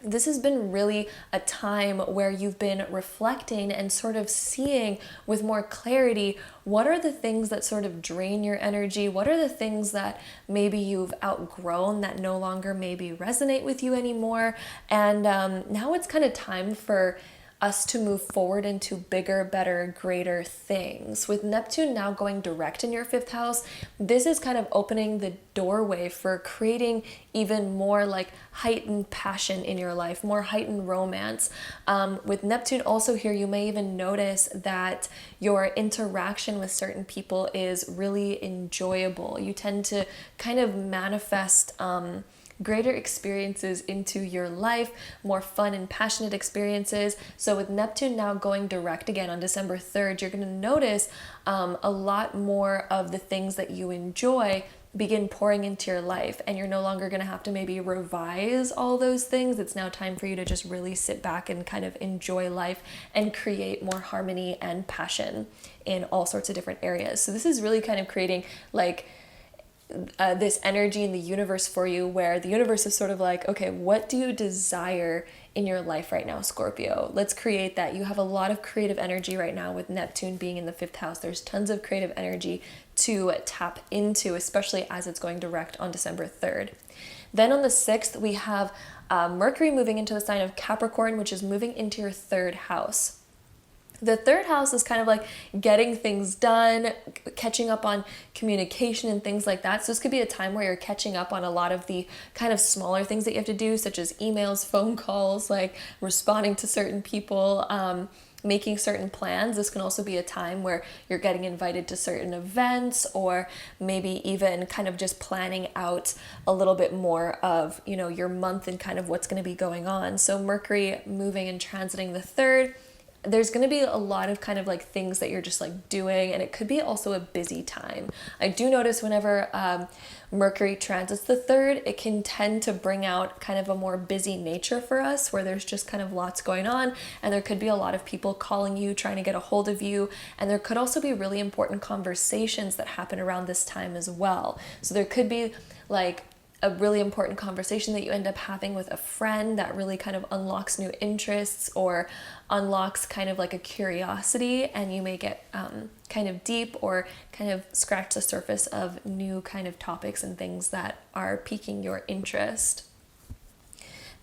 this has been really a time where you've been reflecting and sort of seeing with more clarity what are the things that sort of drain your energy, what are the things that maybe you've outgrown that no longer maybe resonate with you anymore. And now it's kind of time for us to move forward into bigger, better, greater things. With Neptune now going direct in your fifth house, this is kind of opening the doorway for creating even more like heightened passion in your life, more heightened romance. With Neptune also here, you may even notice that your interaction with certain people is really enjoyable. You tend to kind of manifest greater experiences into your life, more fun and passionate experiences. So with Neptune now going direct again on December 3rd, you're going to notice a lot more of the things that you enjoy begin pouring into your life, and you're no longer going to have to maybe revise all those things. It's now time for you to just really sit back and kind of enjoy life and create more harmony and passion in all sorts of different areas. So this is really kind of creating like this energy in the universe for you, where the universe is sort of like, okay, what do you desire in your life right now, Scorpio? Let's create that. You have a lot of creative energy right now with Neptune being in the fifth house. There's tons of creative energy to tap into, especially as it's going direct on December 3rd. Then on the 6th, we have Mercury moving into the sign of Capricorn, which is moving into your third house. The third house is kind of like getting things done, catching up on communication and things like that. So this could be a time where you're catching up on a lot of the kind of smaller things that you have to do, such as emails, phone calls, like responding to certain people, making certain plans. This can also be a time where you're getting invited to certain events, or maybe even kind of just planning out a little bit more of, you know, your month and kind of what's going to be going on. So Mercury moving and transiting the third, there's going to be a lot of kind of like things that you're just like doing, and it could be also a busy time. I do notice whenever Mercury transits the third, it can tend to bring out kind of a more busy nature for us, where there's just kind of lots going on, and there could be a lot of people calling you, trying to get a hold of you, and there could also be really important conversations that happen around this time as well. So there could be like a really important conversation that you end up having with a friend that really kind of unlocks new interests, or unlocks kind of like a curiosity, and you may get kind of deep or kind of scratch the surface of new kind of topics and things that are piquing your interest.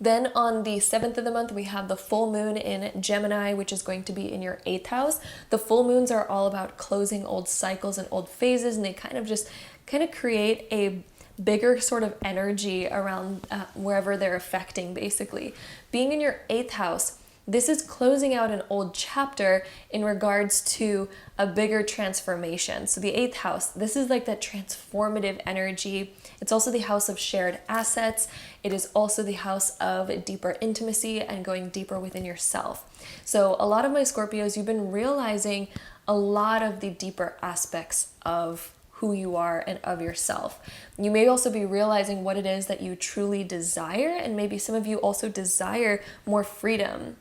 Then on the 7th of the month, we have the full moon in Gemini, which is going to be in your 8th house. The full moons are all about closing old cycles and old phases, and they kind of create a bigger sort of energy around wherever they're affecting, basically. Being in your 8th house, this is closing out an old chapter in regards to a bigger transformation. So the 8th house, this is like that transformative energy. It's also the house of shared assets. It is also the house of deeper intimacy and going deeper within yourself. So a lot of my Scorpios, you've been realizing a lot of the deeper aspects of who you are and of yourself. You may also be realizing what it is that you truly desire, and maybe some of you also desire more freedom.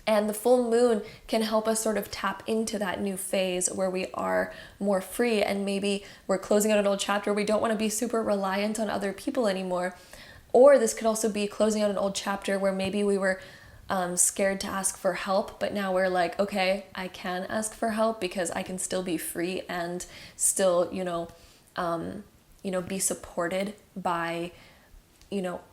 And the full moon can help us sort of tap into that new phase where we are more free, and maybe we're closing out an old chapter. We don't want to be super reliant on other people anymore. Or this could also be closing out an old chapter where maybe we were scared to ask for help, but now we're like, okay, I can ask for help because I can still be free and still, be supported by,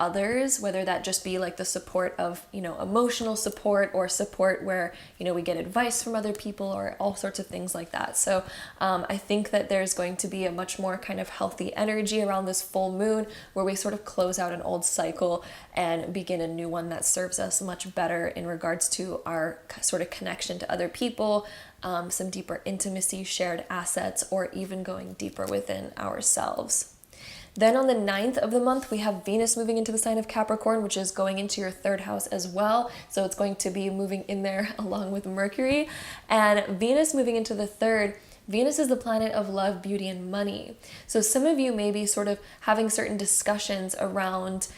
others, whether that just be like the support of, emotional support, or support where, we get advice from other people, or all sorts of things like that. So I think that there's going to be a much more kind of healthy energy around this full moon, where we sort of close out an old cycle and begin a new one that serves us much better in regards to our sort of connection to other people, some deeper intimacy, shared assets, or even going deeper within ourselves. Then on the 9th of the month, we have Venus moving into the sign of Capricorn, which is going into your third house as well. So it's going to be moving in there along with Mercury. And Venus moving into the third, Venus is the planet of love, beauty, and money. So some of you may be sort of having certain discussions around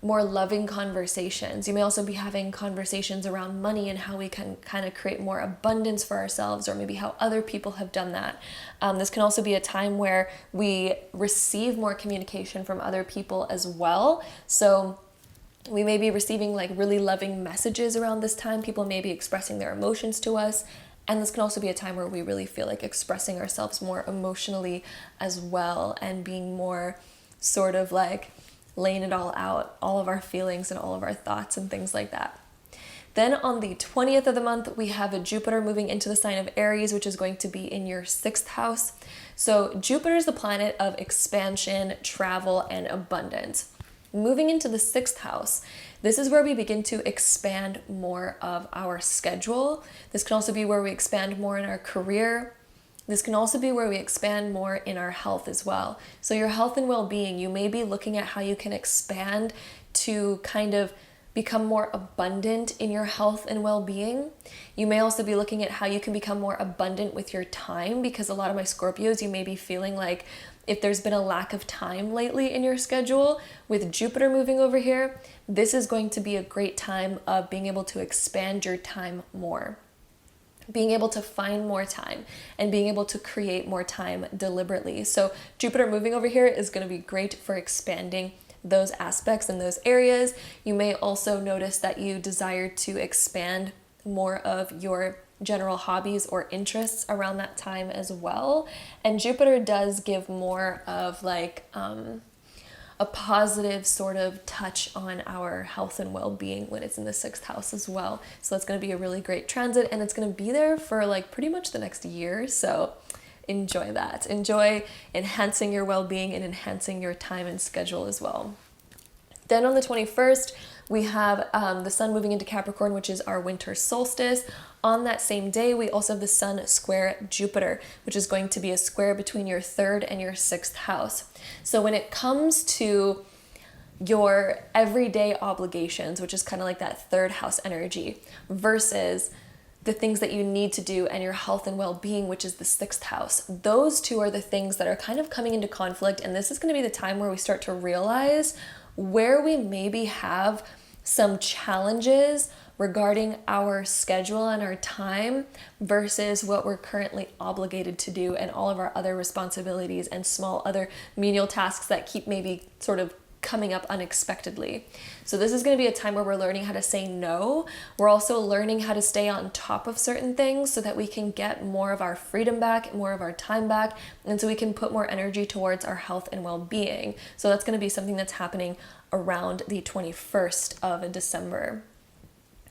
more loving conversations. You may also be having conversations around money and how we can kind of create more abundance for ourselves, or maybe how other people have done that. This can also be a time where we receive more communication from other people as well. So We may be receiving like really loving messages around this time. People may be expressing their emotions to us. And this can also be a time where we really feel like expressing ourselves more emotionally as well, and being more sort of like laying it all out, all of our feelings and all of our thoughts and things like that. Then on the 20th of the month, we have a Jupiter moving into the sign of Aries, which is going to be in your 6th house. So Jupiter is the planet of expansion, travel, and abundance. Moving into the 6th house, this is where we begin to expand more of our schedule. This can also be where we expand more in our career. This can also be where we expand more in our health as well. So your health and well-being, you may be looking at how you can expand to kind of become more abundant in your health and well-being. You may also be looking at how you can become more abundant with your time, because a lot of my Scorpios, you may be feeling like if there's been a lack of time lately in your schedule, with Jupiter moving over here, this is going to be a great time of being able to expand your time more, being able to find more time and being able to create more time deliberately. So Jupiter moving over here is going to be great for expanding those aspects and those areas. You may also notice that you desire to expand more of your general hobbies or interests around that time as well. And Jupiter does give more of like a positive sort of touch on our health and well-being when it's in the 6th house as well. So that's going to be a really great transit, and it's going to be there for like pretty much the next year. So enjoy that. Enjoy enhancing your well-being and enhancing your time and schedule as well. Then on the 21st, we have the sun moving into Capricorn, which is our winter solstice. On that same day, we also have the sun square Jupiter, which is going to be a square between your 3rd and your 6th house. So when it comes to your everyday obligations, which is kind of like that 3rd house energy, versus the things that you need to do and your health and well-being, which is the 6th house, those two are the things that are kind of coming into conflict. And this is going to be the time where we start to realize where we maybe have some challenges regarding our schedule and our time versus what we're currently obligated to do, and all of our other responsibilities and small other menial tasks that keep maybe sort of coming up unexpectedly. So this is going to be a time where we're learning how to say no. We're also learning how to stay on top of certain things so that we can get more of our freedom back, more of our time back, and so we can put more energy towards our health and well-being. So that's going to be something that's happening around the 21st of December.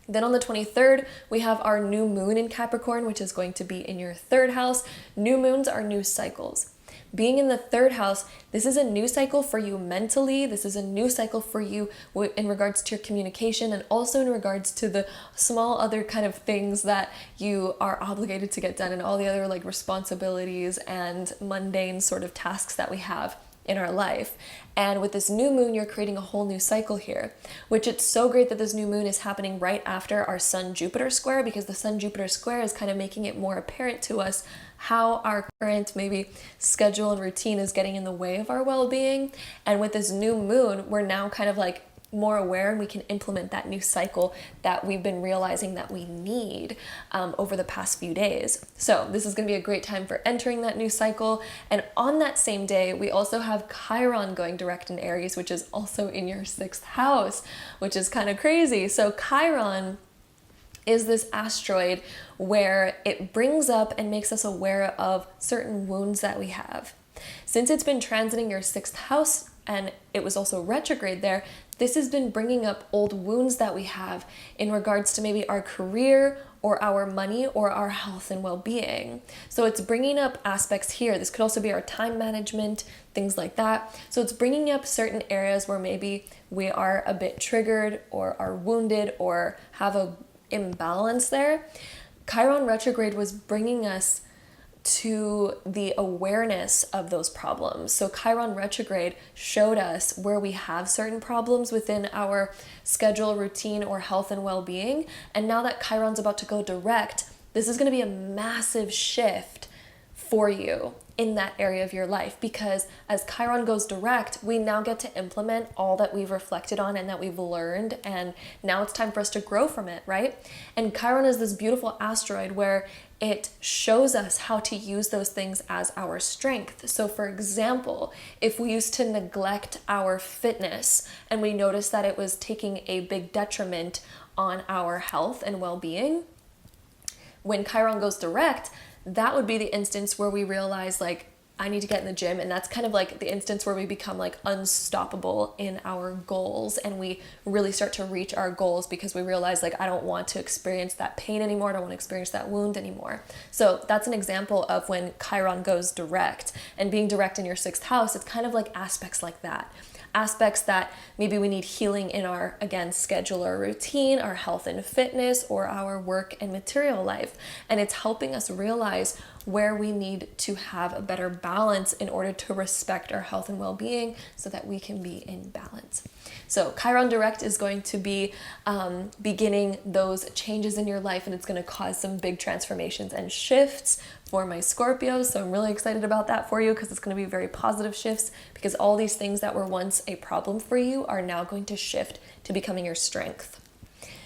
Then on the 23rd, we have our new moon in Capricorn, which is going to be in your 3rd house. New moons are new cycles. Being in the 3rd house, this is a new cycle for you mentally. This is a new cycle for you in regards to your communication, and also in regards to the small other kind of things that you are obligated to get done, and all the other like responsibilities and mundane sort of tasks that we have in our life. And with this new moon, you're creating a whole new cycle here, which it's so great that this new moon is happening right after our Sun-Jupiter square, because the Sun-Jupiter square is kind of making it more apparent to us how our current maybe schedule and routine is getting in the way of our well-being. And with this new moon, we're now kind of like more aware, and we can implement that new cycle that we've been realizing that we need over the past few days. So this is going to be a great time for entering that new cycle. And on that same day, we also have Chiron going direct in Aries, which is also in your 6th house, which is kind of crazy. So Chiron is this asteroid where it brings up and makes us aware of certain wounds that we have. Since it's been transiting your 6th house, and it was also retrograde there, this has been bringing up old wounds that we have in regards to maybe our career or our money or our health and well-being. So it's bringing up aspects here. This could also be our time management, things like that. So it's bringing up certain areas where maybe we are a bit triggered or are wounded or have a imbalance there. Chiron retrograde was bringing us to the awareness of those problems. So Chiron retrograde showed us where we have certain problems within our schedule, routine, or health and well-being. And now that Chiron's about to go direct, this is going to be a massive shift for you. in that area of your life, because as Chiron goes direct, we now get to implement all that we've reflected on and that we've learned, and now it's time for us to grow from it, right? And Chiron is this beautiful asteroid where it shows us how to use those things as our strength. So for example, if we used to neglect our fitness and we noticed that it was taking a big detriment on our health and well-being, when Chiron goes direct, that would be the instance where we realize, like, I need to get in the gym. And that's kind of like the instance where we become like unstoppable in our goals, and we really start to reach our goals because we realize, like, I don't want to experience that pain anymore. I don't want to experience that wound anymore. So that's an example of when Chiron goes direct. And being direct in your 6th house, it's kind of like aspects like that. Aspects that maybe we need healing in our, again, schedule or routine, our health and fitness, or our work and material life. And it's helping us realize where we need to have a better balance in order to respect our health and well-being so that we can be in balance. So Chiron direct is going to be beginning those changes in your life, and it's going to cause some big transformations and shifts for my Scorpios. So I'm really excited about that for you, because it's going to be very positive shifts, because all these things that were once a problem for you are now going to shift to becoming your strength.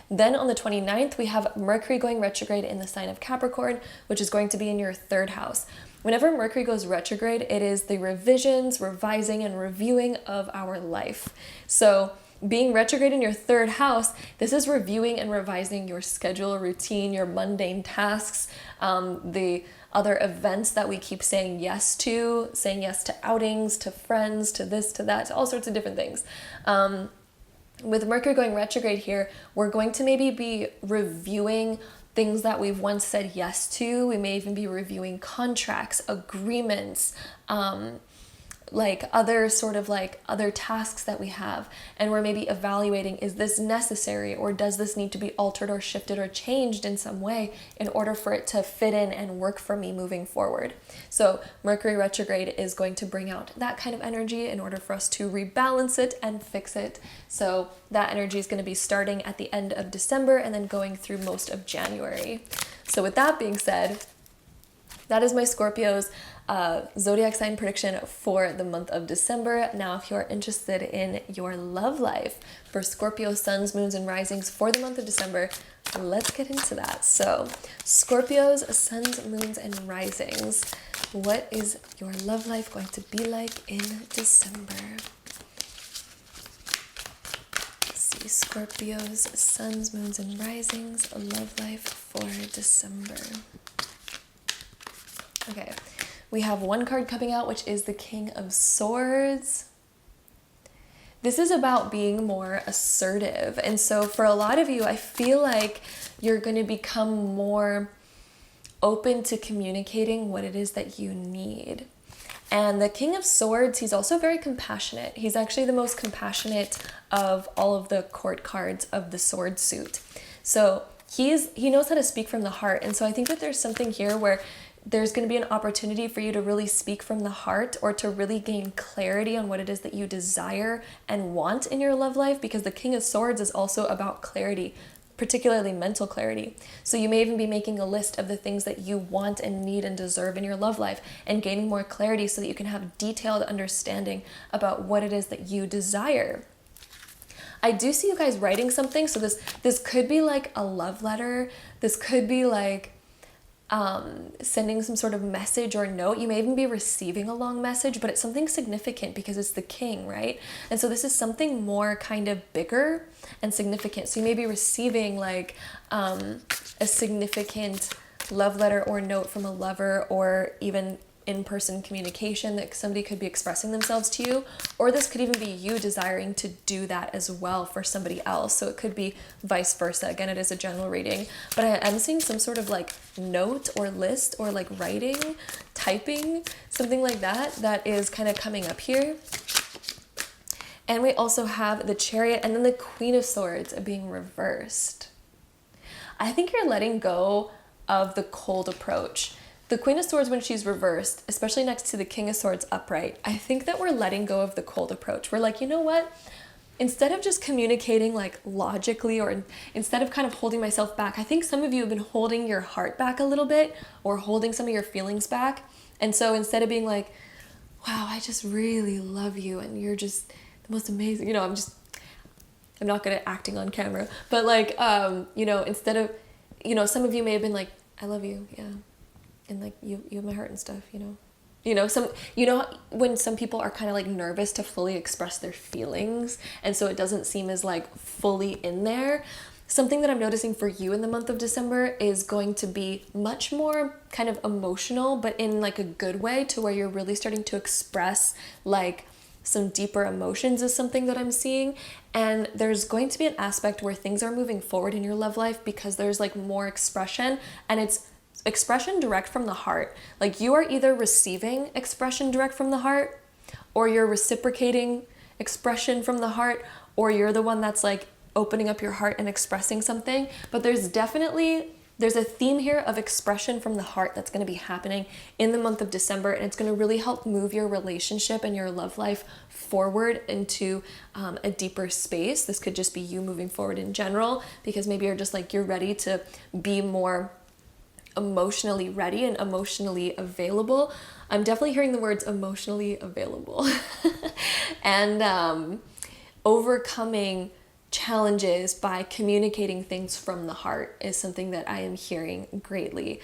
Then on the 29th, we have Mercury going retrograde in the sign of Capricorn, which is going to be in your 3rd house. Whenever Mercury goes retrograde, it is the revisions, revising, and reviewing of our life. So being retrograde in your 3rd house, this is reviewing and revising your schedule, routine, your mundane tasks, the other events that we keep saying yes to outings, to friends, to this, to that, to all sorts of different things. With Mercury going retrograde here, we're going to maybe be reviewing things that we've once said yes to. We may even be reviewing contracts, agreements, like other tasks that we have, and we're maybe evaluating, is this necessary, or does this need to be altered or shifted or changed in some way in order for it to fit in and work for me moving forward. So Mercury retrograde is going to bring out that kind of energy in order for us to rebalance it and fix it. So that energy is going to be starting at the end of December and then going through most of January. So with that being said, that is my Scorpios zodiac sign prediction for the month of December. Now, if you're interested in your love life for Scorpio suns, moons, and risings for the month of December, let's get into that. So Scorpios, suns, moons, and risings, what is your love life going to be like in December? Let's see, Scorpios, suns, moons, and risings, love life for December. Okay, we have one card coming out, which is the King of Swords. This is about being more assertive. And so for a lot of you, I feel like you're going to become more open to communicating what it is that you need. And the King of Swords, he's also very compassionate. He's actually the most compassionate of all of the court cards of the sword suit. So he knows how to speak from the heart. And so I think that there's something here where there's going to be an opportunity for you to really speak from the heart, or to really gain clarity on what it is that you desire and want in your love life, because the King of Swords is also about clarity, particularly mental clarity. So you may even be making a list of the things that you want and need and deserve in your love life, and gaining more clarity so that you can have detailed understanding about what it is that you desire. I do see you guys writing something. So this could be like a love letter. This could be like sending some sort of message or note. You may even be receiving a long message, but it's something significant because it's the king, right? And so this is something more kind of bigger and significant. So you may be receiving like a significant love letter or note from a lover, or even in-person communication that somebody could be expressing themselves to you, or this could even be you desiring to do that as well for somebody else. So it could be vice versa. Again, it is a general reading, but I am seeing some sort of like note or list or like writing, typing, something like that is kind of coming up here. And we also have the Chariot and then the Queen of Swords being reversed. I think you're letting go of the cold approach. The Queen of Swords, when she's reversed, especially next to the King of Swords upright, I think that we're letting go of the cold approach. We're like, you know what? Instead of just communicating like logically, or instead of kind of holding myself back, I think some of you have been holding your heart back a little bit, or holding some of your feelings back. And so instead of being like, wow, I just really love you and you're just the most amazing, I'm not good at acting on camera, but like, instead of, some of you may have been like, I love you, yeah. And like, you have my heart and stuff, when some people are kind of like nervous to fully express their feelings. And so it doesn't seem as like fully in there. Something that I'm noticing for you in the month of December is going to be much more kind of emotional, but in like a good way, to where you're really starting to express like some deeper emotions is something that I'm seeing. And there's going to be an aspect where things are moving forward in your love life because there's like more expression, and it's expression direct from the heart. Like you are either receiving expression direct from the heart, or you're reciprocating expression from the heart, or you're the one that's like opening up your heart and expressing something. But there's a theme here of expression from the heart that's going to be happening in the month of December, and it's going to really help move your relationship and your love life forward into a deeper space. This could just be you moving forward in general, because maybe you're ready to be more emotionally ready and emotionally available. I'm definitely hearing the words emotionally available. And overcoming challenges by communicating things from the heart is something that I am hearing greatly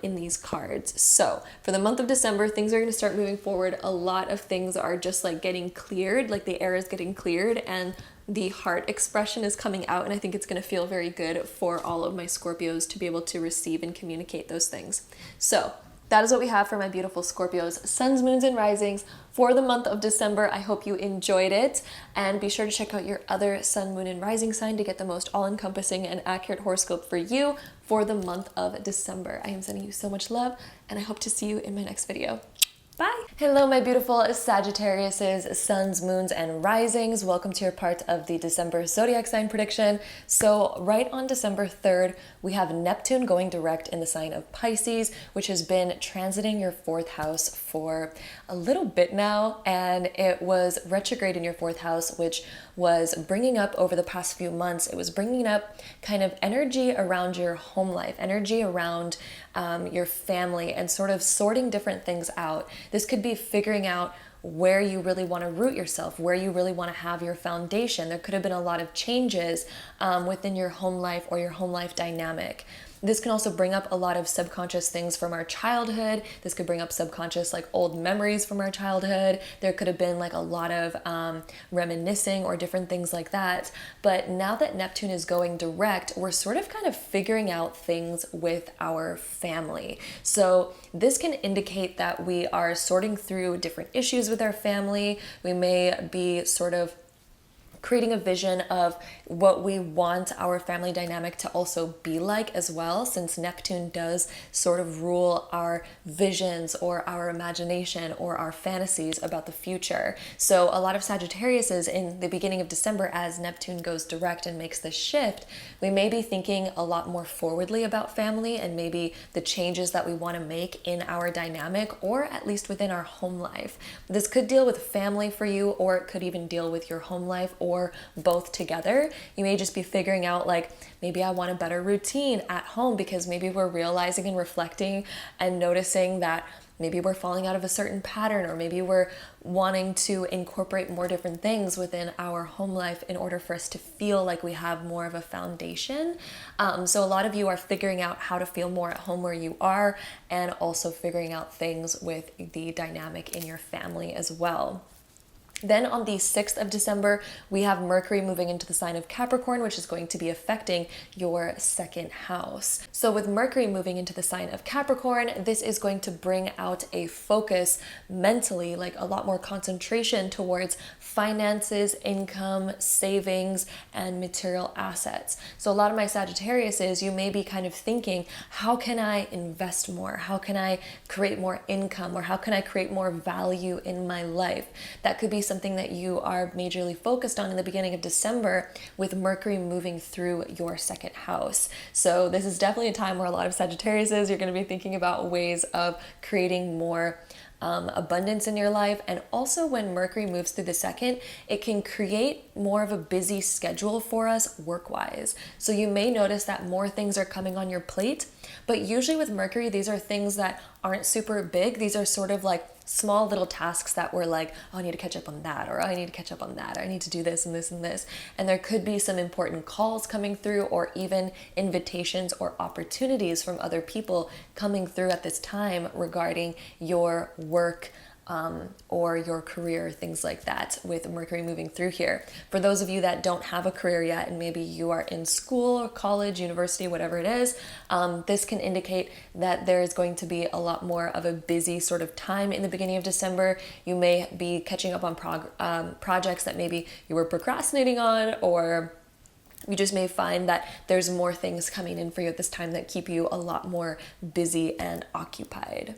in these cards. So for the month of December, things are going to start moving forward. A lot of things are just like getting cleared, like the air is getting cleared and the heart expression is coming out. And I think it's going to feel very good for all of my Scorpios to be able to receive and communicate those things. So that is what we have for my beautiful Scorpios, suns, moons, and risings for the month of December. I hope you enjoyed it, and be sure to check out your other sun, moon, and rising sign to get the most all-encompassing and accurate horoscope for you for the month of December. I am sending you so much love, and I hope to see you in my next video. Bye. Hello, my beautiful Sagittariuses, suns, moons, and risings. Welcome to your part of the December zodiac sign prediction. So right on December 3rd, we have Neptune going direct in the sign of Pisces, which has been transiting your 4th house for a little bit now. And it was retrograde in your 4th house, which was bringing up over the past few months. It was bringing up kind of energy around your home life, energy around your family, and sort of sorting different things out. This could be figuring out where you really want to root yourself, where you really want to have your foundation. There could have been a lot of changes within your home life or your home life dynamic. This can also bring up a lot of subconscious things from our childhood. This could bring up subconscious like old memories from our childhood. There could have been like a lot of reminiscing or different things like that. But now that Neptune is going direct, we're sort of kind of figuring out things with our family. So this can indicate that we are sorting through different issues with our family. We may be sort of creating a vision of what we want our family dynamic to also be like as well, since Neptune does sort of rule our visions or our imagination or our fantasies about the future. So a lot of Sagittariuses in the beginning of December, as Neptune goes direct and makes this shift, we may be thinking a lot more forwardly about family and maybe the changes that we want to make in our dynamic, or at least within our home life. This could deal with family for you, or it could even deal with your home life, or both together. You may just be figuring out like, maybe I want a better routine at home, because maybe we're realizing and reflecting and noticing that maybe we're falling out of a certain pattern, or maybe we're wanting to incorporate more different things within our home life in order for us to feel like we have more of a foundation. So a lot of you are figuring out how to feel more at home where you are, and also figuring out things with the dynamic in your family as well. Then on the 6th of December, we have Mercury moving into the sign of Capricorn, which is going to be affecting your 2nd house. So with Mercury moving into the sign of Capricorn, this is going to bring out a focus mentally, like a lot more concentration towards finances, income, savings, and material assets. So a lot of my Sagittariuses, you may be kind of thinking, how can I invest more? How can I create more income? Or how can I create more value in my life? That could be something that you are majorly focused on in the beginning of December with Mercury moving through your 2nd house. So this is definitely a time where a lot of Sagittariuses, you're going to be thinking about ways of creating more abundance in your life. And also when Mercury moves through the second, it can create more of a busy schedule for us work-wise. So you may notice that more things are coming on your plate, but usually with Mercury, these are things that aren't super big. These are sort of like small little tasks that were like, oh, I need to catch up on that, or oh, I need to catch up on that, or I need to do this and this and this. And there could be some important calls coming through, or even invitations or opportunities from other people coming through at this time regarding your work, or your career, things like that, with Mercury moving through here. For those of you that don't have a career yet, and maybe you are in school or college, university, whatever it is, this can indicate that there is going to be a lot more of a busy sort of time in the beginning of December. You may be catching up on projects that maybe you were procrastinating on, or you just may find that there's more things coming in for you at this time that keep you a lot more busy and occupied.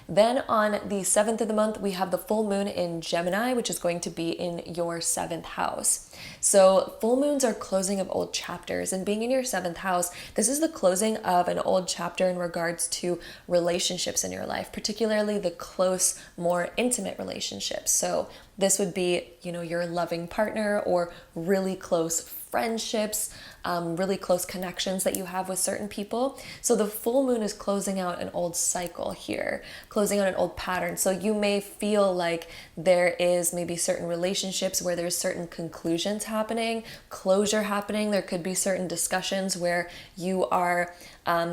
Then on the 7th of the month, we have the full moon in Gemini, which is going to be in your 7th house. So full moons are closing of old chapters, and being in your 7th house, this is the closing of an old chapter in regards to relationships in your life, particularly the close, more intimate relationships. So this would be, your loving partner, or really close friendships, really close connections that you have with certain people. So the full moon is closing out an old cycle here, closing out an old pattern. So you may feel like there is maybe certain relationships where there's certain conclusions happening, closure happening. There could be certain discussions where you are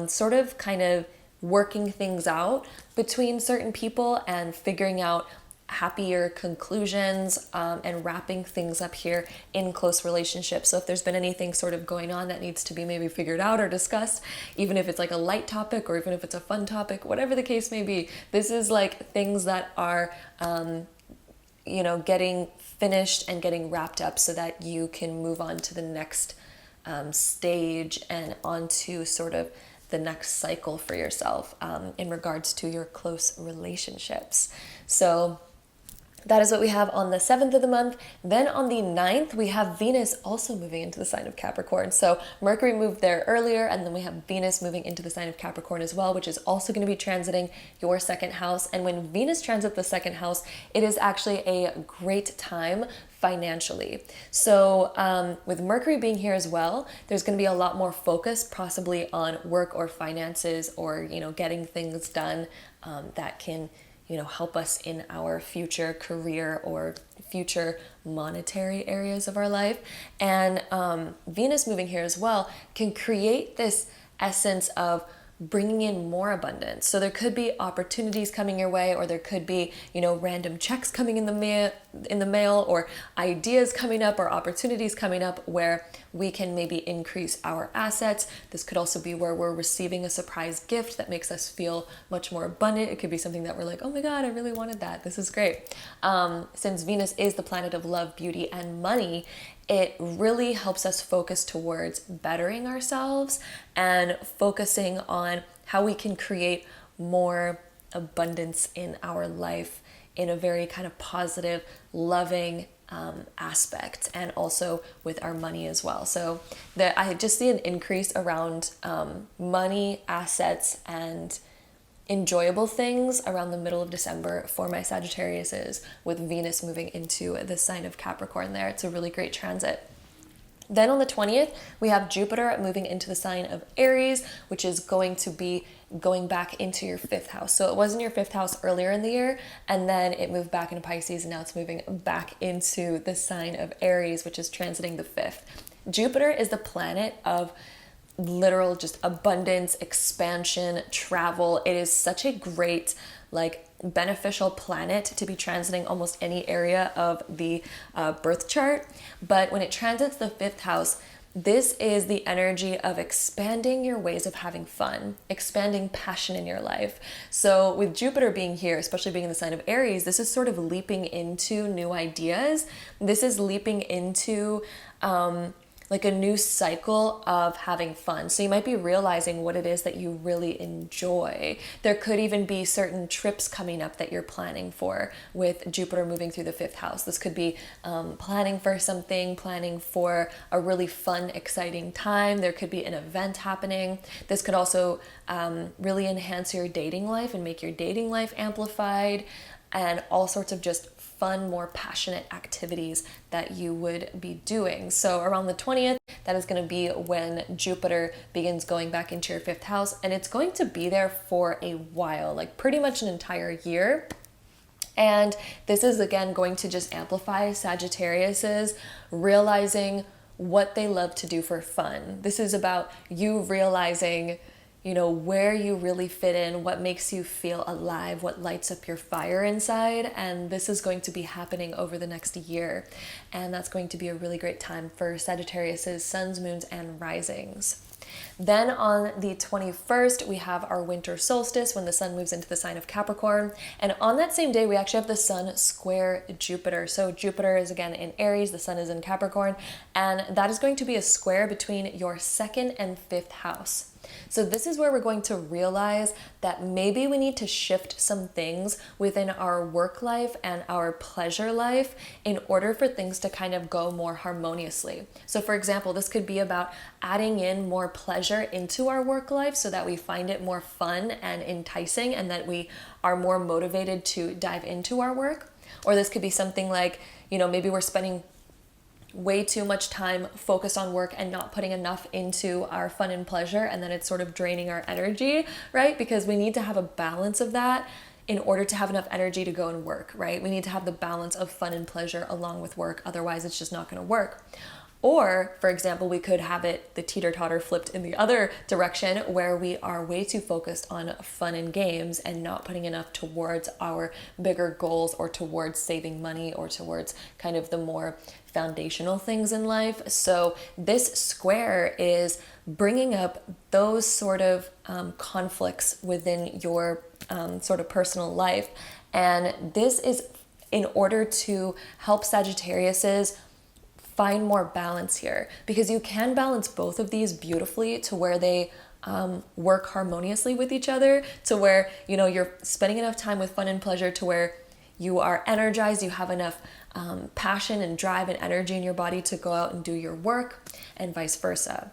sort of kind of working things out between certain people and figuring out happier conclusions, and wrapping things up here in close relationships. So if there's been anything sort of going on that needs to be maybe figured out or discussed, even if it's like a light topic or even if it's a fun topic, whatever the case may be, this is like things that are getting finished and getting wrapped up so that you can move on to the next stage and onto sort of the next cycle for yourself in regards to your close relationships. So that is what we have on the 7th of the month. Then on the 9th, we have Venus also moving into the sign of Capricorn. So Mercury moved there earlier, and then we have Venus moving into the sign of Capricorn as well, which is also going to be transiting your 2nd house. And when Venus transits the 2nd house, it is actually a great time financially. So with Mercury being here as well, there's going to be a lot more focus possibly on work or finances, or, getting things done that can help us in our future career or future monetary areas of our life. And Venus moving here as well can create this essence of bringing in more abundance. So there could be opportunities coming your way, or there could be, random checks coming in the mail, or ideas coming up, or opportunities coming up where we can maybe increase our assets. This could also be where we're receiving a surprise gift that makes us feel much more abundant. It could be something that we're like, oh my God, I really wanted that. This is great. Since Venus is the planet of love, beauty, and money, it really helps us focus towards bettering ourselves and focusing on how we can create more abundance in our life in a very kind of positive, loving aspect, and also with our money as well. So I just see an increase around money, assets, and enjoyable things around the middle of December for my Sagittariuses, with Venus moving into the sign of Capricorn there. It's a really great transit. Then on the 20th, we have Jupiter moving into the sign of Aries, which is going to be going back into your 5th house. So it was in your 5th house earlier in the year, and then it moved back into Pisces, and now it's moving back into the sign of Aries, which is transiting the 5th. Jupiter is the planet of literal just abundance, expansion, travel. It is such a great, beneficial planet to be transiting almost any area of the birth chart. But when it transits the 5th house, this is the energy of expanding your ways of having fun, expanding passion in your life. So with Jupiter being here, especially being in the sign of Aries, this is sort of leaping into new ideas. This is leaping into like a new cycle of having fun. So you might be realizing what it is that you really enjoy. There could even be certain trips coming up that you're planning for with Jupiter moving through the fifth house. This could be planning for something, planning for a really fun, exciting time. There could be an event happening. This could also really enhance your dating life and make your dating life amplified, and all sorts of just fun, more passionate activities that you would be doing. So around the 20th, that is going to be when Jupiter begins going back into your fifth house, and it's going to be there for a while, like pretty much an entire year. And this is again going to just amplify Sagittarius's realizing what they love to do for fun. This is about you realizing, you know, where you really fit in, what makes you feel alive, what lights up your fire inside. And this is going to be happening over the next year. And that's going to be a really great time for Sagittarius's suns, moons, and risings. Then on the 21st, we have our winter solstice when the sun moves into the sign of Capricorn. And on that same day, we actually have the sun square Jupiter. So Jupiter is again in Aries, the sun is in Capricorn, and that is going to be a square between your second and fifth house. So this is where we're going to realize that maybe we need to shift some things within our work life and our pleasure life in order for things to kind of go more harmoniously. So for example, this could be about adding in more pleasure into our work life so that we find it more fun and enticing and that we are more motivated to dive into our work. Or this could be something like, you know, maybe we're spending way too much time focused on work and not putting enough into our fun and pleasure, and then it's sort of draining our energy, right? Because we need to have a balance of that in order to have enough energy to go and work, right? We need to have the balance of fun and pleasure along with work, otherwise it's just not going to work. Or, for example, we could have it the teeter-totter flipped in the other direction where we are way too focused on fun and games and not putting enough towards our bigger goals or towards saving money or towards kind of the more foundational things in life. So this square is bringing up those sort of conflicts within your sort of personal life. And this is in order to help Sagittarius's find more balance here, because you can balance both of these beautifully to where they work harmoniously with each other, to where, you know, you're spending enough time with fun and pleasure to where you are energized, you have enough passion and drive and energy in your body to go out and do your work, and vice versa.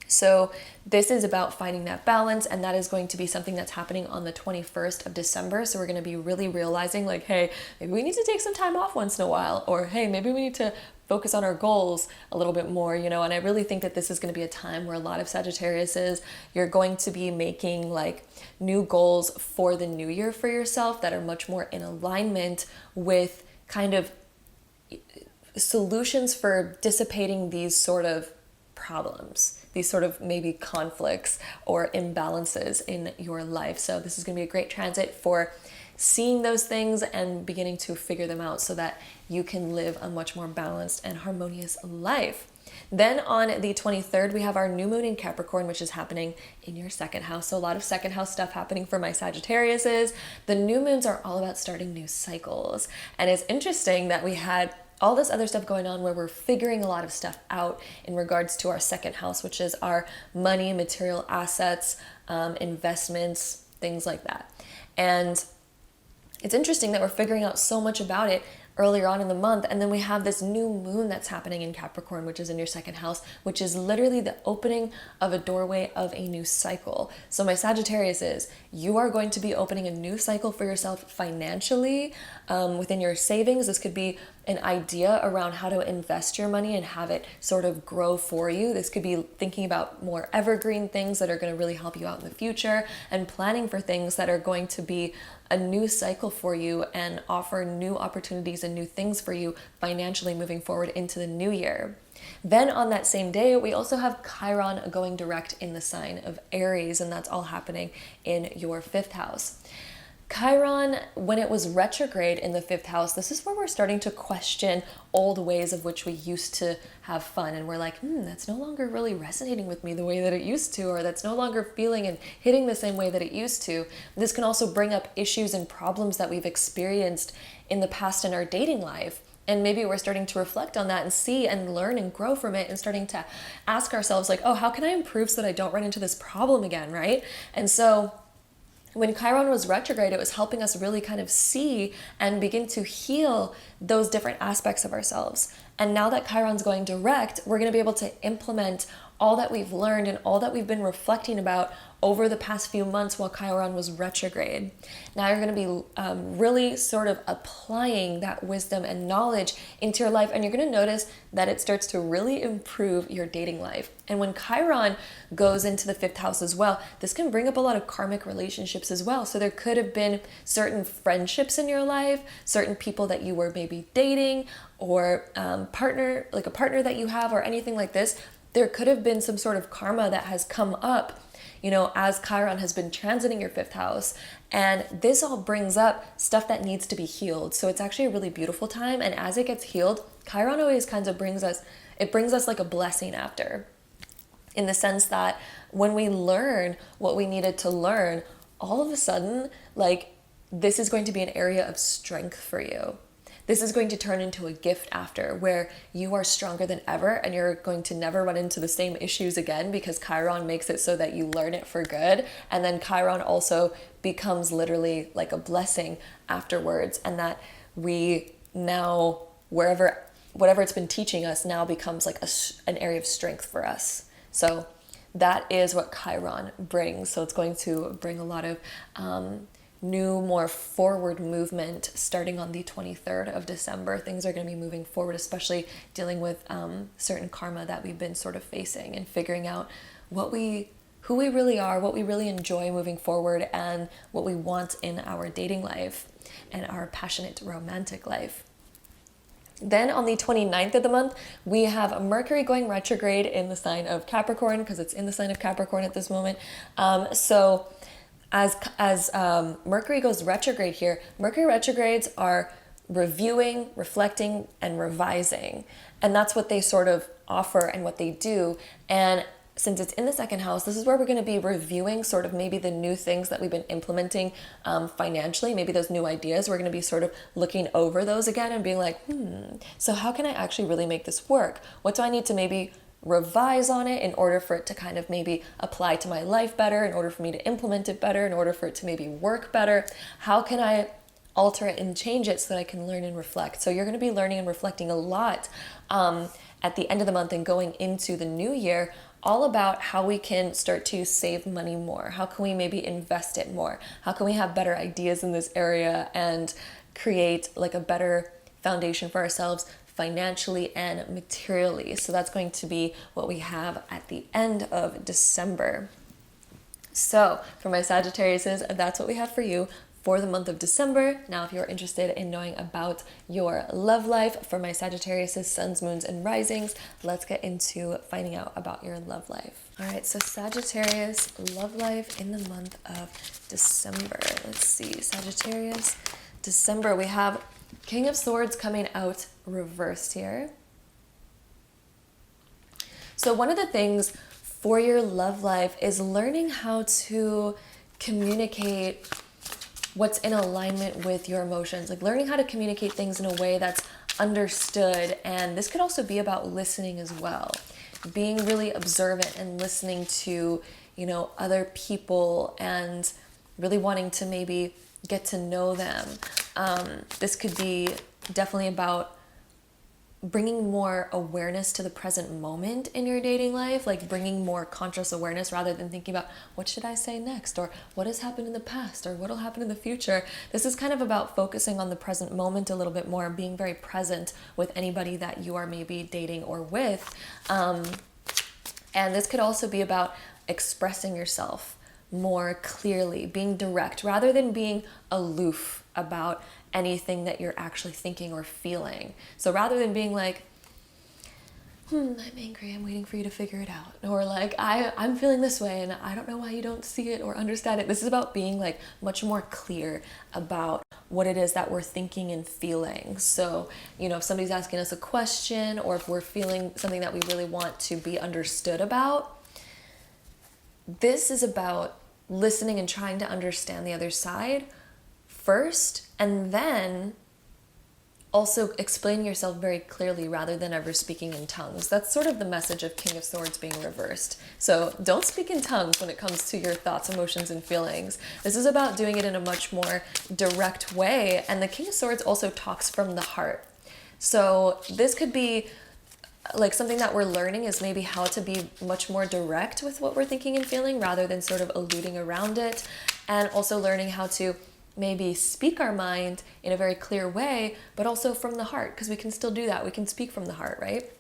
So this is about finding that balance, and that is going to be something that's happening on the 21st of December. So we're going to be really realizing like, hey, maybe we need to take some time off once in a while, or hey, maybe we need to focus on our goals a little bit more, you know. And I really think that this is going to be a time where a lot of Sagittariuses, you're going to be making like new goals for the new year for yourself that are much more in alignment with kind of solutions for dissipating these sort of problems, these sort of maybe conflicts or imbalances in your life. So this is going to be a great transit for seeing those things and beginning to figure them out so that you can live a much more balanced and harmonious life. Then on the 23rd, we have our new moon in Capricorn, which is happening in your second house. So a lot of second house stuff happening for my Sagittariuses. The new moons are all about starting new cycles. And it's interesting that we had all this other stuff going on where we're figuring a lot of stuff out in regards to our second house, which is our money, material assets, investments, things like that. And it's interesting that we're figuring out so much about it earlier on in the month, and then we have this new moon that's happening in Capricorn, which is in your second house, which is literally the opening of a doorway of a new cycle. So my Sagittarius is, you are going to be opening a new cycle for yourself financially, within your savings. This could be an idea around how to invest your money and have it sort of grow for you. This could be thinking about more evergreen things that are going to really help you out in the future, and planning for things that are going to be a new cycle for you and offer new opportunities and new things for you financially moving forward into the new year. Then on that same day, we also have Chiron going direct in the sign of Aries, and that's all happening in your fifth house. Chiron, when it was retrograde in the fifth house, this is where we're starting to question old ways of which we used to have fun. And we're like, that's no longer really resonating with me the way that it used to, or that's no longer feeling and hitting the same way that it used to. This can also bring up issues and problems that we've experienced in the past in our dating life, And maybe we're starting to reflect on that and see and learn and grow from it and starting to ask ourselves like, oh, how can I improve so that I don't run into this problem again, right? And so when Chiron was retrograde, it was helping us really kind of see and begin to heal those different aspects of ourselves. And now that Chiron's going direct, we're going to be able to implement all that we've learned and all that we've been reflecting about over the past few months while Chiron was retrograde. Now you're going to be really sort of applying that wisdom and knowledge into your life, and you're going to notice that it starts to really improve your dating life. And when Chiron goes into the 5th house as well, this can bring up a lot of karmic relationships as well. So there could have been certain friendships in your life, certain people that you were maybe dating, or partner, like a partner that you have, or anything like this. There could have been some sort of karma that has come up, you know, as Chiron has been transiting your 5th house. And this all brings up stuff that needs to be healed. So it's actually a really beautiful time. And as it gets healed, Chiron always kind of brings us like a blessing after. In the sense that when we learn what we needed to learn, all of a sudden, like, this is going to be an area of strength for you. This is going to turn into a gift after, where you are stronger than ever and you're going to never run into the same issues again, because Chiron makes it so that you learn it for good. And then Chiron also becomes literally like a blessing afterwards, and that we now, whatever it's been teaching us now becomes like an area of strength for us. So that is what Chiron brings. So it's going to bring a lot of new, more forward movement starting on the 23rd of December. Things are going to be moving forward, especially dealing with certain karma that we've been sort of facing, and figuring out who we really are, what we really enjoy moving forward, and what we want in our dating life and our passionate romantic life. Then on the 29th of the month, we have Mercury going retrograde in the sign of Capricorn, because it's in the sign of Capricorn at this moment. So as Mercury goes retrograde here, Mercury retrogrades are reviewing, reflecting, and revising. And that's what they sort of offer and what they do. And since it's in the 2nd house, this is where we're going to be reviewing sort of maybe the new things that we've been implementing financially, maybe those new ideas. We're going to be sort of looking over those again and being like, so how can I actually really make this work? What do I need to maybe revise on it in order for it to kind of maybe apply to my life better, in order for me to implement it better, in order for it to maybe work better? How can I alter it and change it so that I can learn and reflect? So you're going to be learning and reflecting a lot at the end of the month and going into the new year, all about how we can start to save money more. How can we maybe invest it more? How can we have better ideas in this area and create like a better foundation for ourselves financially and materially? So that's going to be what we have at the end of December. So for my Sagittariuses, that's what we have for you for the month of December. Now, if you're interested in knowing about your love life for my Sagittariuses, suns, moons, and risings, let's get into finding out about your love life. All right, so Sagittarius love life in the month of December. Let's see, Sagittarius, December, we have King of Swords coming out reversed here. So one of the things for your love life is learning how to communicate what's in alignment with your emotions, like learning how to communicate things in a way that's understood. And this could also be about listening as well, being really observant and listening to, you know, other people and really wanting to maybe get to know them. This could be definitely about bringing more awareness to the present moment in your dating life, like bringing more conscious awareness rather than thinking about what should I say next, or what has happened in the past, or what will happen in the future. This is kind of about focusing on the present moment a little bit more, being very present with anybody that you are maybe dating or with. And this could also be about expressing yourself more clearly, being direct rather than being aloof about anything that you're actually thinking or feeling. So rather than being like, I'm angry, I'm waiting for you to figure it out, or like, I'm feeling this way and I don't know why you don't see it or understand it. This is about being like much more clear about what it is that we're thinking and feeling. So, you know, if somebody's asking us a question, or if we're feeling something that we really want to be understood about, this is about listening and trying to understand the other side first, and then also explaining yourself very clearly rather than ever speaking in tongues. That's sort of the message of King of Swords being reversed. So don't speak in tongues when it comes to your thoughts, emotions, and feelings. This is about doing it in a much more direct way. And the King of Swords also talks from the heart. So this could be like something that we're learning is maybe how to be much more direct with what we're thinking and feeling rather than sort of alluding around it. And also learning how to maybe speak our mind in a very clear way, but also from the heart, because we can still do that. We can speak from the heart, right?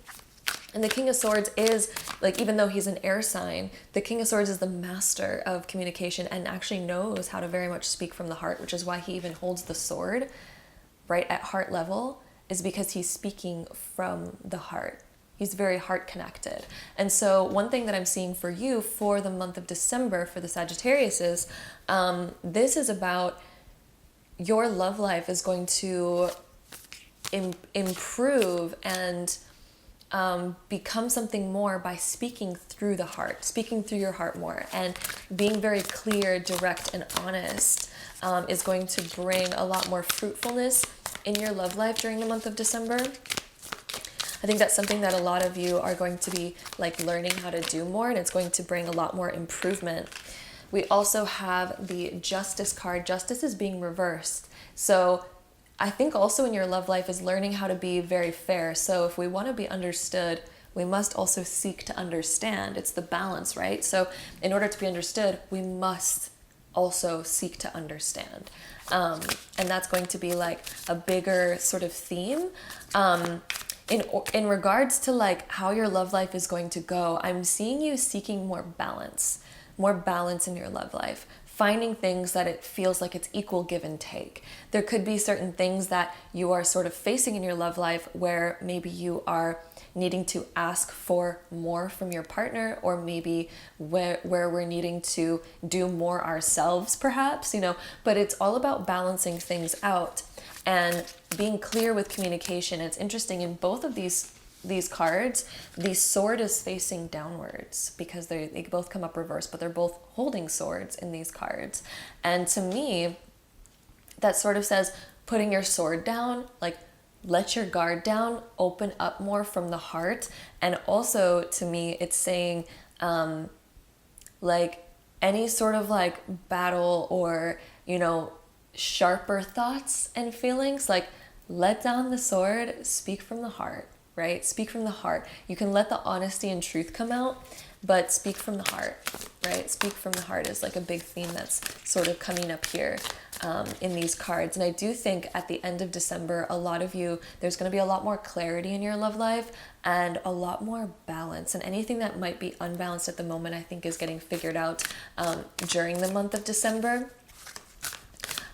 And the King of Swords is, like, even though he's an air sign, the King of Swords is the master of communication and actually knows how to very much speak from the heart, which is why he even holds the sword right at heart level, is because he's speaking from the heart. He's very heart connected. And so one thing that I'm seeing for you for the month of December for the Sagittarius is this is about your love life is going to improve and become something more by speaking through the heart, speaking through your heart more, and being very clear, direct, and honest is going to bring a lot more fruitfulness in your love life during the month of December. I think that's something that a lot of you are going to be like learning how to do more, and it's going to bring a lot more improvement. We also have the Justice card. Justice is being reversed. So I think also in your love life is learning how to be very fair. So if we want to be understood, we must also seek to understand. It's the balance, right? So in order to be understood, we must also seek to understand. And that's going to be like a bigger sort of theme. In regards to like how your love life is going to go, I'm seeing you seeking more balance in your love life, finding things that it feels like it's equal give and take. There could be certain things that you are sort of facing in your love life where maybe you are needing to ask for more from your partner, or maybe where we're needing to do more ourselves perhaps, but it's all about balancing things out and being clear with communication. It's interesting, in both of these cards, the sword is facing downwards because they both come up reversed, but they're both holding swords in these cards. And to me, that sort of says putting your sword down, like let your guard down, open up more from the heart. And also to me, it's saying like any sort of like battle or, sharper thoughts and feelings, like let down the sword, speak from the heart, right? Speak from the heart. You can let the honesty and truth come out, but speak from the heart, right? Speak from the heart is like a big theme that's sort of coming up here in these cards. And I do think at the end of December, a lot of you, there's going to be a lot more clarity in your love life and a lot more balance. And anything that might be unbalanced at the moment, I think is getting figured out during the month of December.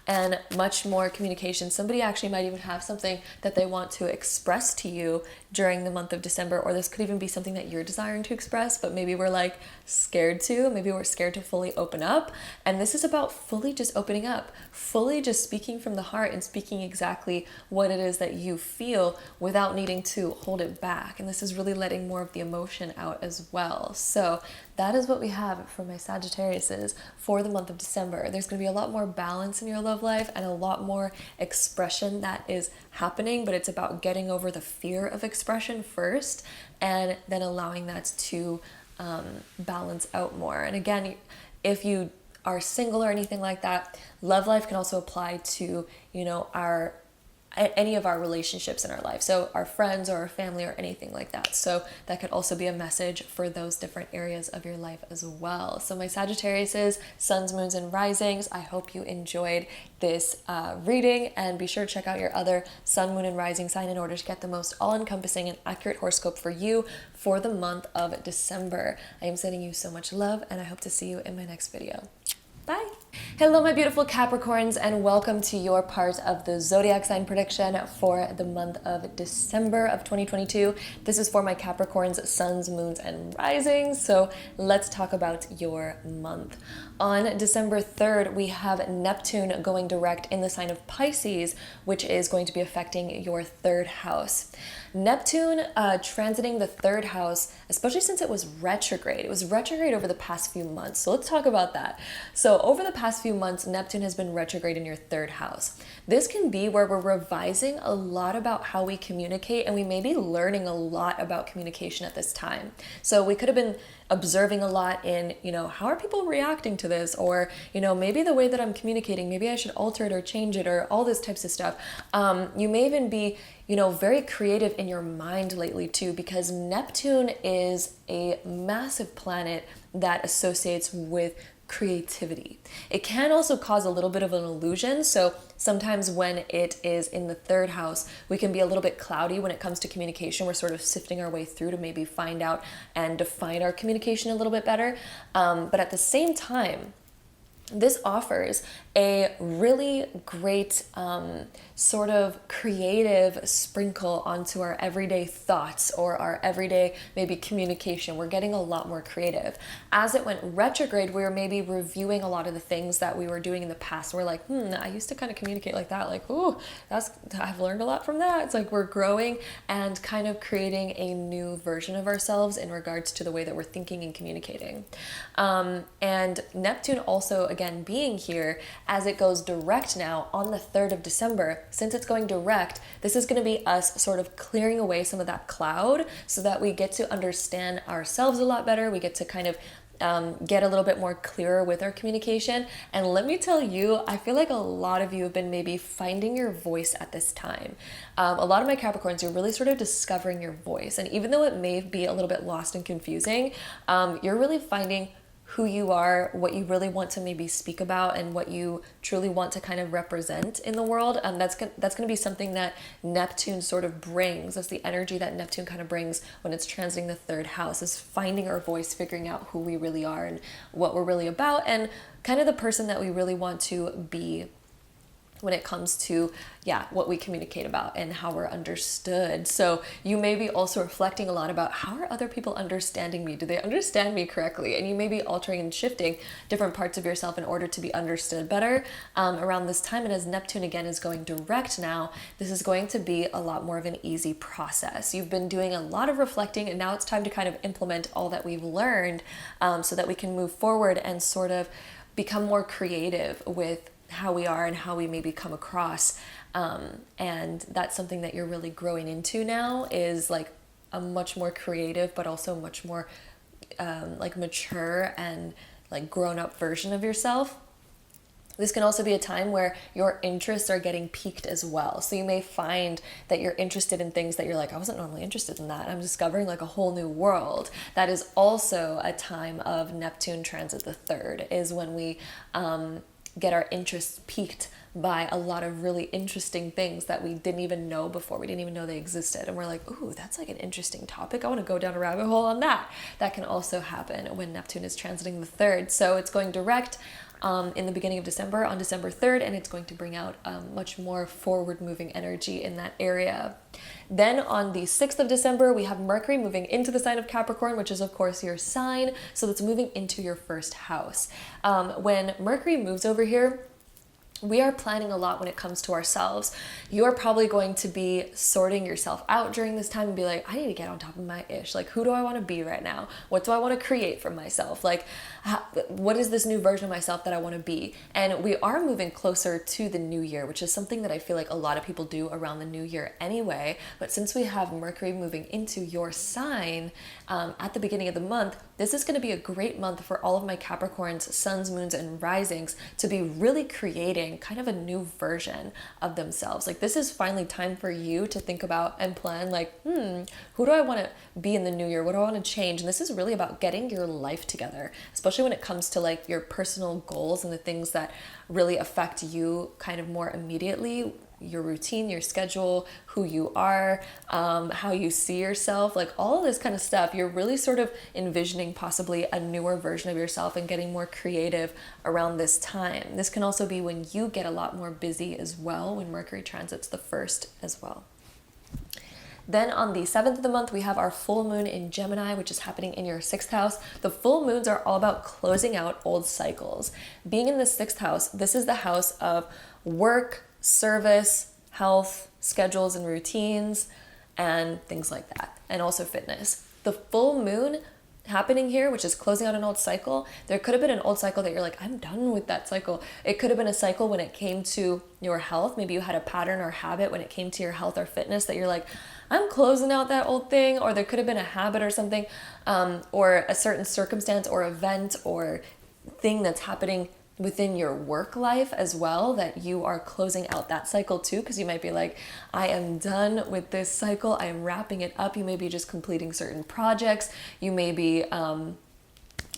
And much more communication. Somebody actually might even have something that they want to express to you during the month of December, or this could even be something that you're desiring to express, but maybe we're like scared to, maybe we're scared to fully open up. And this is about fully just opening up, fully just speaking from the heart and speaking exactly what it is that you feel without needing to hold it back. And this is really letting more of the emotion out as well. So that is what we have for my Sagittariuses for the month of December. There's going to be a lot more balance in your love life and a lot more expression that is happening, but it's about getting over the fear of expression first and then allowing that to balance out more. And again, if you are single or anything like that, love life can also apply to, any of our relationships in our life. So our friends or our family or anything like that. So that could also be a message for those different areas of your life as well. So my Sagittariuses, suns, moons, and risings, I hope you enjoyed this reading, and be sure to check out your other sun, moon, and rising sign in order to get the most all-encompassing and accurate horoscope for you for the month of December. I am sending you so much love, and I hope to see you in my next video. Bye. Hello, my beautiful Capricorns, and welcome to your part of the Zodiac sign prediction for the month of December of 2022. This is for my Capricorns, suns, moons, and risings. So let's talk about your month. On December 3rd, we have Neptune going direct in the sign of Pisces, which is going to be affecting your third house. Neptune transiting the third house, especially since it was retrograde. It was retrograde over the past few months. So let's talk about that. So So over the past few months, Neptune has been retrograde in your third house. This can be where we're revising a lot about how we communicate, and we may be learning a lot about communication at this time. So we could have been observing a lot in, how are people reacting to this? Or, maybe the way that I'm communicating, maybe I should alter it or change it, or all this types of stuff. You may even be, very creative in your mind lately too, because Neptune is a massive planet that associates with creativity. It can also cause a little bit of an illusion. So sometimes when it is in the third house, we can be a little bit cloudy when it comes to communication. We're sort of sifting our way through to maybe find out and define our communication a little bit better. But at the same time, this offers a really great sort of creative sprinkle onto our everyday thoughts or our everyday maybe communication. We're getting a lot more creative. As it went retrograde, we were maybe reviewing a lot of the things that we were doing in the past. We're like, I used to kind of communicate like that. Like, I've learned a lot from that. It's like we're growing and kind of creating a new version of ourselves in regards to the way that we're thinking and communicating. And Neptune also, again, being here as it goes direct now on the 3rd of December, since it's going direct, this is going to be us sort of clearing away some of that cloud so that we get to understand ourselves a lot better. We get to kind of get a little bit more clearer with our communication. And let me tell you, I feel like a lot of you have been maybe finding your voice at this time. A lot of my Capricorns, you're really sort of discovering your voice. And even though it may be a little bit lost and confusing, you're really finding who you are, what you really want to maybe speak about, and what you truly want to kind of represent in the world. That's going to be something that Neptune sort of brings. That's the energy that Neptune kind of brings when it's transiting the 3rd house, is finding our voice, figuring out who we really are and what we're really about, and kind of the person that we really want to be when it comes to, what we communicate about and how we're understood. So you may be also reflecting a lot about, how are other people understanding me? Do they understand me correctly? And you may be altering and shifting different parts of yourself in order to be understood better around this time. And as Neptune again is going direct now, this is going to be a lot more of an easy process. You've been doing a lot of reflecting, and now it's time to kind of implement all that we've learned so that we can move forward and sort of become more creative with how we are and how we maybe come across. And that's something that you're really growing into now, is like a much more creative, but also much more like mature and like grown up version of yourself. This can also be a time where your interests are getting piqued as well. So you may find that you're interested in things that you're like, I wasn't normally interested in that. I'm discovering like a whole new world. That is also a time of Neptune transit the 3rd, is when we get our interests piqued by a lot of really interesting things that we didn't even know before. We didn't even know they existed. And we're like, ooh, that's like an interesting topic. I want to go down a rabbit hole on that. That can also happen when Neptune is transiting the 3rd. So it's going direct in the beginning of December, on December 3rd, and it's going to bring out much more forward-moving energy in that area. Then on the 6th of December, we have Mercury moving into the sign of Capricorn, which is of course your sign. So that's moving into your 1st house. When Mercury moves over here, we are planning a lot when it comes to ourselves. You are probably going to be sorting yourself out during this time and be like, I need to get on top of my ish. Like, who do I want to be right now? What do I want to create for myself? Like, what is this new version of myself that I want to be? And we are moving closer to the new year, which is something that I feel like a lot of people do around the new year anyway. But since we have Mercury moving into your sign at the beginning of the month, this is going to be a great month for all of my Capricorns, suns, moons, and risings to be really creating kind of a new version of themselves. Like, this is finally time for you to think about and plan, like, who do I want to be in the new year? What do I want to change? And this is really about getting your life together, especially when it comes to like your personal goals and the things that really affect you kind of more immediately. Your routine, your schedule, who you are, how you see yourself, like all of this kind of stuff. You're really sort of envisioning possibly a newer version of yourself and getting more creative around this time. This can also be when you get a lot more busy as well, when Mercury transits the 1st as well. Then on the 7th of the month, we have our full moon in Gemini, which is happening in your 6th house. The full moons are all about closing out old cycles. Being in the 6th house, this is the house of work, service, health, schedules and routines, and things like that, and also fitness. The full moon happening here, which is closing out an old cycle. There could have been an old cycle that you're like, I'm done with that cycle. It could have been a cycle when it came to your health. Maybe you had a pattern or habit when it came to your health or fitness that you're like, I'm closing out that old thing. Or there could have been a habit or something, or a certain circumstance or event or thing that's happening within your work life as well, that you are closing out that cycle too, because you might be like, I am done with this cycle, I am wrapping it up. You may be just completing certain projects, you may be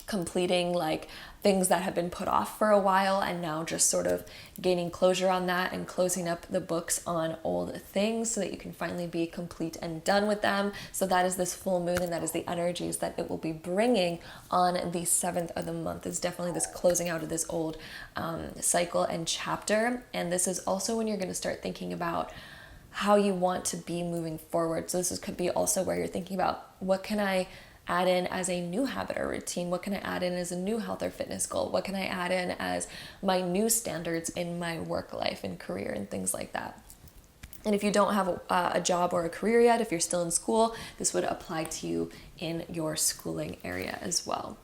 completing like things that have been put off for a while, and now just sort of gaining closure on that and closing up the books on old things so that you can finally be complete and done with them. So that is this full moon, and that is the energies that it will be bringing on the 7th of the month. Is definitely this closing out of this old cycle and chapter. And this is also when you're going to start thinking about how you want to be moving forward. So could be also where you're thinking about, what can I add in as a new habit or routine? What can I add in as a new health or fitness goal? What can I add in as my new standards in my work life and career and things like that? And if you don't have a job or a career yet, if you're still in school, this would apply to you in your schooling area as well.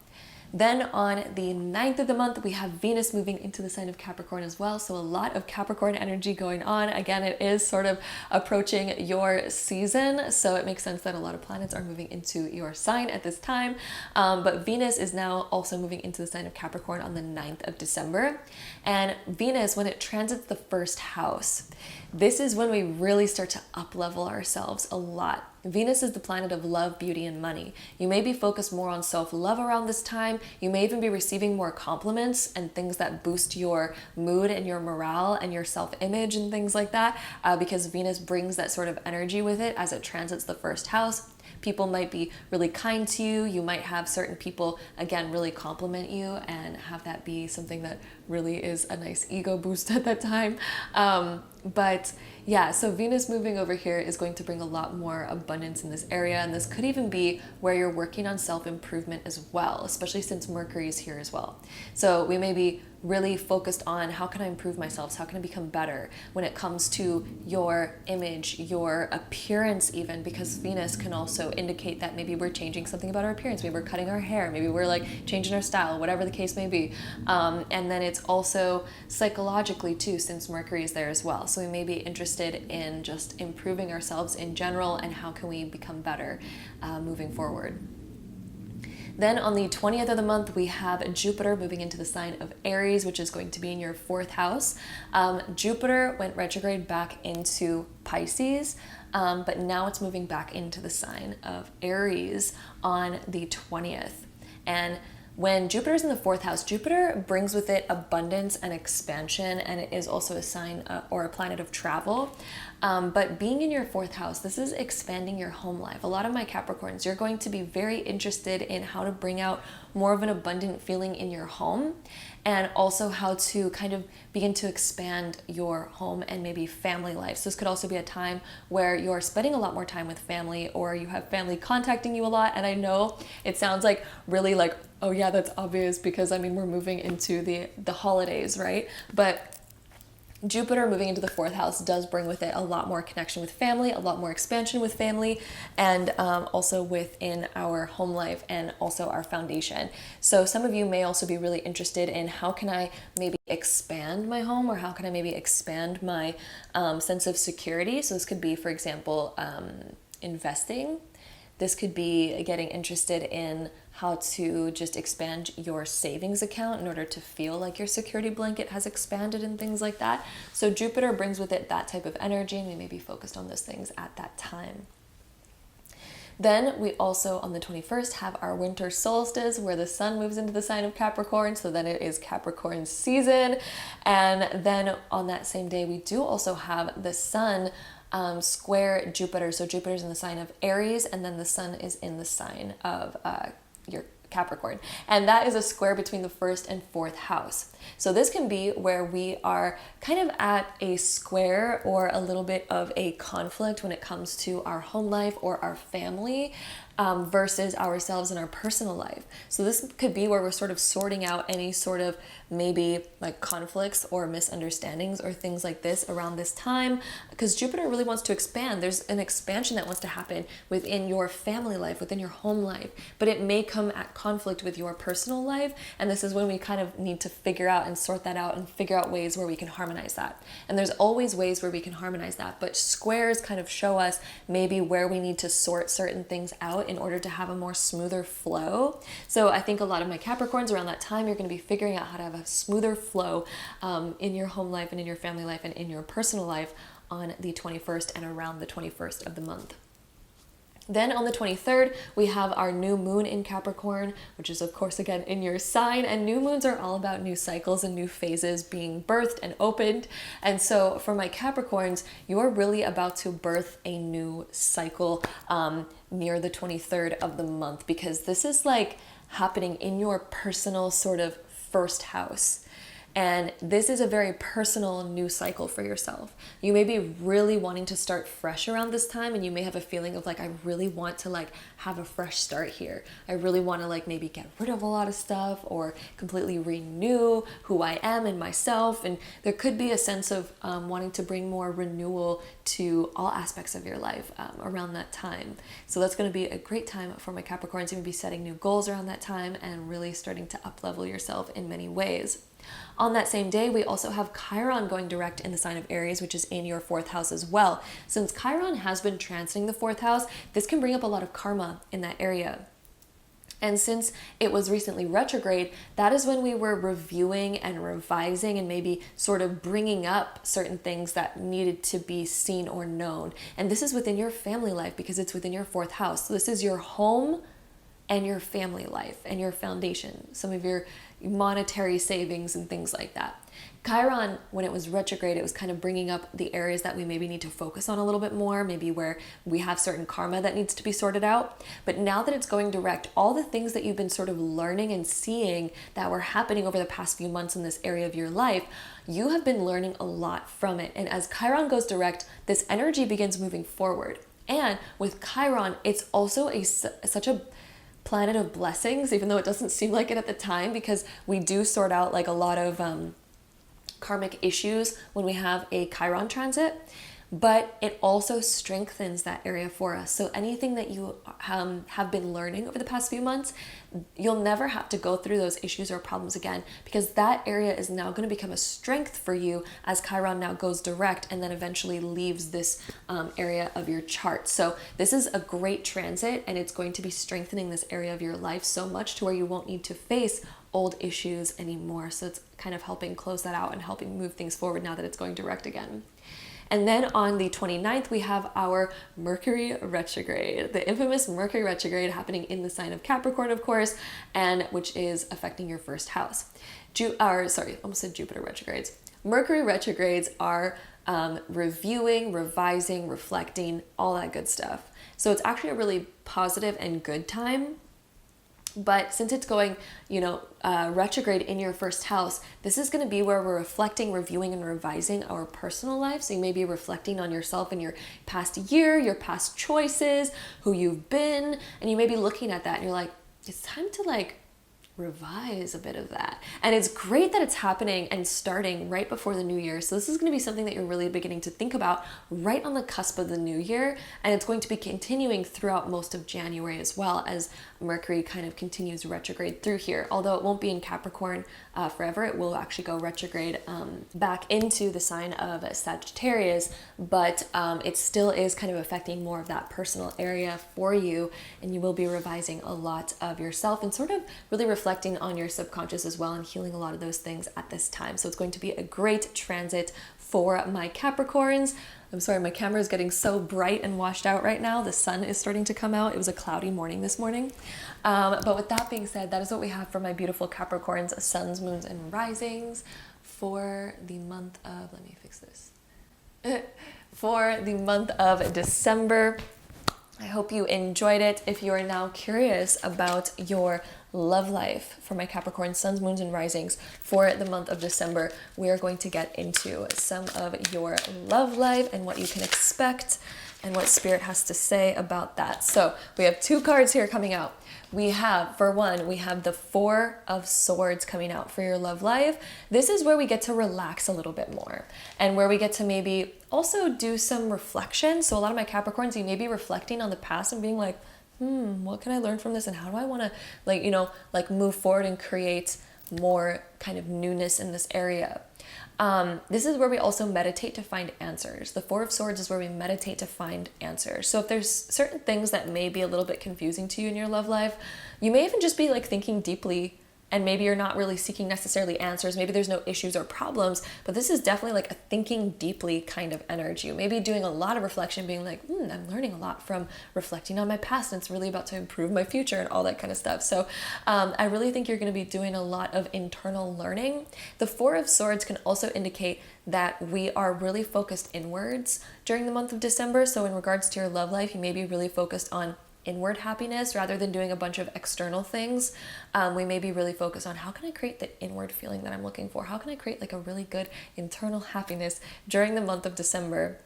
Then on the 9th of the month, we have Venus moving into the sign of Capricorn as well. So a lot of Capricorn energy going on. Again, it is sort of approaching your season, so it makes sense that a lot of planets are moving into your sign at this time. But Venus is now also moving into the sign of Capricorn on the 9th of December. And Venus, when it transits the first house, this is when we really start to up-level ourselves a lot. Venus is the planet of love, beauty, and money. You may be focused more on self-love around this time. You may even be receiving more compliments and things that boost your mood and your morale and your self-image and things like that, because Venus brings that sort of energy with it as it transits the first house. People might be really kind to you. You might have certain people, again, really compliment you and have that be something that really is a nice ego boost at that time. But yeah, so Venus moving over here is going to bring a lot more abundance in this area. And this could even be where you're working on self-improvement as well, especially since Mercury is here as well. So we may be really focused on, how can I improve myself? How can I become better when it comes to your image, your appearance even, because Venus can also indicate that maybe we're changing something about our appearance. Maybe we're cutting our hair. Maybe we're like changing our style, whatever the case may be. And then it's also psychologically too, since Mercury is there as well. So we may be interested in just improving ourselves in general, and how can we become better moving forward. Then on the 20th of the month, we have Jupiter moving into the sign of Aries, which is going to be in your 4th house. Jupiter went retrograde back into Pisces, but now it's moving back into the sign of Aries on the 20th. And when Jupiter is in the 4th house, Jupiter brings with it abundance and expansion, and it is also a sign or a planet of travel. But being in your 4th house, this is expanding your home life. A lot of my Capricorns, you're going to be very interested in how to bring out more of an abundant feeling in your home, and also how to kind of begin to expand your home and maybe family life. So this could also be a time where you're spending a lot more time with family, or you have family contacting you a lot. And I know it sounds like really like, oh yeah, that's obvious, because I mean, we're moving into the holidays, right? But Jupiter moving into the 4th house does bring with it a lot more connection with family, a lot more expansion with family, and also within our home life and also our foundation. So some of you may also be really interested in, how can I maybe expand my home, or how can I maybe expand my sense of security? So this could be, for example, investing. This could be getting interested in how to just expand your savings account in order to feel like your security blanket has expanded and things like that. So Jupiter brings with it that type of energy, and we may be focused on those things at that time. Then we also, on the 21st, have our winter solstice, where the sun moves into the sign of Capricorn. So then it is Capricorn season. And then on that same day, we do also have the sun square Jupiter. So Jupiter's in the sign of Aries, and then the sun is in the sign of your Capricorn. And that is a square between the 1st and 4th house. So this can be where we are kind of at a square or a little bit of a conflict when it comes to our home life or our family. versus ourselves in our personal life. So this could be where we're sort of sorting out any sort of maybe like conflicts or misunderstandings or things like this around this time, because Jupiter really wants to expand. There's an expansion that wants to happen within your family life, within your home life, but it may come at conflict with your personal life. And this is when we kind of need to figure out and sort that out and figure out ways where we can harmonize that. And there's always ways where we can harmonize that, but squares kind of show us maybe where we need to sort certain things out in order to have a more smoother flow. So I think a lot of my Capricorns around that time, you're going to be figuring out how to have a smoother flow in your home life and in your family life and in your personal life on the 21st and around the 21st of the month. Then on the 23rd, we have our new moon in Capricorn, which is of course again in your sign, and new moons are all about new cycles and new phases being birthed and opened. And so for my Capricorns, you're really about to birth a new cycle near the 23rd of the month, because this is like happening in your personal sort of first house. And this is a very personal new cycle for yourself. You may be really wanting to start fresh around this time, and you may have a feeling of like, I really want to like have a fresh start here. I really want to like maybe get rid of a lot of stuff or completely renew who I am and myself. And there could be a sense of wanting to bring more renewal to all aspects of your life around that time. So that's going to be a great time for my Capricorns. You're going to be setting new goals around that time and really starting to up-level yourself in many ways. On that same day, we also have Chiron going direct in the sign of Aries, which is in your 4th house as well. Since Chiron has been transiting the 4th house, this can bring up a lot of karma in that area. And since it was recently retrograde, that is when we were reviewing and revising and maybe sort of bringing up certain things that needed to be seen or known. And this is within your family life because it's within your 4th house. So this is your home and your family life and your foundation, some of your monetary savings and things like that. Chiron, when it was retrograde, it was kind of bringing up the areas that we maybe need to focus on a little bit more, maybe where we have certain karma that needs to be sorted out. But now that it's going direct, all the things that you've been sort of learning and seeing that were happening over the past few months in this area of your life, you have been learning a lot from it. And as Chiron goes direct, this energy begins moving forward. And with Chiron, it's also such a planet of blessings, even though it doesn't seem like it at the time, because we do sort out like a lot of karmic issues when we have a Chiron transit, but it also strengthens that area for us. So anything that you have been learning over the past few months, you'll never have to go through those issues or problems again, because that area is now going to become a strength for you as Chiron now goes direct and then eventually leaves this area of your chart. So this is a great transit, and it's going to be strengthening this area of your life so much to where you won't need to face old issues anymore. So it's kind of helping close that out and helping move things forward now that it's going direct again. And then on the 29th, we have our Mercury retrograde, the infamous Mercury retrograde happening in the sign of Capricorn, of course, and which is affecting your 1st house. Almost said Jupiter retrogrades. Mercury retrogrades are reviewing, revising, reflecting, all that good stuff. So it's actually a really positive and good time. But since it's going, retrograde in your 1st house, this is going to be where we're reflecting, reviewing, and revising our personal life. So you may be reflecting on yourself in your past year, your past choices, who you've been, and you may be looking at that and you're like, it's time to like revise a bit of that. And it's great that it's happening and starting right before the new year. So this is going to be something that you're really beginning to think about right on the cusp of the new year. And it's going to be continuing throughout most of January as well, as Mercury kind of continues retrograde through here. Although it won't be in Capricorn forever, it will actually go retrograde back into the sign of Sagittarius, but it still is kind of affecting more of that personal area for you, and you will be revising a lot of yourself and sort of really reflecting on your subconscious as well and healing a lot of those things at this time. So it's going to be a great transit for my Capricorns. I'm sorry, my camera is getting so bright and washed out right now. The sun is starting to come out. It was a cloudy morning this morning. But with that being said, that is what we have for my beautiful Capricorns, suns, moons, and risings for the month of, let me fix this, for the month of December. I hope you enjoyed it. If you are now curious about your love life for my Capricorn suns, moons, and risings for the month of December, we are going to get into some of your love life and what you can expect. and what Spirit has to say about that. So we have 2 cards here coming out. We have, for one, we have the 4 of Swords coming out for your love life. This is where we get to relax a little bit more and where we get to maybe also do some reflection. So a lot of my Capricorns, you may be reflecting on the past and being like, what can I learn from this? And how do I want to move forward and create more kind of newness in this area? This is where we also meditate to find answers. The 4 of Swords is where we meditate to find answers. So if there's certain things that may be a little bit confusing to you in your love life, you may even just be like thinking deeply, and maybe you're not really seeking necessarily answers. Maybe there's no issues or problems, but this is definitely like a thinking deeply kind of energy. Maybe doing a lot of reflection, being like, I'm learning a lot from reflecting on my past, and it's really about to improve my future and all that kind of stuff. So I really think you're going to be doing a lot of internal learning. The 4 of Swords can also indicate that we are really focused inwards during the month of December. So in regards to your love life, you may be really focused on inward happiness rather than doing a bunch of external things. We may be really focused on how can I create the inward feeling that I'm looking for? How can I create like a really good internal happiness during the month of December?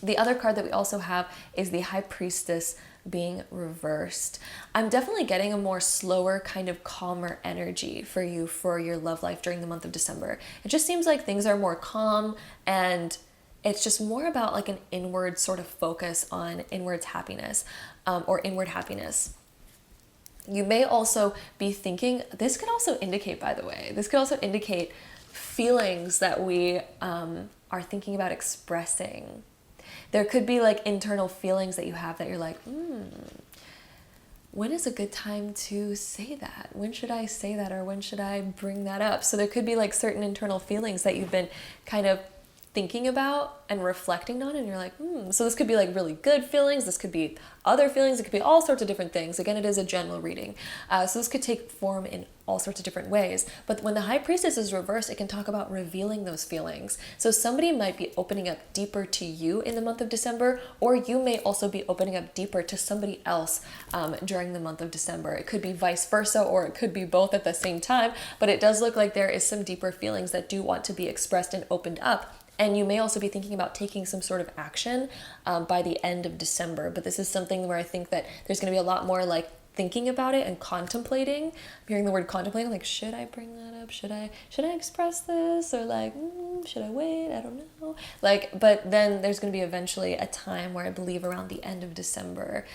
The other card that we also have is the High Priestess being reversed. I'm definitely getting a more slower, kind of calmer energy for you for your love life during the month of December. It just seems like things are more calm, and it's just more about like an inward sort of focus on inwards happiness, or inward happiness. You may also be thinking, this could also indicate, by the way, this could also indicate feelings that we are thinking about expressing. There could be like internal feelings that you have that you're like, when is a good time to say that? When should I say that, or when should I bring that up? So there could be like certain internal feelings that you've been kind of thinking about and reflecting on, and you're like, So this could be like really good feelings. This could be other feelings. It could be all sorts of different things. Again, it is a general reading. So this could take form in all sorts of different ways. But when the High Priestess is reversed, it can talk about revealing those feelings. So somebody might be opening up deeper to you in the month of December, or you may also be opening up deeper to somebody else during the month of December. It could be vice versa, or it could be both at the same time. But it does look like there is some deeper feelings that do want to be expressed and opened up. And you may also be thinking about taking some sort of action by the end of December. But this is something where I think that there's going to be a lot more like thinking about it and contemplating. I'm hearing the word contemplating, like, should I bring that up? Should I express this? Or like, should I wait? I don't know. Like, but then there's going to be eventually a time where I believe around the end of December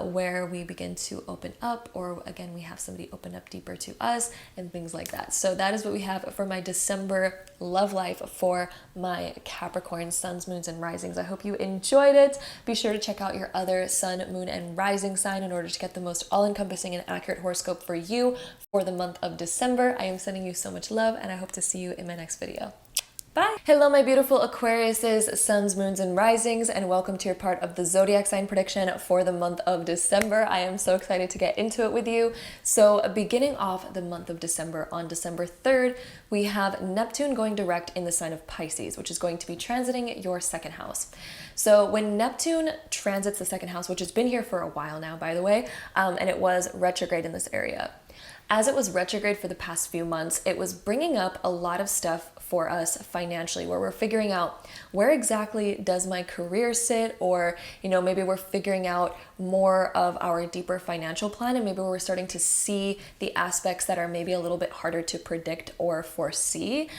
where we begin to open up, or again, we have somebody open up deeper to us and things like that. So that is what we have for my December love life for my Capricorn suns, moons, and risings. I hope you enjoyed it. Be sure to check out your other sun, moon, and rising sign in order to get the most all-encompassing and accurate horoscope for you for the month of December. I am sending you so much love, and I hope to see you in my next video. Bye. Hello, my beautiful Aquariuses, suns, moons, and risings, and welcome to your part of the Zodiac sign prediction for the month of December. I am so excited to get into it with you. So beginning off the month of December, on December 3rd, we have Neptune going direct in the sign of Pisces, which is going to be transiting your second house. So when Neptune transits the second house, which has been here for a while now, by the way, and it was retrograde in this area. As it was retrograde for the past few months, it was bringing up a lot of stuff for us financially, where we're figuring out where exactly does my career sit, or, maybe we're figuring out more of our deeper financial plan, and maybe we're starting to see the aspects that are maybe a little bit harder to predict or foresee.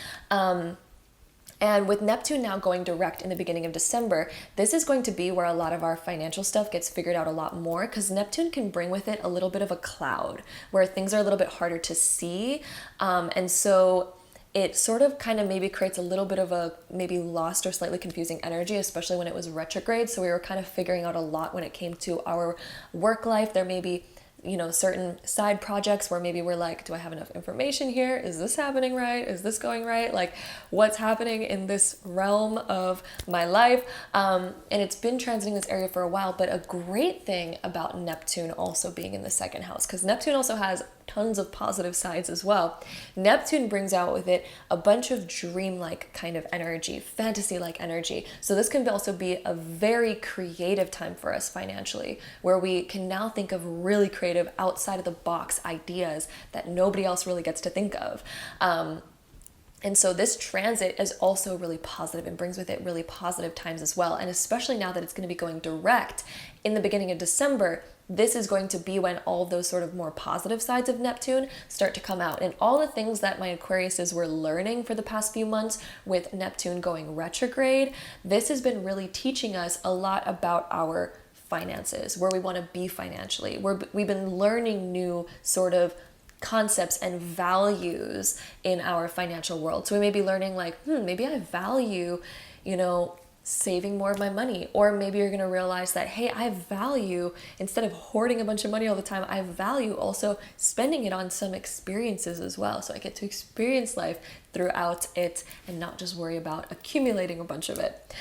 And with Neptune now going direct in the beginning of December, this is going to be where a lot of our financial stuff gets figured out a lot more, because Neptune can bring with it a little bit of a cloud where things are a little bit harder to see. And so it sort of kind of maybe creates a little bit of a maybe lost or slightly confusing energy, especially when it was retrograde. So we were kind of figuring out a lot when it came to our work life. There may be certain side projects where maybe we're like, do I have enough information here? Is this happening right? Is this going right? Like, what's happening in this realm of my life? And it's been transiting this area for a while, but a great thing about Neptune also being in the second house, because Neptune also has tons of positive sides as well. Neptune brings out with it a bunch of dreamlike kind of energy, fantasy-like energy. So this can also be a very creative time for us financially, where we can now think of really creative, outside of the box ideas that nobody else really gets to think of. And so this transit is also really positive and brings with it really positive times as well. And especially now that it's going to be going direct in the beginning of December, this is going to be when all of those sort of more positive sides of Neptune start to come out. And all the things that my Aquariuses were learning for the past few months with Neptune going retrograde, this has been really teaching us a lot about our finances, where we want to be financially. We've been learning new sort of concepts and values in our financial world. So we may be learning like, maybe I value, saving more of my money. Or maybe you're going to realize that, hey, I value, instead of hoarding a bunch of money all the time, I value also spending it on some experiences as well. So I get to experience life throughout it and not just worry about accumulating a bunch of it.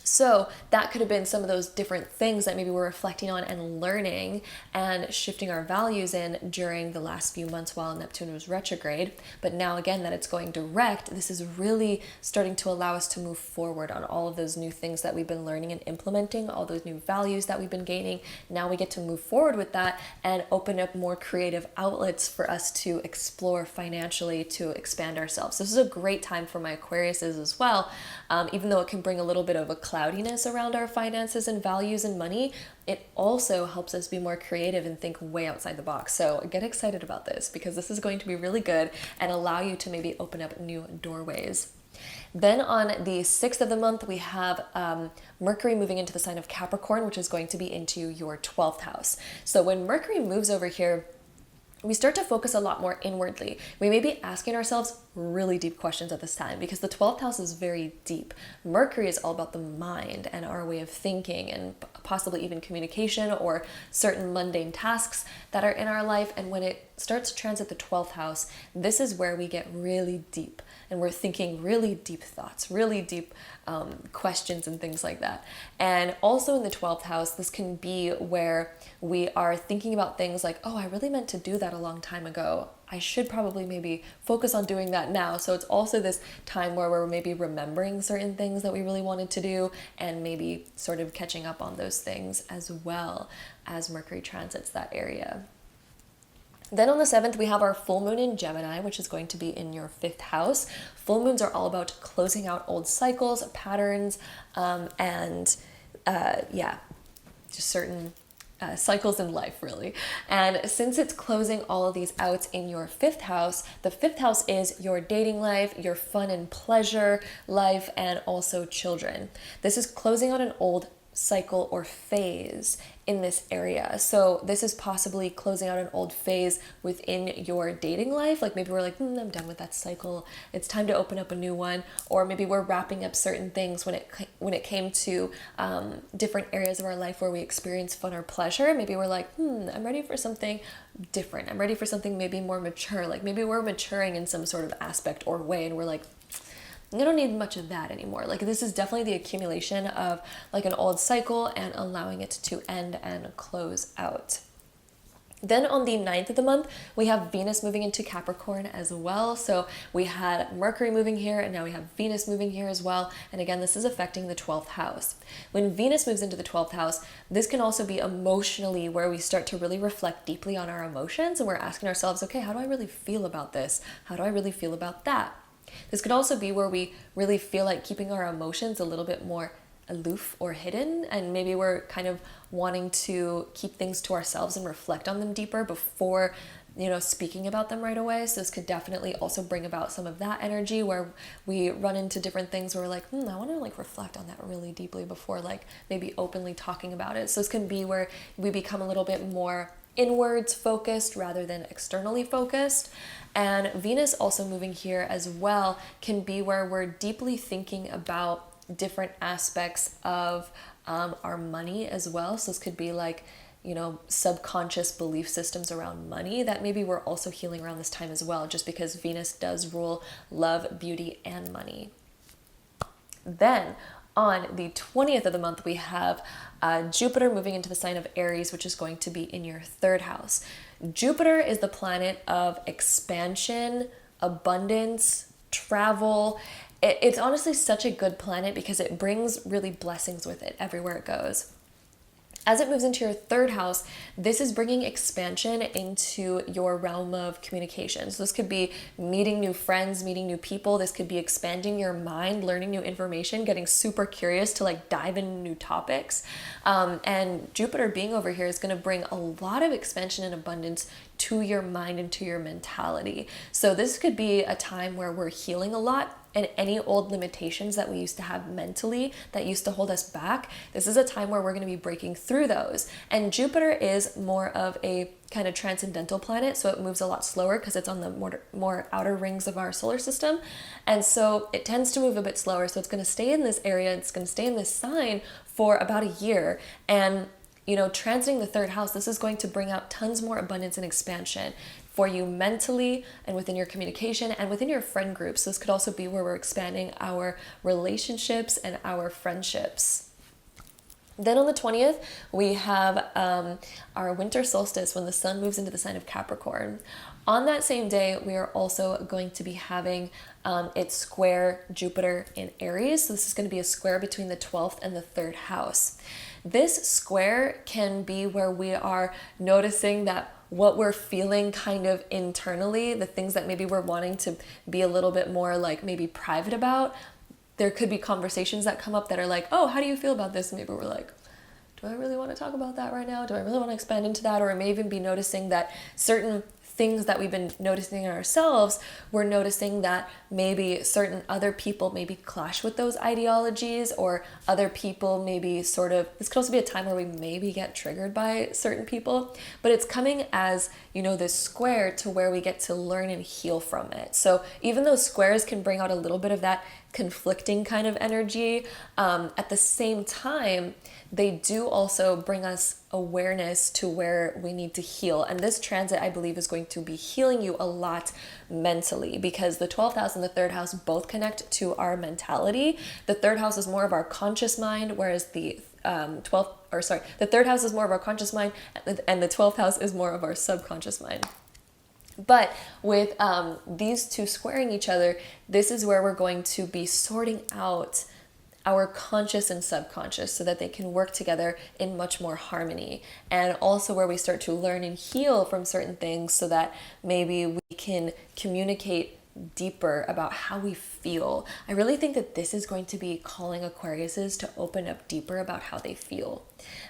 So that could have been some of those different things that maybe we're reflecting on and learning and shifting our values in during the last few months while Neptune was retrograde. But now again that it's going direct, this is really starting to allow us to move forward on all of those new things that we've been learning and implementing, all those new values that we've been gaining. Now we get to move forward with that and open up more creative outlets for us to explore financially, to expand ourselves. This is a great time for my Aquariuses as well. Even though it can bring a little bit of a cloudiness around our finances and values and money, it also helps us be more creative and think way outside the box. So get excited about this because this is going to be really good and allow you to maybe open up new doorways. Then on the 6th of the month, we have Mercury moving into the sign of Capricorn, which is going to be into your 12th house. So when Mercury moves over here, we start to focus a lot more inwardly. We may be asking ourselves really deep questions at this time because the 12th house is very deep. Mercury is all about the mind and our way of thinking and possibly even communication or certain mundane tasks that are in our life. And when it starts to transit the 12th house, this is where we get really deep and we're thinking really deep thoughts, really deep questions and things like that. And also in the 12th house, this can be where we are thinking about things like, oh, I really meant to do that a long time ago. I should probably maybe focus on doing that now. So it's also this time where we're maybe remembering certain things that we really wanted to do and maybe sort of catching up on those things as well as Mercury transits that area. Then on the 7th, we have our full moon in Gemini, which is going to be in your 5th house. Full moons are all about closing out old cycles, patterns, just certain cycles in life, really. And since it's closing all of these out in your 5th house, the 5th house is your dating life, your fun and pleasure life, and also children. This is closing out an old cycle or phase in this area. So this is possibly closing out an old phase within your dating life. Like maybe we're like, I'm done with that cycle. It's time to open up a new one. Or maybe we're wrapping up certain things when it came to different areas of our life where we experience fun or pleasure. Maybe we're like, I'm ready for something different. I'm ready for something maybe more mature. Like maybe we're maturing in some sort of aspect or way and we're like, I don't need much of that anymore. Like this is definitely the accumulation of like an old cycle and allowing it to end and close out. Then on the 9th of the month, we have Venus moving into Capricorn as well. So we had Mercury moving here and now we have Venus moving here as well. And again, this is affecting the 12th house. When Venus moves into the 12th house, this can also be emotionally where we start to really reflect deeply on our emotions and we're asking ourselves, okay, how do I really feel about this? How do I really feel about that? This could also be where we really feel like keeping our emotions a little bit more aloof or hidden, and maybe we're kind of wanting to keep things to ourselves and reflect on them deeper before, speaking about them right away. So this could definitely also bring about some of that energy where we run into different things where we're like, I want to reflect on that really deeply before maybe openly talking about it. So this can be where we become a little bit more inwards focused rather than externally focused. And Venus also moving here as well can be where we're deeply thinking about different aspects of our money as well. So this could be subconscious belief systems around money that maybe we're also healing around this time as well, just because Venus does rule love, beauty, and money. Then on the 20th of the month, we have Jupiter moving into the sign of Aries, which is going to be in your 3rd house. Jupiter is the planet of expansion, abundance, travel. It's honestly such a good planet because it brings really blessings with it everywhere it goes. As it moves into your third house, this is bringing expansion into your realm of communication. So this could be meeting new friends, meeting new people. This could be expanding your mind, learning new information, getting super curious to like dive into new topics. And Jupiter being over here is going to bring a lot of expansion and abundance to your mind and to your mentality. So this could be a time where we're healing a lot, and any old limitations that we used to have mentally that used to hold us back, this is a time where we're going to be breaking through those. And Jupiter is more of a kind of transcendental planet, so it moves a lot slower because it's on the more outer rings of our solar system. And so it tends to move a bit slower. So it's going to stay in this area, it's going to stay in this sign for about a year. And you know, transiting the third house, this is going to bring out tons more abundance and expansion for you mentally and within your communication and within your friend groups. So this could also be where we're expanding our relationships and our friendships. Then on the 20th, we have our winter solstice when the sun moves into the sign of Capricorn. On that same day, we are also going to be having it square Jupiter in Aries. So this is going to be a square between the 12th and the 3rd house. This square can be where we are noticing that what we're feeling kind of internally, the things that maybe we're wanting to be a little bit more like maybe private about. There could be conversations that come up that are like, oh, how do you feel about this? And maybe we're like, do I really want to talk about that right now? Do I really want to expand into that? Or I may even be noticing that certain things that we've been noticing in ourselves, we're noticing that maybe certain other people maybe clash with those ideologies, or other people maybe sort of, this could also be a time where we maybe get triggered by certain people, but it's coming as, you know, this square to where we get to learn and heal from it. So even though squares can bring out a little bit of that conflicting kind of energy, at the same time, they do also bring us awareness to where we need to heal. And this transit, I believe, is going to be healing you a lot mentally, because the 12th house and the 3rd house both connect to our mentality. The 3rd house is more of our conscious mind, whereas the the 3rd house is more of our conscious mind, and the 12th house is more of our subconscious mind. But with these two squaring each other, this is where we're going to be sorting out our conscious and subconscious so that they can work together in much more harmony. And also where we start to learn and heal from certain things so that maybe we can communicate deeper about how we feel. I really think that this is going to be calling Aquariuses to open up deeper about how they feel.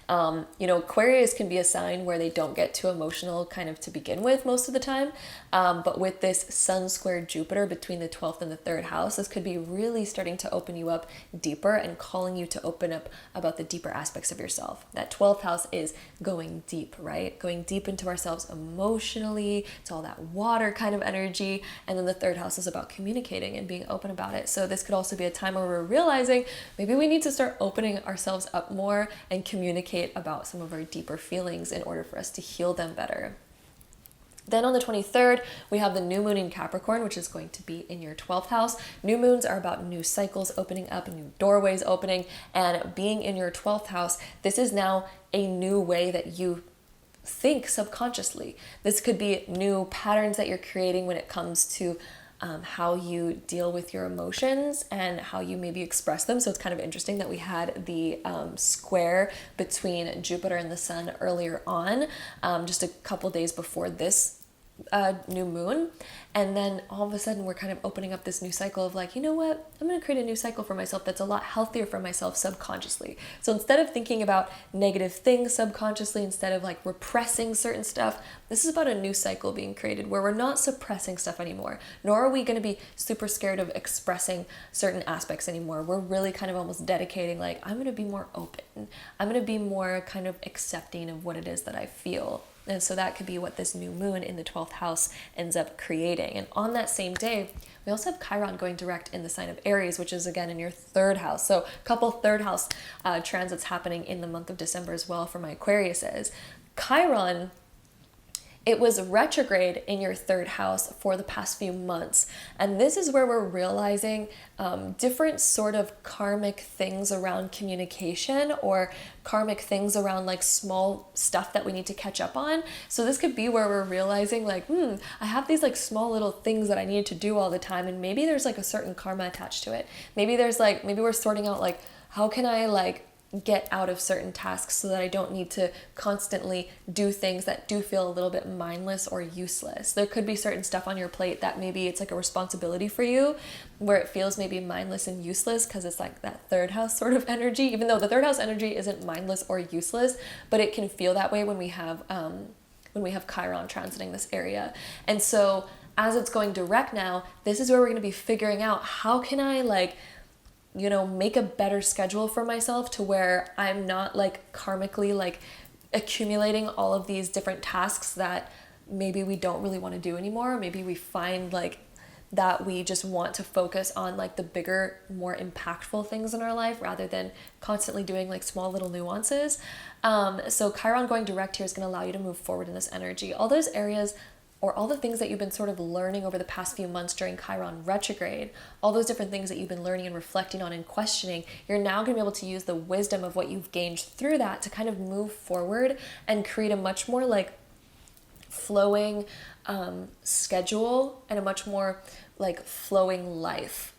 You know, Aquarius can be a sign where they don't get too emotional kind of to begin with most of the time. But with this Sun square Jupiter between the 12th and the 3rd house, this could be really starting to open you up deeper and calling you to open up about the deeper aspects of yourself. That 12th house is going deep, right? Going deep into ourselves emotionally. It's all that water kind of energy. And then the 3rd house is about communicating and being open about it. So this could also be a time where we're realizing maybe we need to start opening ourselves up more and communicate about some of our deeper feelings in order for us to heal them better. Then on the 23rd, we have the new moon in Capricorn, which is going to be in your 12th house. New moons are about new cycles opening up, new doorways opening, and being in your 12th house, this is now a new way that you think subconsciously. This could be new patterns that you're creating when it comes to how you deal with your emotions and how you maybe express them. So it's kind of interesting that we had the square between Jupiter and the Sun earlier on, just a couple days before this new moon. And then all of a sudden we're kind of opening up this new cycle of like, you know what, I'm going to create a new cycle for myself that's a lot healthier for myself subconsciously. So instead of thinking about negative things subconsciously, instead of like repressing certain stuff, this is about a new cycle being created where we're not suppressing stuff anymore, nor are we going to be super scared of expressing certain aspects anymore. We're really kind of almost dedicating like, I'm going to be more open. I'm going to be more kind of accepting of what it is that I feel. And so that could be what this new moon in the 12th house ends up creating. And on that same day, we also have Chiron going direct in the sign of Aries, which is again in your 3rd house. So a couple 3rd house transits happening in the month of December as well for my Aquariuses. Chiron, it was retrograde in your 3rd house for the past few months. And this is where we're realizing different sort of karmic things around communication, or karmic things around like small stuff that we need to catch up on. So this could be where we're realizing like, I have these like small little things that I need to do all the time. And maybe there's like a certain karma attached to it. Maybe there's like, maybe we're sorting out like, how can I like get out of certain tasks so that I don't need to constantly do things that do feel a little bit mindless or useless. There could be certain stuff on your plate that maybe it's like a responsibility for you where it feels maybe mindless and useless because it's like that third house sort of energy, even though the third house energy isn't mindless or useless, but it can feel that way when we have Chiron transiting this area. And so as it's going direct now, this is where we're going to be figuring out how can I make a better schedule for myself to where I'm not like karmically like accumulating all of these different tasks that maybe we don't really want to do anymore. Maybe we find like that we just want to focus on like the bigger, more impactful things in our life rather than constantly doing like small little nuances. So Chiron going direct here is going to allow you to move forward in this energy. All those areas or all the things that you've been sort of learning over the past few months during Chiron retrograde, all those different things that you've been learning and reflecting on and questioning, you're now going to be able to use the wisdom of what you've gained through that to kind of move forward and create a much more like flowing schedule and a much more like flowing life.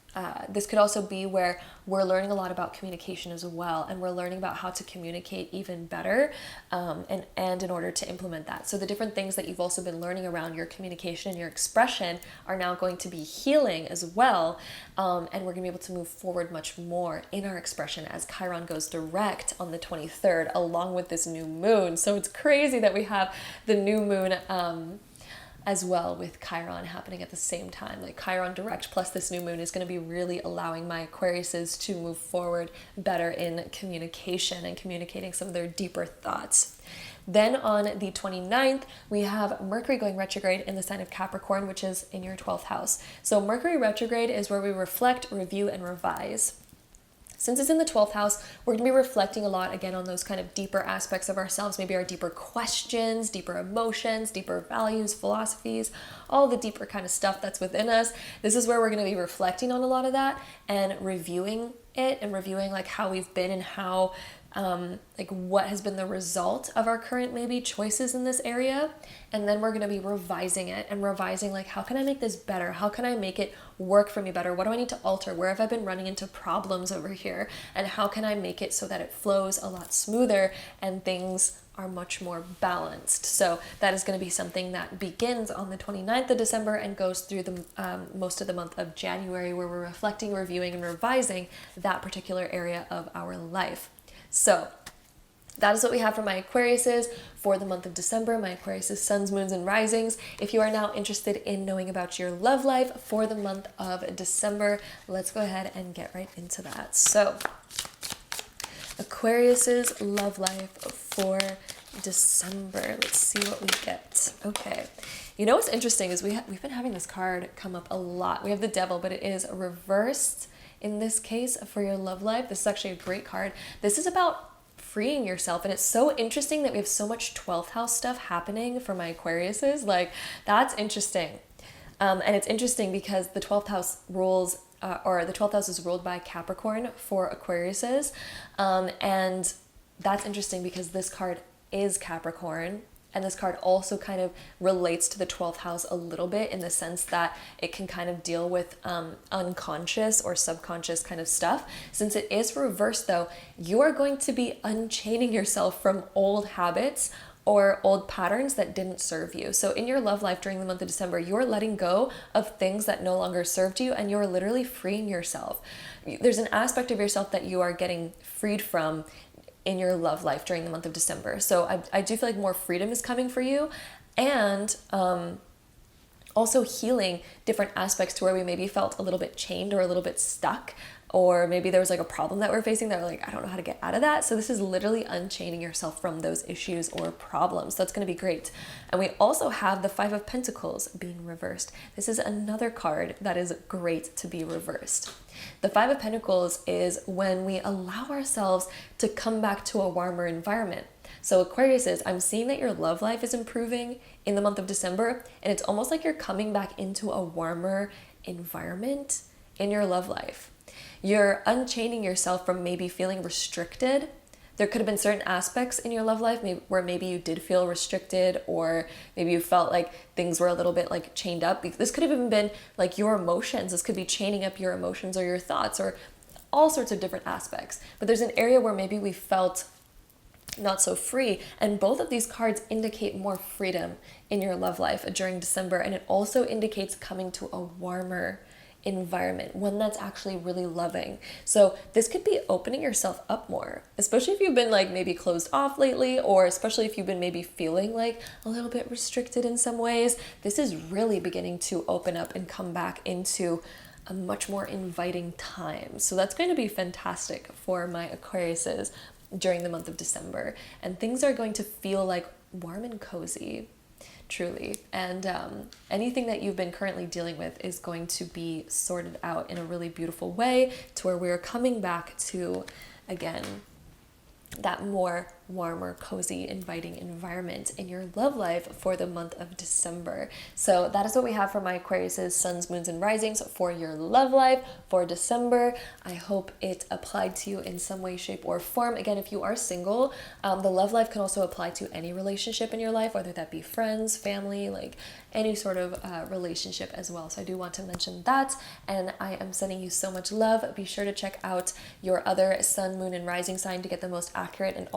This could also be where we're learning a lot about communication as well, and we're learning about how to communicate even better and in order to implement that. So the different things that you've also been learning around your communication and your expression are now going to be healing as well, and we're going to be able to move forward much more in our expression as Chiron goes direct on the 23rd along with this new moon. So it's crazy that we have the new moon as well with Chiron happening at the same time. Like Chiron direct plus this new moon is going to be really allowing my Aquariuses to move forward better in communication and communicating some of their deeper thoughts. Then on the 29th, we have Mercury going retrograde in the sign of Capricorn, which is in your 12th house. So Mercury retrograde is where we reflect, review, and revise. Since it's in the 12th house, we're going to be reflecting a lot again on those kind of deeper aspects of ourselves, maybe our deeper questions, deeper emotions, deeper values, philosophies, all the deeper kind of stuff that's within us. This is where we're going to be reflecting on a lot of that and reviewing it and reviewing like how we've been and how like what has been the result of our current maybe choices in this area. And then we're going to be revising it and revising like how can I make this better? How can I make it work for me better? What do I need to alter? Where have I been running into problems over here? And how can I make it so that it flows a lot smoother and things are much more balanced? So that is going to be something that begins on the 29th of December and goes through the most of the month of January, where we're reflecting, reviewing, and revising that particular area of our life. So that is what we have for my Aquariuses for the month of December, my Aquariuses, suns, moons, and risings. If you are now interested in knowing about your love life for the month of December, let's go ahead and get right into that. So Aquarius's love life for December. Let's see what we get. Okay. You know what's interesting is we've been having this card come up a lot. We have the Devil, but it is reversed in this case for your love life. This is actually a great card. This is about freeing yourself, and it's so interesting that we have so much 12th house stuff happening for my Aquariuses. Like, that's interesting. And it's interesting because the 12th house rules or the 12th house is ruled by Capricorn for Aquariuses. And that's interesting because this card is Capricorn. And this card also kind of relates to the 12th house a little bit in the sense that it can kind of deal with unconscious or subconscious kind of stuff. Since it is reversed though, you are going to be unchaining yourself from old habits or old patterns that didn't serve you. So in your love life during the month of December, you're letting go of things that no longer served you, and you're literally freeing yourself. There's an aspect of yourself that you are getting freed from in your love life during the month of December. So I do feel like more freedom is coming for you, and also healing different aspects to where we maybe felt a little bit chained or a little bit stuck, or maybe there was like a problem that we're facing that we're like, I don't know how to get out of that. So this is literally unchaining yourself from those issues or problems. That's going to be great. And we also have the Five of Pentacles being reversed. This is another card that is great to be reversed. The Five of Pentacles is when we allow ourselves to come back to a warmer environment. So Aquariuses, I'm seeing that your love life is improving in the month of December, and it's almost like you're coming back into a warmer environment in your love life. You're unchaining yourself from maybe feeling restricted. There could have been certain aspects in your love life where maybe you did feel restricted, or maybe you felt like things were a little bit like chained up. This could have even been like your emotions. This could be chaining up your emotions or your thoughts or all sorts of different aspects. But there's an area where maybe we felt not so free, and both of these cards indicate more freedom in your love life during December, and it also indicates coming to a warmer environment, one that's actually really loving. So this could be opening yourself up more, especially if you've been like maybe closed off lately, or especially if you've been maybe feeling like a little bit restricted in some ways. This is really beginning to open up and come back into a much more inviting time. So that's going to be fantastic for my Aquariuses during the month of December, and things are going to feel like warm and cozy, truly. And anything that you've been currently dealing with is going to be sorted out in a really beautiful way, to where we're coming back to, again, that more warmer, cozy, inviting environment in your love life for the month of December. So that is what we have for my Aquariuses, suns, moons, and risings for your love life for December. I hope it applied to you in some way, shape, or form. Again, if you are single, the love life can also apply to any relationship in your life, whether that be friends, family, like any sort of relationship as well. So I do want to mention that, and I am sending you so much love. Be sure to check out your other sun, moon, and rising sign to get the most accurate and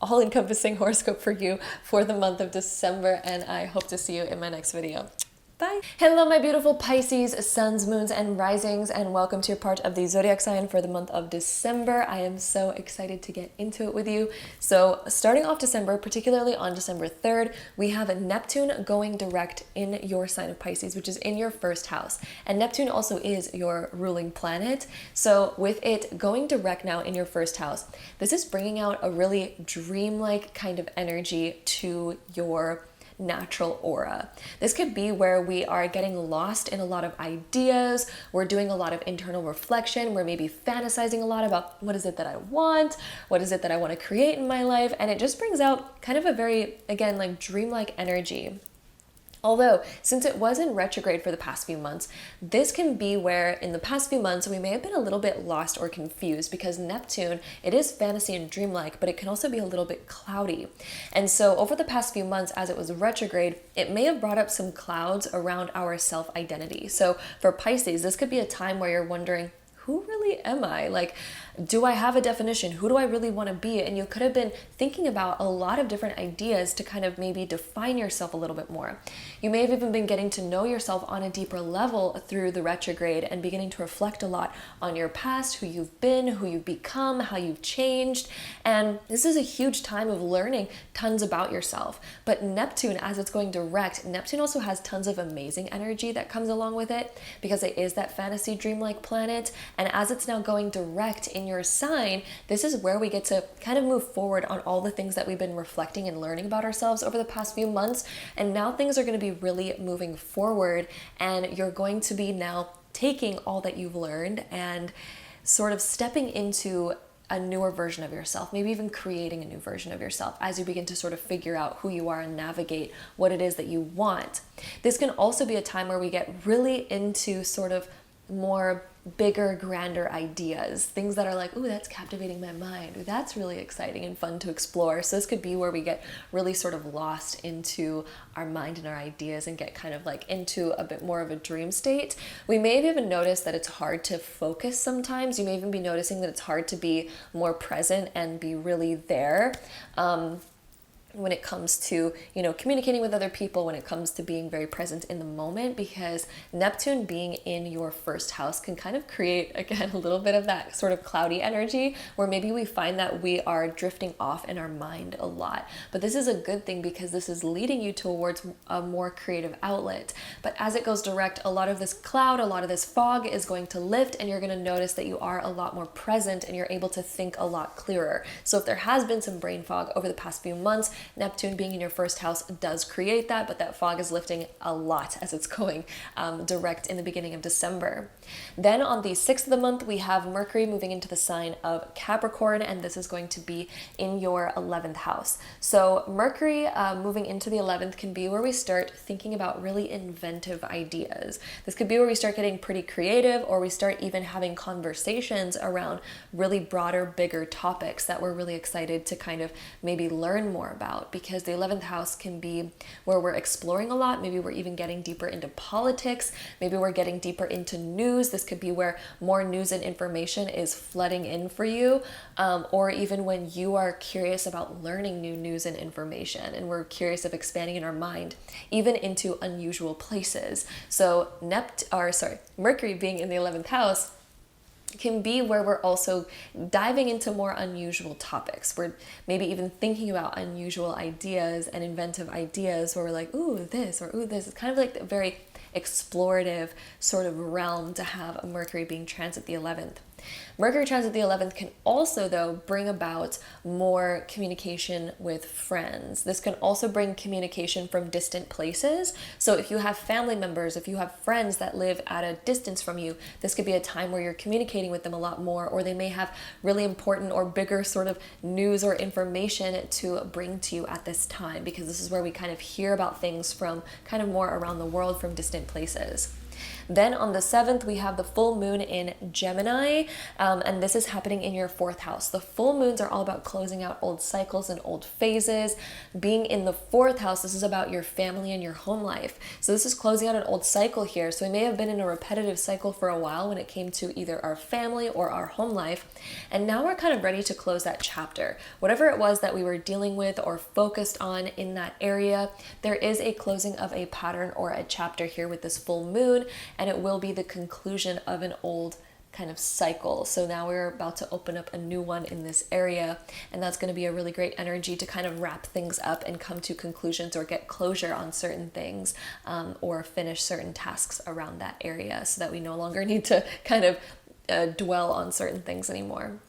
all-encompassing horoscope for you for the month of December, and I hope to see you in my next video. Bye. Hello, my beautiful Pisces, suns, moons, and risings, and welcome to your part of the zodiac sign for the month of December. I am so excited to get into it with you. So starting off December, particularly on December 3rd, we have Neptune going direct in your sign of Pisces, which is in your first house. And Neptune also is your ruling planet. So with it going direct now in your first house, this is bringing out a really dreamlike kind of energy to your natural aura. This could be where we are getting lost in a lot of ideas, we're doing a lot of internal reflection, we're maybe fantasizing a lot about what is it that I want, what is it that I want to create in my life, and it just brings out kind of a very, again, like dreamlike energy. Although, since it was in retrograde for the past few months, this can be where in the past few months we may have been a little bit lost or confused, because Neptune, it is fantasy and dreamlike, but it can also be a little bit cloudy. And so over the past few months, as it was retrograde, it may have brought up some clouds around our self-identity. So for Pisces, this could be a time where you're wondering, who really am I? Like, do I have a definition? Who do I really want to be? And you could have been thinking about a lot of different ideas to kind of maybe define yourself a little bit more. You may have even been getting to know yourself on a deeper level through the retrograde and beginning to reflect a lot on your past, who you've been, who you've become, how you've changed. And this is a huge time of learning tons about yourself. But Neptune, as it's going direct, Neptune also has tons of amazing energy that comes along with it, because it is that fantasy dreamlike planet. And as it's now going direct in your sign, this is where we get to kind of move forward on all the things that we've been reflecting and learning about ourselves over the past few months. And now things are going to be really moving forward, and you're going to be now taking all that you've learned and sort of stepping into a newer version of yourself, maybe even creating a new version of yourself as you begin to sort of figure out who you are and navigate what it is that you want. This can also be a time where we get really into sort of more bigger, grander ideas, things that are like, ooh, that's captivating my mind. Ooh, that's really exciting and fun to explore. So this could be where we get really sort of lost into our mind and our ideas and get kind of like into a bit more of a dream state. We may have even noticed that it's hard to focus sometimes. You may even be noticing that it's hard to be more present and be really there. When it comes to, you know, communicating with other people, when it comes to being very present in the moment, because Neptune being in your first house can kind of create, again, a little bit of that sort of cloudy energy where maybe we find that we are drifting off in our mind a lot. But this is a good thing, because this is leading you towards a more creative outlet. But as it goes direct, a lot of this cloud, a lot of this fog is going to lift, and you're going to notice that you are a lot more present and you're able to think a lot clearer. So if there has been some brain fog over the past few months, Neptune being in your first house does create that, but that fog is lifting a lot as it's going direct in the beginning of December. Then on the 6th of the month, we have Mercury moving into the sign of Capricorn, and this is going to be in your 11th house. So Mercury moving into the 11th can be where we start thinking about really inventive ideas. This could be where we start getting pretty creative, or we start even having conversations around really broader, bigger topics that we're really excited to kind of maybe learn more about. about, because the 11th house can be where we're exploring a lot. Maybe we're even getting deeper into politics. Maybe we're getting deeper into news. This could be where more news and information is flooding in for you, or even when you are curious about learning new news and information, and we're curious of expanding in our mind, even into unusual places. So Mercury being in the 11th house can be where we're also diving into more unusual topics. We're maybe even thinking about unusual ideas and inventive ideas where we're like, ooh, this, or ooh, this. It's kind of like a very explorative sort of realm to have a Mercury being transit the 11th. Mercury transit the 11th can also, though, bring about more communication with friends. This can also bring communication from distant places. So if you have family members, if you have friends that live at a distance from you, this could be a time where you're communicating with them a lot more, or they may have really important or bigger sort of news or information to bring to you at this time, because this is where we kind of hear about things from kind of more around the world from distant places. Then on the 7th, we have the full moon in Gemini, and this is happening in your 4th house. The full moons are all about closing out old cycles and old phases. Being in the 4th house, this is about your family and your home life. So this is closing out an old cycle here. So we may have been in a repetitive cycle for a while when it came to either our family or our home life, and now we're kind of ready to close that chapter. Whatever it was that we were dealing with or focused on in that area, there is a closing of a pattern or a chapter here with this full moon, and it will be the conclusion of an old kind of cycle. So now we're about to open up a new one in this area, and that's going to be a really great energy to kind of wrap things up and come to conclusions or get closure on certain things, or finish certain tasks around that area, so that we no longer need to kind of dwell on certain things anymore.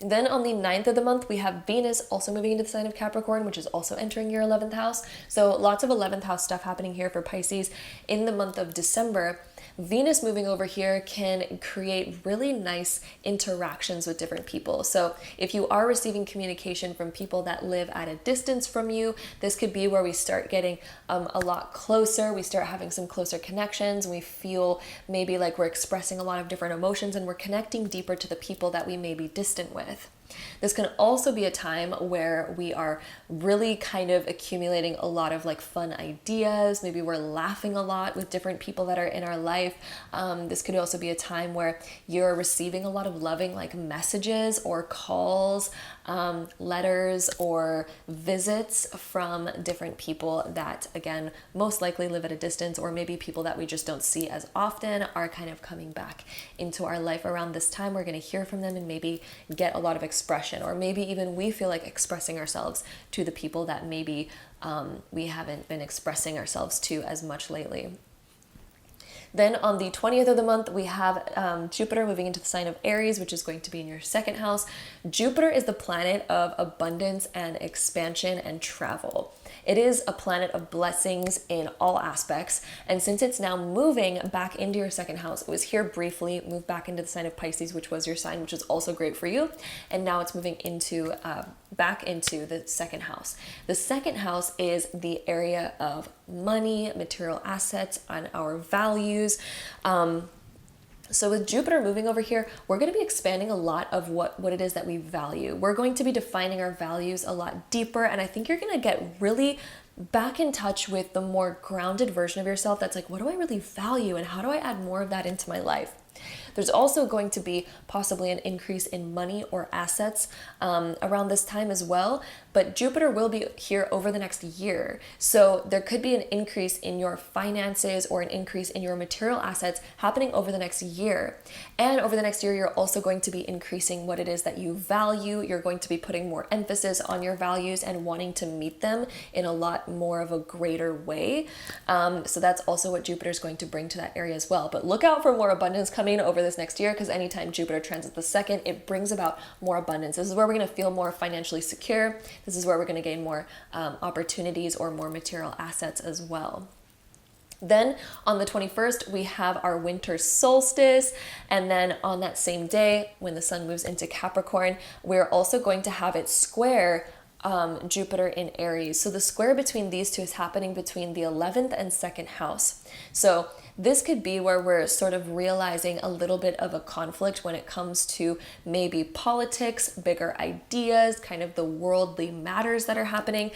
Then on the 9th of the month, we have Venus also moving into the sign of Capricorn, which is also entering your 11th house. So lots of 11th house stuff happening here for Pisces in the month of December. Venus moving over here can create really nice interactions with different people. So if you are receiving communication from people that live at a distance from you, this could be where we start getting a lot closer. We start having some closer connections. We feel maybe like we're expressing a lot of different emotions, and we're connecting deeper to the people that we may be distant with. This can also be a time where we are really kind of accumulating a lot of like fun ideas. Maybe we're laughing a lot with different people that are in our life. This could also be a time where you're receiving a lot of loving like messages or calls, letters or visits from different people that, again, most likely live at a distance, or maybe people that we just don't see as often are kind of coming back into our life around this time. We're going to hear from them and maybe get a lot of expression, or maybe even we feel like expressing ourselves to the people that maybe we haven't been expressing ourselves to as much lately. Then on the 20th of the month, we have Jupiter moving into the sign of Aries, which is going to be in your 2nd house. Jupiter is the planet of abundance and expansion and travel. It is a planet of blessings in all aspects. And since it's now moving back into your 2nd house, it was here briefly, moved back into the sign of Pisces, which was your sign, which is also great for you. And now it's moving into back into the 2nd house. The 2nd house is the area of money, material assets, and our values. So with Jupiter moving over here, we're going to be expanding a lot of what it is that we value. We're going to be defining our values a lot deeper, and I think you're going to get really back in touch with the more grounded version of yourself that's like, what do I really value, and how do I add more of that into my life? There's also going to be possibly an increase in money or assets around this time as well, but Jupiter will be here over the next year. So there could be an increase in your finances or an increase in your material assets happening over the next year. And over the next year, you're also going to be increasing what it is that you value. You're going to be putting more emphasis on your values and wanting to meet them in a lot more of a greater way. So that's also what Jupiter is going to bring to that area as well. But look out for more abundance coming over this next year, because anytime Jupiter transits the 2nd, it brings about more abundance. This is where we're going to feel more financially secure. This is where we're going to gain more opportunities or more material assets as well. Then on the 21st, we have our winter solstice. And then on that same day, when the sun moves into Capricorn, we're also going to have it square Jupiter in Aries. So the square between these two is happening between the 11th and 2nd house. So this could be where we're sort of realizing a little bit of a conflict when it comes to maybe politics, bigger ideas, kind of the worldly matters that are happening,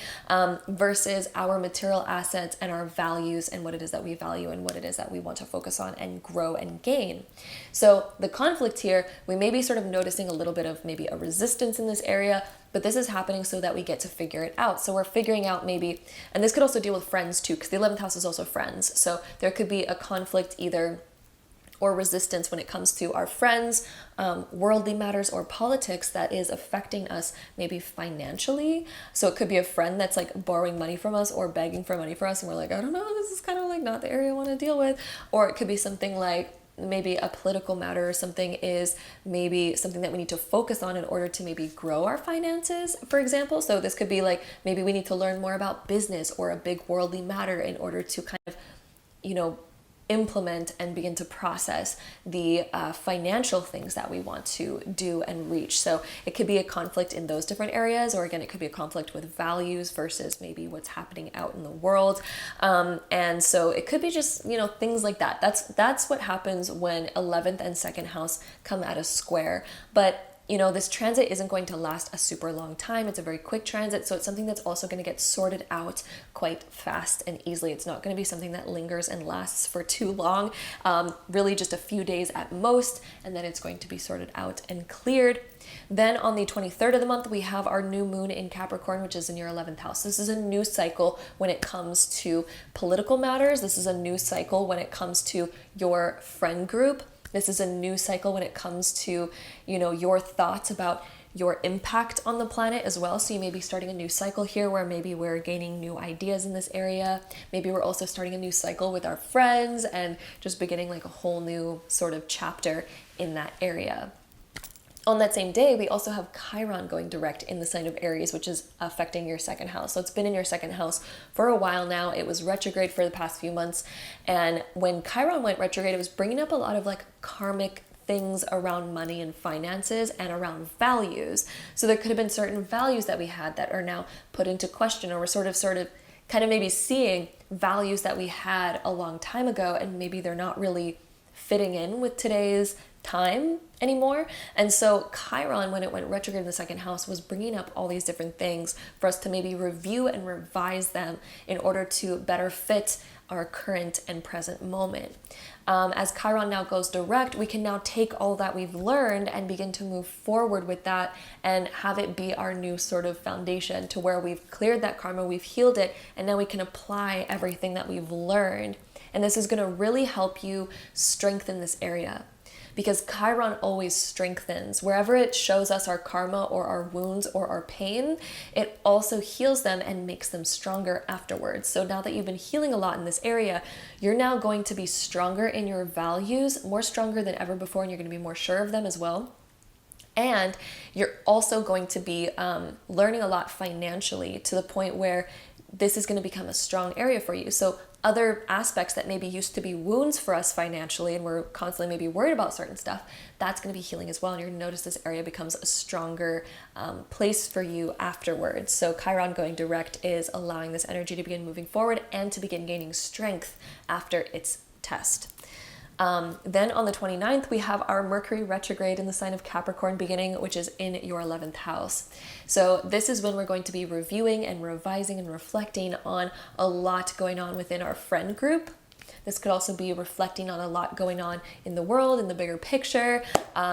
versus our material assets and our values and what it is that we value and what it is that we want to focus on and grow and gain. So the conflict here, we may be sort of noticing a little bit of maybe a resistance in this area, but this is happening so that we get to figure it out. So we're figuring out maybe, and this could also deal with friends too, because the 11th house is also friends. So there could be a conflict either or resistance when it comes to our friends, worldly matters or politics that is affecting us maybe financially. So it could be a friend that's like borrowing money from us or begging for money for us. And we're like, I don't know, this is kind of like not the area I want to deal with. Or it could be something like, maybe a political matter or something is maybe something that we need to focus on in order to maybe grow our finances, for example. So this could be like, maybe we need to learn more about business or a big worldly matter in order to kind of, implement and begin to process the financial things that we want to do and reach. So it could be a conflict in those different areas, or again, it could be a conflict with values versus maybe what's happening out in the world. And so it could be just, things like that. That's what happens when 11th and 2nd house come at a square. But this transit isn't going to last a super long time. It's a very quick transit, so it's something that's also going to get sorted out quite fast and easily. It's not going to be something that lingers and lasts for too long, really just a few days at most, and then it's going to be sorted out and cleared. Then on the 23rd of the month, we have our new moon in Capricorn, which is in your 11th house. This is a new cycle when it comes to political matters. This is a new cycle when it comes to your friend group. This is a new cycle when it comes to, your thoughts about your impact on the planet as well. So you may be starting a new cycle here where maybe we're gaining new ideas in this area. Maybe we're also starting a new cycle with our friends and just beginning like a whole new sort of chapter in that area. On that same day, we also have Chiron going direct in the sign of Aries, which is affecting your 2nd house. So it's been in your 2nd house for a while now. It was retrograde for the past few months. And when Chiron went retrograde, it was bringing up a lot of like karmic things around money and finances and around values. So there could have been certain values that we had that are now put into question, or we're sort of kind of maybe seeing values that we had a long time ago, and maybe they're not really fitting in with today's time anymore. And so Chiron, when it went retrograde in the 2nd house, was bringing up all these different things for us to maybe review and revise them in order to better fit our current and present moment. As Chiron now goes direct, we can now take all that we've learned and begin to move forward with that and have it be our new sort of foundation, to where we've cleared that karma, we've healed it, and now we can apply everything that we've learned. And this is going to really help you strengthen this area, because Chiron always strengthens. Wherever it shows us our karma or our wounds or our pain, it also heals them and makes them stronger afterwards. So now that you've been healing a lot in this area, you're now going to be stronger in your values, more stronger than ever before, and you're going to be more sure of them as well. And you're also going to be learning a lot financially, to the point where this is going to become a strong area for you. So other aspects that maybe used to be wounds for us financially, and we're constantly maybe worried about certain stuff, that's going to be healing as well. And you're going to notice this area becomes a stronger place for you afterwards. So Chiron going direct is allowing this energy to begin moving forward and to begin gaining strength after its test. Then on the 29th, we have our Mercury retrograde in the sign of Capricorn beginning, which is in your 11th house. So this is when we're going to be reviewing and revising and reflecting on a lot going on within our friend group. This could also be reflecting on a lot going on in the world, in the bigger picture.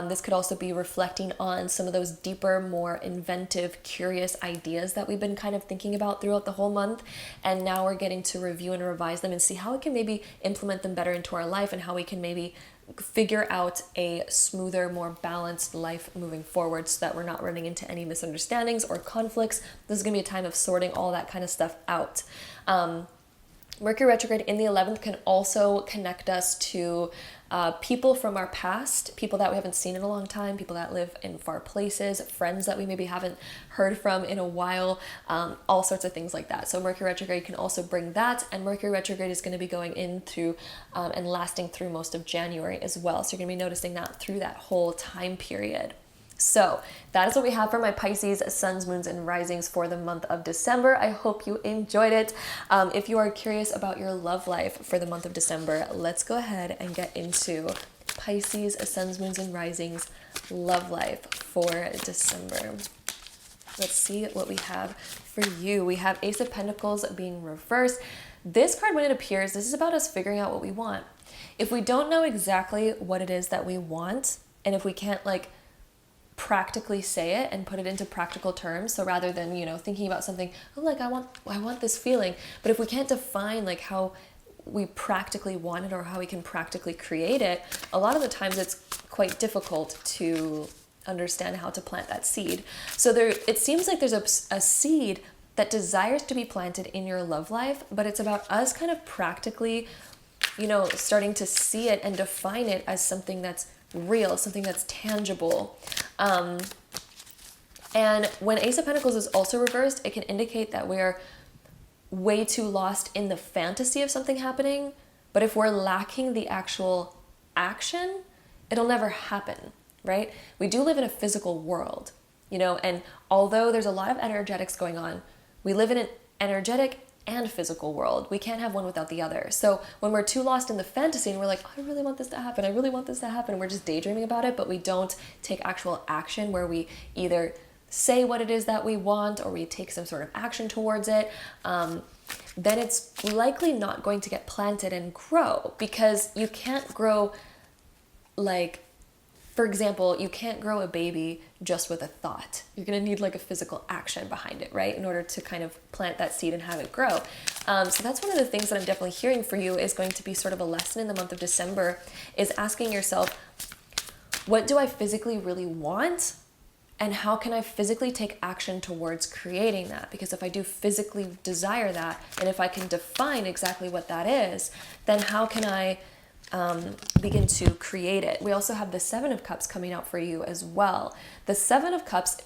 This could also be reflecting on some of those deeper, more inventive, curious ideas that we've been kind of thinking about throughout the whole month. And now we're getting to review and revise them and see how we can maybe implement them better into our life, and how we can maybe figure out a smoother, more balanced life moving forward, so that we're not running into any misunderstandings or conflicts. This is going to be a time of sorting all that kind of stuff out. Mercury retrograde in the 11th can also connect us to people from our past, people that we haven't seen in a long time, people that live in far places, friends that we maybe haven't heard from in a while, all sorts of things like that. So Mercury retrograde can also bring that, and Mercury retrograde is going to be going into and lasting through most of January as well. So you're going to be noticing that through that whole time period. So that is what we have for my Pisces suns, moons, and risings for the month of December. I hope you enjoyed it. If you are curious about your love life for the month of December, let's go ahead and get into Pisces suns, moons, and risings love life for December. Let's see what we have for you. We have Ace of Pentacles being reversed. This card, when it appears, this is about us figuring out what we want. If we don't know exactly what it is that we want, and if we can't like practically say it and put it into practical terms, so rather than, you know, thinking about something, oh, like I want this feeling, but if we can't define like how we practically want it or how we can practically create it, a lot of the times it's quite difficult to understand how to plant that seed. So it seems like there's a seed that desires to be planted in your love life, but it's about us kind of practically, you know, starting to see it and define it as something that's real, something that's tangible. And when Ace of Pentacles is also reversed, it can indicate that we're way too lost in the fantasy of something happening. But if we're lacking the actual action, it'll never happen, right? We do live in a physical world, you know, and although there's a lot of energetics going on, we live in an energetic and physical world. We can't have one without the other. So when we're too lost in the fantasy and we're like, I really want this to happen, I really want this to happen, we're just daydreaming about it, but we don't take actual action where we either say what it is that we want or we take some sort of action towards it, then it's likely not going to get planted and grow, because you can't grow, like, for example, you can't grow a baby just with a thought. You're going to need like a physical action behind it, right? In order to kind of plant that seed and have it grow. So that's one of the things that I'm definitely hearing for you is going to be sort of a lesson in the month of December, is asking yourself, what do I physically really want? And how can I physically take action towards creating that? Because if I do physically desire that, and if I can define exactly what that is, then how can I begin to create it? We also have the Seven of Cups coming out for you as well. The Seven of Cups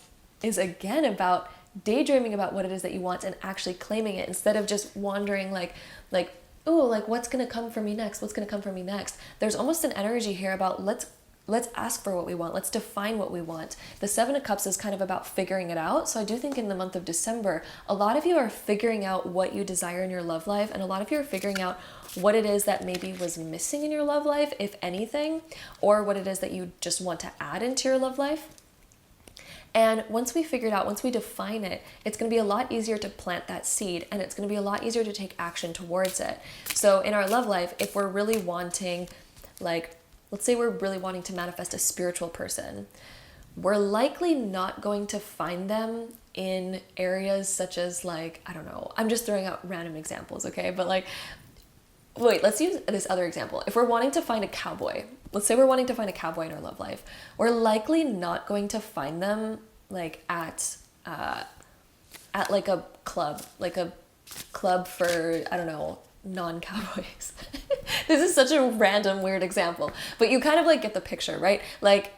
is again about daydreaming about what it is that you want and actually claiming it, instead of just wandering like, oh, like what's going to come for me next? What's going to come for me next? There's almost an energy here about let's ask for what we want. Let's define what we want. The Seven of Cups is kind of about figuring it out. So I do think in the month of December, a lot of you are figuring out what you desire in your love life. And a lot of you are figuring out what it is that maybe was missing in your love life, if anything, or what it is that you just want to add into your love life. And once we figure it out, once we define it, it's going to be a lot easier to plant that seed, and it's going to be a lot easier to take action towards it. So in our love life, if we're really wanting, like, let's say we're really wanting to manifest a spiritual person, we're likely not going to find them in areas such as, like, I don't know, I'm just throwing out random examples, okay? But like, wait, let's use this other example. If we're wanting to find a cowboy, let's say we're wanting to find a cowboy in our love life, we're likely not going to find them like at like a club for, I don't know, non-cowboys. This is such a random, weird example, but you kind of like get the picture, right? Like,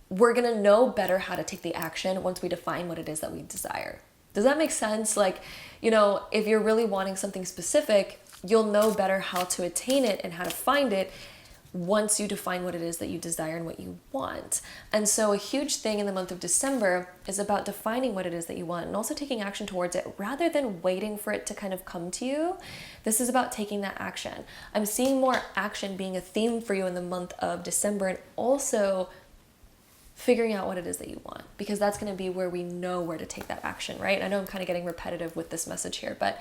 we're gonna know better how to take the action once we define what it is that we desire. Does that make sense? Like, you know, if you're really wanting something specific, you'll know better how to attain it and how to find it once you define what it is that you desire and what you want. And so a huge thing in the month of December is about defining what it is that you want and also taking action towards it rather than waiting for it to kind of come to you. This is about taking that action. I'm seeing more action being a theme for you in the month of December, and also figuring out what it is that you want, because that's going to be where we know where to take that action, right? I know I'm kind of getting repetitive with this message here, but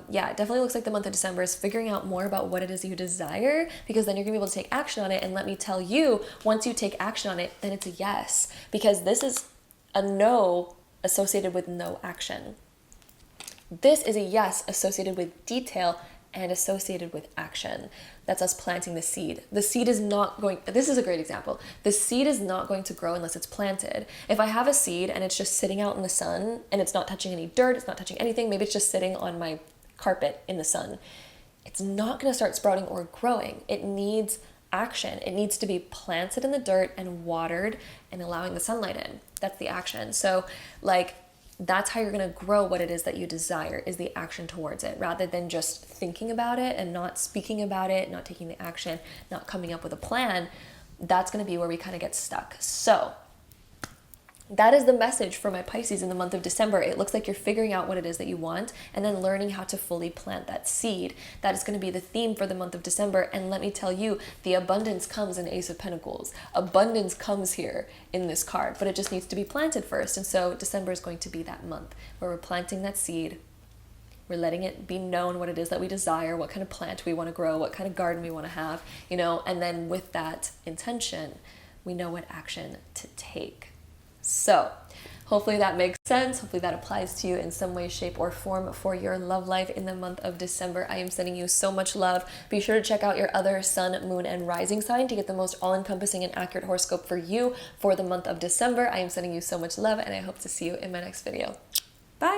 yeah, it definitely looks like the month of December is figuring out more about what it is you desire, because then you're going to be able to take action on it. And let me tell you, once you take action on it, then it's a yes, because this is a no associated with no action. This is a yes associated with detail and associated with action. That's us planting the seed. The seed is not going, this is a great example. The seed is not going to grow unless it's planted. If I have a seed and it's just sitting out in the sun and it's not touching any dirt, it's not touching anything, maybe it's just sitting on my carpet in the sun, it's not going to start sprouting or growing. It needs action. It needs to be planted in the dirt and watered and allowing the sunlight in. That's the action. So like, that's how you're going to grow what it is that you desire, is the action towards it, rather than just thinking about it and not speaking about it, not taking the action, not coming up with a plan. that's going to be where we kind of get stuck. So that is the message for my Pisces in the month of December. It looks like you're figuring out what it is that you want and then learning how to fully plant that seed. That is going to be the theme for the month of December. And let me tell you, the abundance comes in Ace of Pentacles. Abundance comes here in this card, but it just needs to be planted first. And so December is going to be that month where we're planting that seed. We're letting it be known what it is that we desire, what kind of plant we want to grow, what kind of garden we want to have, you know, and then with that intention, we know what action to take. So hopefully that makes sense. Hopefully that applies to you in some way, shape, or form for your love life in the month of December. I am sending you so much love. Be sure to check out your other sun, moon, and rising sign to get the most all-encompassing and accurate horoscope for you for the month of December. I am sending you so much love, and I hope to see you in my next video. Bye.